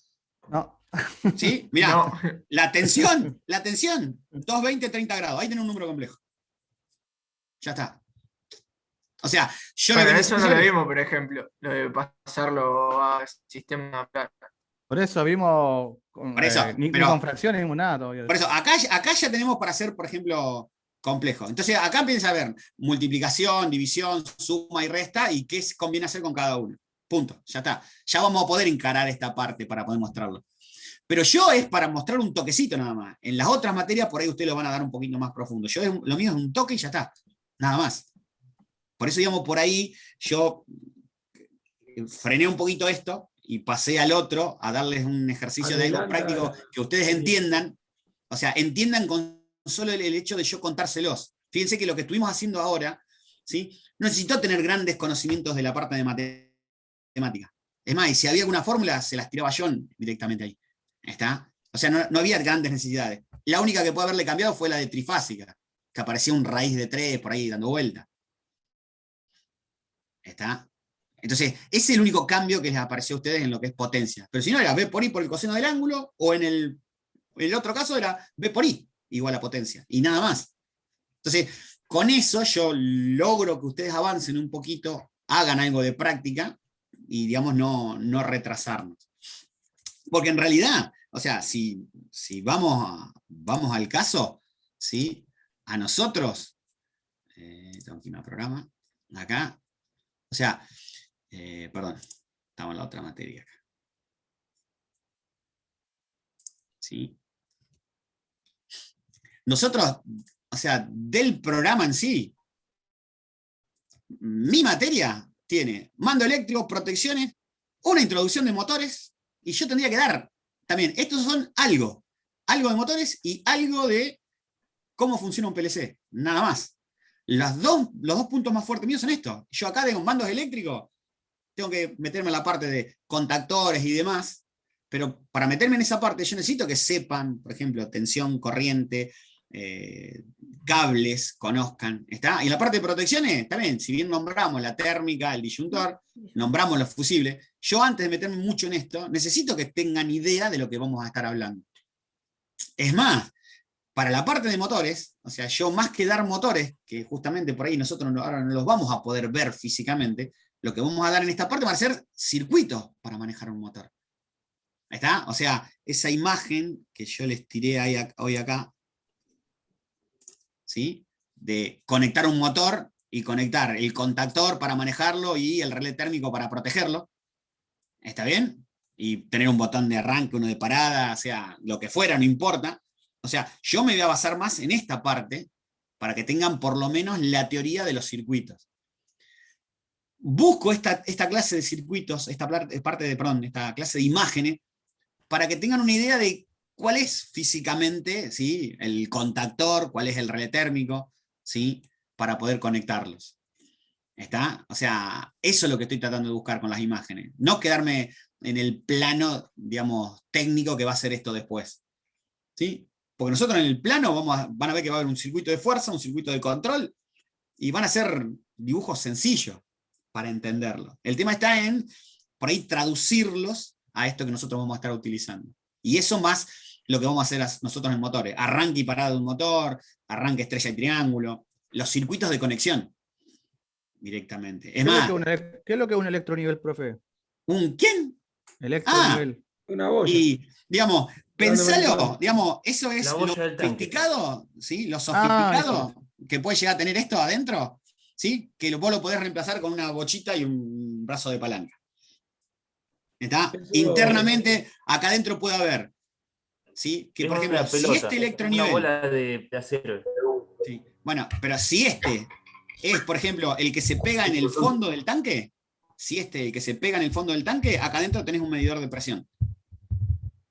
No. ¿Sí? Mirá, no, la tensión, 220, 30 grados. Ahí tiene un número complejo. Ya está. O sea, yo bueno, lo que eso no necesito- lo vimos, por ejemplo, lo de pasarlo a sistema plano. Por eso vimos Por eso, ni pero- con fracciones, ni con nada todavía. Por eso, acá ya tenemos para hacer, por ejemplo, complejo. Entonces, acá empieza a ver multiplicación, división, suma y resta, y qué conviene hacer con cada uno. Punto, ya está. Ya vamos a poder encarar esta parte para poder mostrarlo. Pero yo es para mostrar un toquecito nada más. En las otras materias, por ahí ustedes lo van a dar un poquito más profundo. Lo mío es un toque y ya está. Nada más. Por eso, digamos, por ahí yo frené un poquito esto y pasé al otro a darles un ejercicio de algo Adelanta. práctico que ustedes entiendan. O sea, entiendan con solo el hecho de yo contárselos. Fíjense que lo que estuvimos haciendo ahora, ¿sí? No necesitó tener grandes conocimientos de la parte de matemática. Es más, y si había alguna fórmula, se las tiraba John directamente ahí. ¿Está? O sea, no había grandes necesidades. La única que puede haberle cambiado fue la de trifásica, que aparecía un raíz de 3 por ahí dando vuelta. ¿Está? Entonces, ese es el único cambio que les apareció a ustedes en lo que es potencia. Pero si no, era B por I por el coseno del ángulo, o en el otro caso era B por I igual a potencia, y nada más. Entonces, con eso yo logro que ustedes avancen un poquito, hagan algo de práctica, y digamos, no retrasarnos. Porque en realidad, o sea, si vamos al caso, ¿sí? A nosotros, tengo que irme al programa, acá, o sea, perdón, estamos en la otra materia acá. ¿Sí? Nosotros, o sea, del programa en sí, mi materia tiene mando eléctrico, protecciones, una introducción de motores, y yo tendría que dar también, estos son algo de motores y algo de cómo funciona un PLC, nada más. Los dos puntos más fuertes míos son estos. Yo acá tengo mandos eléctricos, tengo que meterme en la parte de contactores y demás, pero para meterme en esa parte yo necesito que sepan, por ejemplo, tensión, corriente, cables, conozcan. ¿Está? Y en la parte de protecciones, también, si bien nombramos la térmica, el disyuntor, nombramos los fusibles, yo antes de meterme mucho en esto, necesito que tengan idea de lo que vamos a estar hablando. Es más, para la parte de motores, o sea, yo más que dar motores, que justamente por ahí nosotros ahora no los vamos a poder ver físicamente, lo que vamos a dar en esta parte van a ser circuitos para manejar un motor. ¿Ahí está? O sea, esa imagen que yo les tiré hoy acá, ¿sí? De conectar un motor y conectar el contactor para manejarlo y el relé térmico para protegerlo. ¿Está bien? Y tener un botón de arranque, uno de parada, o sea, lo que fuera, no importa. O sea, yo me voy a basar más en esta parte para que tengan por lo menos la teoría de los circuitos. Busco esta clase de circuitos, esta clase de imágenes, para que tengan una idea de cuál es físicamente, ¿sí?, el contactor, cuál es el relé térmico, ¿sí?, para poder conectarlos. ¿Está? O sea, eso es lo que estoy tratando de buscar con las imágenes. No quedarme en el plano, digamos, técnico que va a ser esto después. ¿Sí? Porque nosotros en el plano van a ver que va a haber un circuito de fuerza, un circuito de control, y van a ser dibujos sencillos para entenderlo. El tema está en, por ahí, traducirlos a esto que nosotros vamos a estar utilizando. Y eso más lo que vamos a hacer nosotros en motores. Arranque y parada de un motor, arranque, estrella y triángulo, los circuitos de conexión directamente. Es más, ¿Qué es lo que es un electronivel, profe? ¿un quién? Electronivel. Una boya. Y, digamos, pensalo, Fundamental. digamos, eso es La lo boya del tanque. sofisticado, ¿sí? Lo sofisticado que puede llegar a tener esto adentro, ¿sí? Que vos lo podés reemplazar con una bochita y un brazo de palanca. ¿Está? Eso- Internamente, acá adentro puede haber, ¿sí? Que, Es por ejemplo, una si pelota, este una electronivel, bola de acero. ¿sí? Bueno, pero si este es, por ejemplo, el que se pega en el fondo del tanque, si el que se pega en el fondo del tanque, acá adentro tenés un medidor de presión.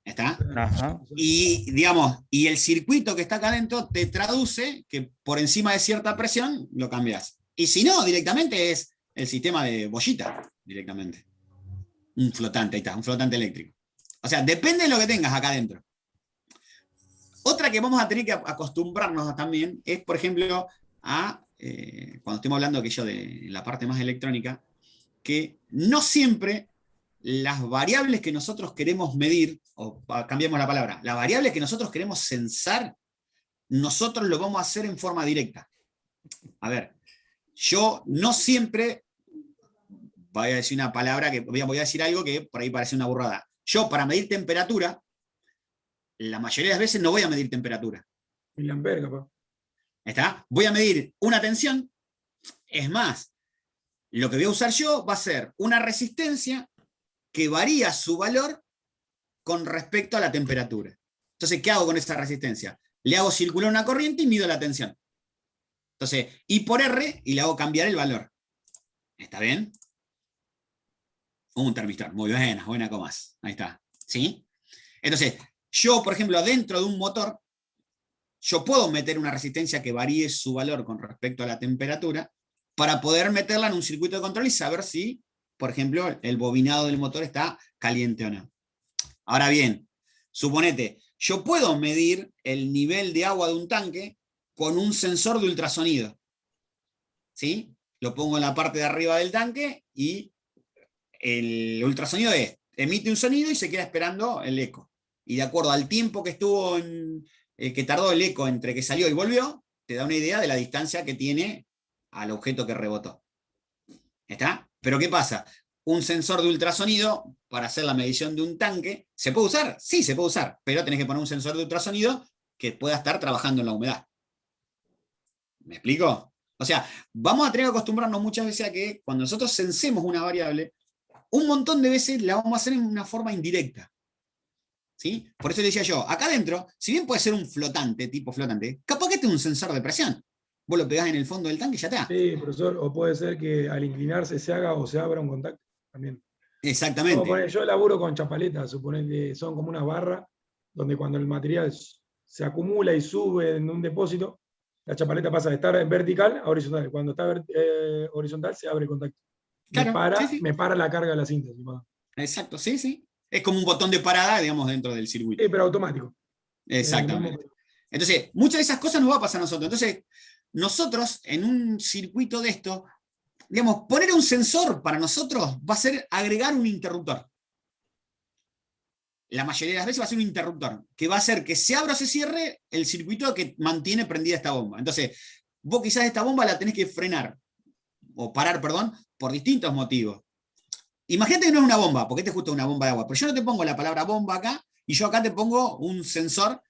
¿Está? Ajá. Y, digamos, y el circuito que está acá adentro te traduce que por encima de cierta presión lo cambias. Y si no, directamente es el sistema de bollita, directamente. Un flotante, ahí está, un flotante eléctrico. O sea, depende de lo que tengas acá adentro. Otra que vamos a tener que acostumbrarnos también es, por ejemplo, cuando estemos hablando de la parte más electrónica, que no siempre las variables que nosotros queremos medir, o cambiamos la palabra, las variables que nosotros queremos censar, nosotros lo vamos a hacer en forma directa. A ver, yo no siempre, voy a decir una palabra, voy a decir algo que por ahí parece una burrada. Yo, para medir temperatura, la mayoría de las veces no voy a medir temperatura. Miliamper, capaz. ¿Está? Voy a medir una tensión. Es más, lo que voy a usar yo va a ser una resistencia que varía su valor con respecto a la temperatura. Entonces, ¿qué hago con esa resistencia? Le hago circular una corriente y mido la tensión. Entonces, I por R y le hago cambiar el valor. ¿Está bien? Un termistor. Muy buena comas. Ahí está. ¿Sí? Entonces, yo, por ejemplo, dentro de un motor, yo puedo meter una resistencia que varíe su valor con respecto a la temperatura para poder meterla en un circuito de control y saber si, por ejemplo, el bobinado del motor está caliente o no. Ahora bien, suponete, yo puedo medir el nivel de agua de un tanque con un sensor de ultrasonido. ¿Sí? Lo pongo en la parte de arriba del tanque y el ultrasonido emite un sonido y se queda esperando el eco. Y de acuerdo al tiempo que que tardó el eco entre que salió y volvió, te da una idea de la distancia que tiene al objeto que rebotó. ¿Está? Pero ¿qué pasa? Un sensor de ultrasonido para hacer la medición de un tanque, ¿se puede usar? Sí, se puede usar, pero tenés que poner un sensor de ultrasonido que pueda estar trabajando en la humedad. ¿Me explico? O sea, vamos a tener que acostumbrarnos muchas veces a que cuando nosotros censemos una variable, un montón de veces la vamos a hacer en una forma indirecta. ¿Sí? Por eso le decía yo, acá adentro, si bien puede ser un flotante, tipo flotante, capaz que este es un sensor de presión. Vos lo pegás en el fondo del tanque y ya está. Sí, profesor, o puede ser que al inclinarse se haga o se abra un contacto también. Exactamente. Yo laburo con chapaletas, suponen que son como unas barras donde cuando el material se acumula y sube en un depósito, la chapaleta pasa de estar en vertical a horizontal. Cuando está horizontal se abre el contacto. Claro, sí. Me para la carga de la cinta. Exacto, sí. Es como un botón de parada, digamos, dentro del circuito. Sí, pero automático. Exactamente. Entonces, muchas de esas cosas nos va a pasar a nosotros. Entonces, nosotros en un circuito de esto, digamos, poner un sensor para nosotros va a ser agregar un interruptor. La mayoría de las veces va a ser un interruptor, que va a hacer que se abra o se cierre el circuito que mantiene prendida esta bomba. Entonces, vos quizás esta bomba la tenés que frenar, o parar, perdón, por distintos motivos. Imagínate que no es una bomba, porque este es justo una bomba de agua, pero yo no te pongo la palabra bomba acá, y yo acá te pongo un sensor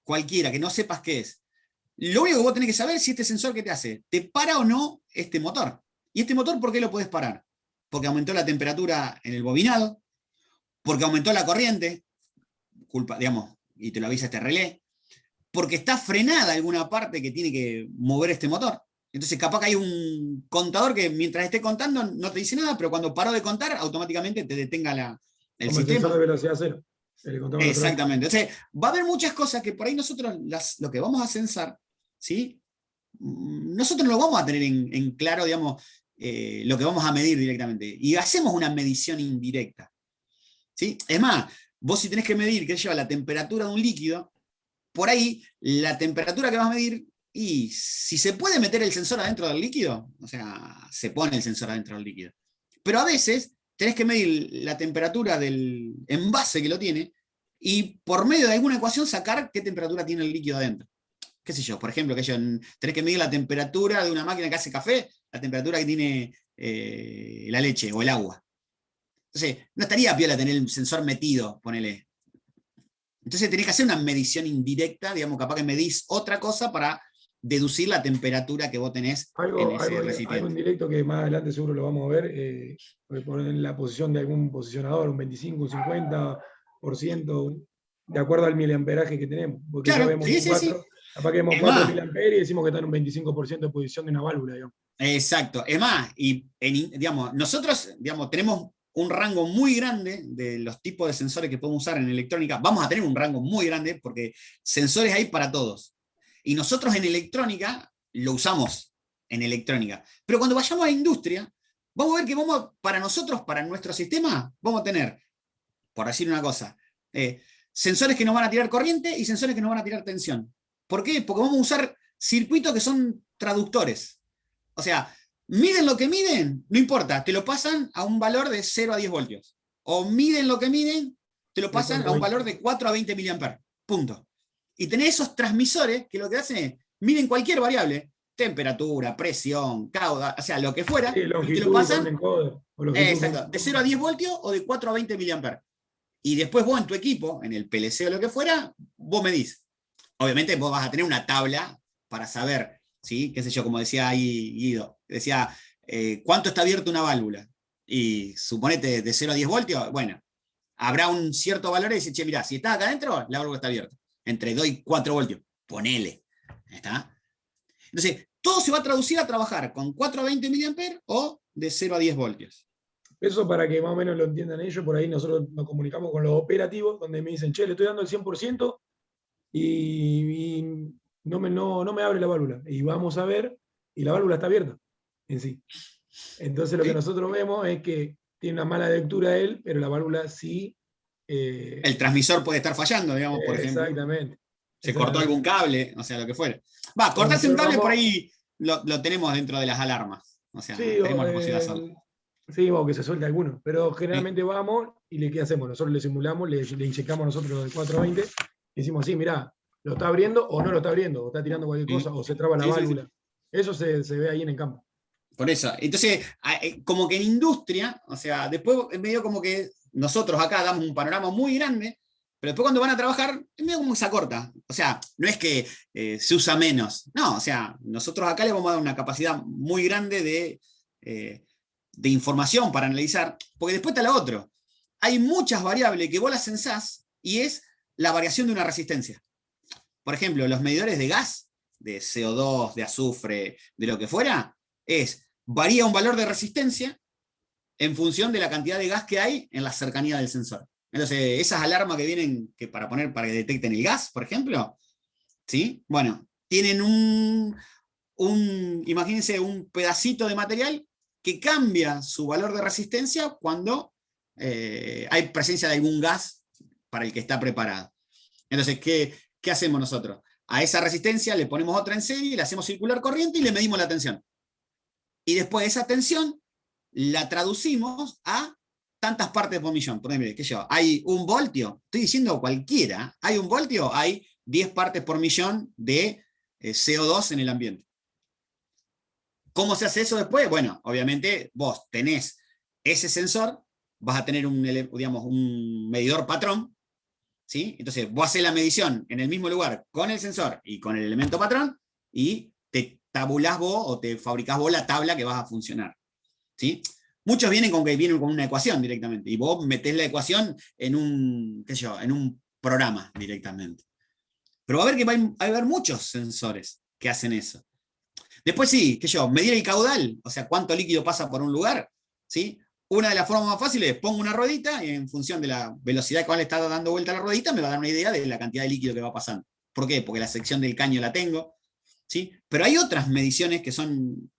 cualquiera, que no sepas qué es. Lo único que vos tenés que saber es si este sensor que te hace, te para o no este motor. ¿Y este motor por qué lo podés parar? Porque aumentó la temperatura en el bobinado, porque aumentó la corriente, digamos, y te lo avisa este relé, porque está frenada alguna parte que tiene que mover este motor. Entonces capaz que hay un contador que mientras esté contando no te dice nada, pero cuando paró de contar, automáticamente te detenga el Como el sistema. sensor de velocidad cero. El contador de Exactamente. Entonces, va a haber muchas cosas que por ahí nosotros lo que vamos a censar, ¿sí? Nosotros no lo vamos a tener en claro, digamos, lo que vamos a medir directamente. Y hacemos una medición indirecta. ¿Sí? Es más, vos si tenés que medir que lleva la temperatura de un líquido, por ahí la temperatura que vas a medir, y si se puede meter el sensor adentro del líquido, o sea, se pone el sensor adentro del líquido. Pero a veces tenés que medir la temperatura del envase que lo tiene y por medio de alguna ecuación sacar qué temperatura tiene el líquido adentro. Qué sé yo, por ejemplo, tenés que medir la temperatura de una máquina que hace café, la temperatura que tiene la leche o el agua. Entonces, no estaría piola tener el sensor metido, ponele. Entonces tenés que hacer una medición indirecta, digamos, capaz que medís otra cosa para deducir la temperatura que vos tenés en ese recipiente. Algo indirecto que más adelante seguro lo vamos a ver, poner en la posición de algún posicionador, un 25, un 50%, de acuerdo al miliamperaje que tenemos. Porque Claro, ya vemos sí. capaz que vemos Es 4 más, miliamperes y decimos que está en un 25% de posición de una válvula, digamos. exacto. Es más, digamos, nosotros tenemos un rango muy grande de los tipos de sensores que podemos usar en electrónica. Vamos a tener un rango muy grande porque sensores hay para todos. Y nosotros en electrónica lo usamos en electrónica. Pero cuando vayamos a la industria, vamos a ver que para nosotros, para nuestro sistema, vamos a tener, por decir una cosa, sensores que nos van a tirar corriente y sensores que nos van a tirar tensión. ¿Por qué? Porque vamos a usar circuitos que son traductores. O sea, miden lo que miden, no importa, te lo pasan a un valor de 0 a 10 voltios. O miden lo que miden, te lo pasan a un valor de 4 a 20 mA. Punto. Y tenés esos transmisores que lo que hacen es, miden cualquier variable, temperatura, presión, cauda, o sea, lo que fuera, Sí, y te lo longitud pasan con encoder, o longitud exacto, con- de 0 a 10 voltios o de 4 a 20 mA. Y después vos en tu equipo, en el PLC o lo que fuera, vos medís. Obviamente vos vas a tener una tabla para saber, ¿sí? Qué sé yo, como decía ahí Guido, decía, ¿cuánto está abierta una válvula? Y suponete de 0 a 10 voltios, bueno, habrá un cierto valor y dice, che, mirá, si está acá adentro, la válvula está abierta. Entre 2 y 4 voltios, ponele. ¿Está? Entonces, todo se va a traducir a trabajar con 4 a 20 mA o de 0 a 10 voltios. Eso para que más o menos lo entiendan ellos, por ahí nosotros nos comunicamos con los operativos, donde me dicen, che, le estoy dando el 100% y no me abre la válvula. Y vamos a ver, y la válvula está abierta en sí. Entonces lo que ¿Sí? nosotros vemos es que tiene una mala lectura él, pero la válvula sí. El transmisor puede estar fallando, digamos, por ejemplo. Exactamente. Se cortó algún cable, o sea, lo que fuera. Va, Cuando cortarse un nosotros cable por vamos- ahí lo tenemos dentro de las alarmas. O sea, Sí, tenemos la posibilidad de hacerlo. sí, o que se suelte alguno. Pero generalmente vamos y ¿qué hacemos? Nosotros le simulamos, le inyectamos nosotros lo de 420 y decimos, sí, mirá, lo está abriendo o no lo está abriendo, o está tirando cualquier cosa, o se traba la Sí, sí, sí. válvula. Eso se ve ahí en el campo. Por eso. Entonces, como que en industria, o sea, después es medio como que nosotros acá damos un panorama muy grande, pero después cuando van a trabajar, es medio como que se acorta. O sea, no es que se usa menos. No, o sea, nosotros acá le vamos a dar una capacidad muy grande de información para analizar, porque después está lo otro. Hay muchas variables que vos las censás y es la variación de una resistencia. Por ejemplo, los medidores de gas, de CO2, de azufre, de lo que fuera, varía un valor de resistencia en función de la cantidad de gas que hay en la cercanía del sensor. Entonces, esas alarmas que vienen para que detecten el gas, por ejemplo, ¿sí? Bueno, tienen imagínense, un pedacito de material que cambia su valor de resistencia cuando hay presencia de algún gas para el que está preparado. Entonces, ¿qué hacemos nosotros? A esa resistencia le ponemos otra en serie, le hacemos circular corriente y le medimos la tensión. Y después esa tensión la traducimos a tantas partes por millón. Por ejemplo, ¿qué yo? Hay 1 voltio, estoy diciendo cualquiera, hay 1 voltio, hay 10 partes por millón de CO2 en el ambiente. ¿Cómo se hace eso después? Bueno, obviamente vos tenés ese sensor, vas a tener un medidor patrón, ¿sí? Entonces vos haces la medición en el mismo lugar con el sensor y con el elemento patrón, y te tabulás vos o te fabricás vos la tabla que vas a funcionar. ¿Sí? Muchos vienen con una ecuación directamente, y vos metés la ecuación en un, qué sé yo, en un programa directamente. Pero va a ver que va a haber muchos sensores que hacen eso. Después sí, qué sé yo, medir el caudal, o sea, cuánto líquido pasa por un lugar, ¿sí? Una de las formas más fáciles es pongo una ruedita y en función de la velocidad con la que está dando vuelta la ruedita me va a dar una idea de la cantidad de líquido que va pasando. ¿Por qué? Porque la sección del caño la tengo, ¿sí? Pero hay otras mediciones que son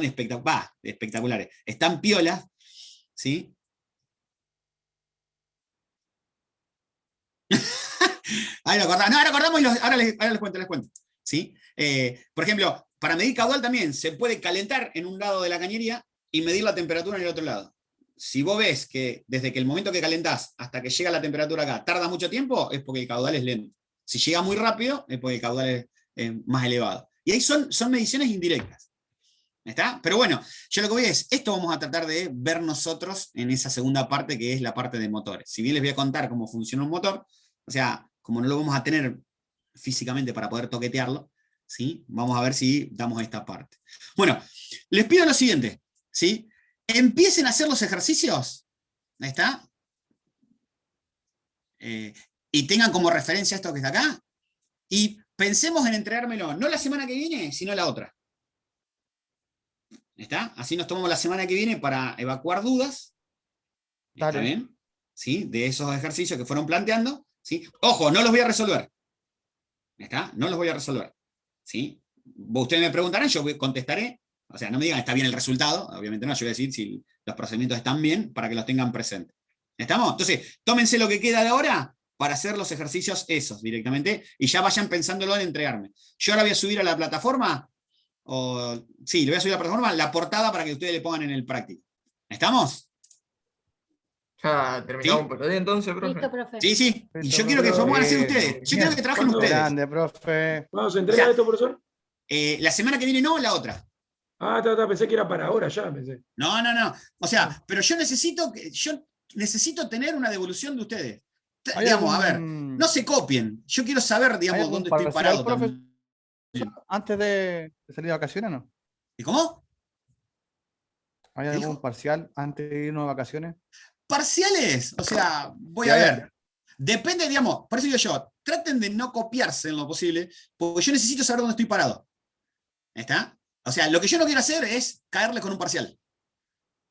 espectaculares. Están piolas, ¿sí? Ahí lo acordamos. No, ahora acordamos y ahora les cuento. ¿Sí? Por ejemplo, para medir caudal también se puede calentar en un lado de la cañería y medir la temperatura en el otro lado. Si vos ves que desde que el momento que calentás hasta que llega la temperatura acá tarda mucho tiempo, es porque el caudal es lento. Si llega muy rápido, es porque el caudal es más elevado. Y ahí son mediciones indirectas. ¿Está? Pero bueno, yo lo que voy es, esto vamos a tratar de ver nosotros en esa segunda parte que es la parte de motores. Si bien les voy a contar cómo funciona un motor, o sea, como no lo vamos a tener físicamente para poder toquetearlo, ¿sí? Vamos a ver si damos esta parte. Bueno, les pido lo siguiente, ¿sí? Empiecen a hacer los ejercicios, ¿ahí está? Y tengan como referencia esto que está acá, y pensemos en entregármelo, no la semana que viene, sino la otra. ¿Está? Así nos tomamos la semana que viene para evacuar dudas. ¿Está Dale. bien? ¿Sí? De esos ejercicios que fueron planteando. ¿Sí? Ojo, no los voy a resolver. ¿Está? No los voy a resolver. ¿Sí? Ustedes me preguntarán, yo contestaré. O sea, no me digan está bien el resultado. Obviamente no, yo voy a decir si los procedimientos están bien para que los tengan presentes. ¿Estamos? Entonces, tómense lo que queda de ahora para hacer los ejercicios esos directamente y ya vayan pensándolo en entregarme. Yo ahora voy a subir a la plataforma. Sí, le voy a subir a la plataforma la portada para que ustedes le pongan en el práctico. ¿Estamos? Ya terminamos ¿Sí? por hoy entonces, profe. Listo, profe. Sí, sí. Y Listo, yo quiero que profe. lo pongan así Bien. ustedes. Yo quiero que trabajen ¿Cuándo? ustedes. Grande, profe. ¿Cuándo se entrega O sea, esto, profesor? La semana que viene no, la otra. Pensé que era para ahora ya, pensé. No. O sea, pero yo necesito tener una devolución de ustedes. ¿Hay Digamos, a ver, algún- no se copien. Yo quiero saber, ¿Hay digamos, algún dónde estoy parcial, parado. profe, también. antes de salir de vacaciones o no? ¿Y cómo? ¿Hay ¿Qué algún dijo? parcial antes de irnos de vacaciones? Parciales, o sea, voy Sí, a hay- ver. Depende, digamos, por eso digo yo, traten de no copiarse en lo posible, porque yo necesito saber dónde estoy parado. ¿Está? O sea, lo que yo no quiero hacer es caerle con un parcial.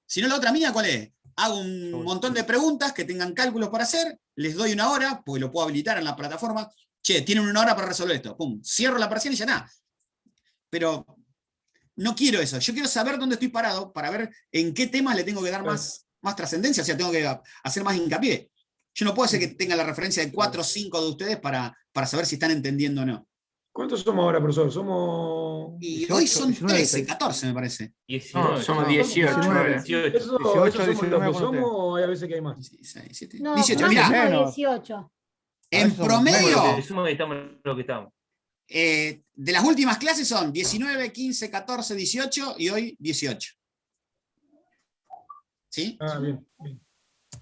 Si no, la otra mía, ¿cuál es? Hago un montón de preguntas que tengan cálculos para hacer, les doy una hora, porque lo puedo habilitar en la plataforma. Che, tienen una hora para resolver esto. Pum, cierro la parcial y ya está. Pero no quiero eso. Yo quiero saber dónde estoy parado para ver en qué temas le tengo que dar más trascendencia, o sea, tengo que hacer más hincapié. Yo no puedo hacer que tenga la referencia de 4 o 5 de ustedes para saber si están entendiendo o no. ¿Cuántos somos ahora, profesor? Somos. Y 18, hoy son 19, 13, 14 me parece. 19. No, somos No, 18. 19. 18. ¿Eso 18, somos los 19 que con usted. somos o hay a veces que hay más? 16, 17, No, 18. máximo Mirá, Menos. 18. A en veces somos Bueno, promedio, de suma estamos lo que estamos. de las últimas clases son 19, 15, 14, 18 y hoy 18. ¿Sí? Bien.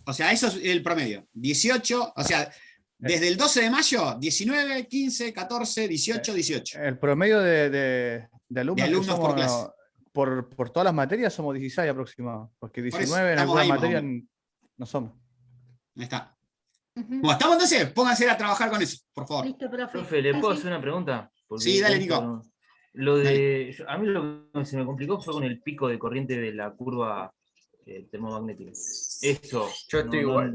O sea, eso es el promedio. 18, o sea, desde el 12 de mayo, 19, 15, 14, 18, 18. El promedio de alumnos, De alumnos que por somos, clase. por todas las materias somos 16 aproximados, porque Por eso, 19 en estamos algunas ahí más o materias menos. no somos. Ahí está. Ujú. Bueno, ¿estamos entonces? Pónganse a trabajar con eso, por favor. Listo, profe. Profe, ¿le Sí, puedo sí. hacer una pregunta? Porque Sí, dale, esto Nico. no- Lo de, a mí lo que se me complicó fue con el pico de corriente de la curva termomagnética. Eso. Yo estoy igual.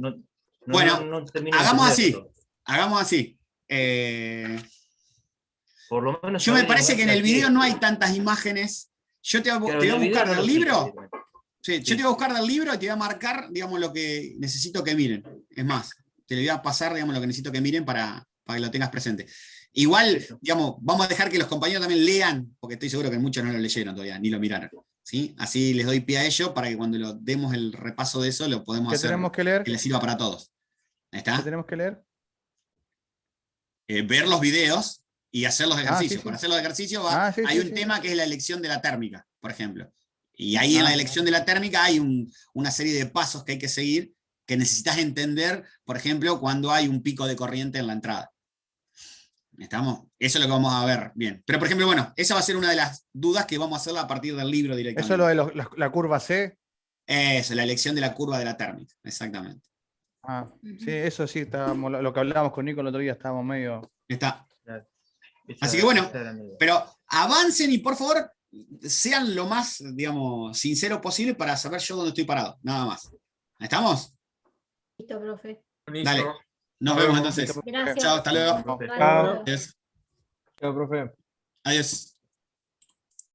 Bueno, no termino de Hagamos así. entenderlo. Hagamos así. Por lo menos Yo me saber parece que en el base a video qué- no hay tantas imágenes. Yo te Claro, voy en a el video buscar no del lo cita libro. directamente. Sí, yo Sí. te voy a buscar del libro y te voy a marcar, digamos, lo que necesito que miren. Es más, te le voy a pasar, digamos, lo que necesito que miren para que lo tengas presente. Igual, Eso. digamos, vamos a dejar que los compañeros también lean, porque estoy seguro que muchos no lo leyeron todavía, ni lo miraron. ¿Sí? Así les doy pie a ellos para que cuando lo demos el repaso de eso, lo podemos ¿Qué hacer tenemos que leer? que les sirva para todos. ¿Ahí ¿Qué está? tenemos que leer? Ver los videos y hacer los ejercicios. sí. Para hacer los ejercicios hay Sí, un sí. tema que es la elección de la térmica, por ejemplo. Y ahí en la elección de la térmica hay una serie de pasos que hay que seguir que necesitas entender, por ejemplo, cuando hay un pico de corriente en la entrada. ¿Estamos? Eso es lo que vamos a ver bien. Pero, por ejemplo, bueno, esa va a ser una de las dudas que vamos a hacerla a partir del libro directamente. Eso es lo de la curva C. Eso, la elección de la curva de la térmica, exactamente. Ah, Ujú. sí, eso sí, estábamos, lo que hablábamos con Nico el otro día, estábamos medio. Está. Esa- Así que bueno, esa era mi idea. pero avancen y por favor sean lo más, digamos, sinceros posible para saber yo dónde estoy parado. Nada más. ¿Estamos? Listo, profe. Listo. Dale. Nos vemos entonces. Gracias. Chao, hasta luego. Profe. Bye, Chao. hasta luego. Adiós. Chao, profe. Adiós.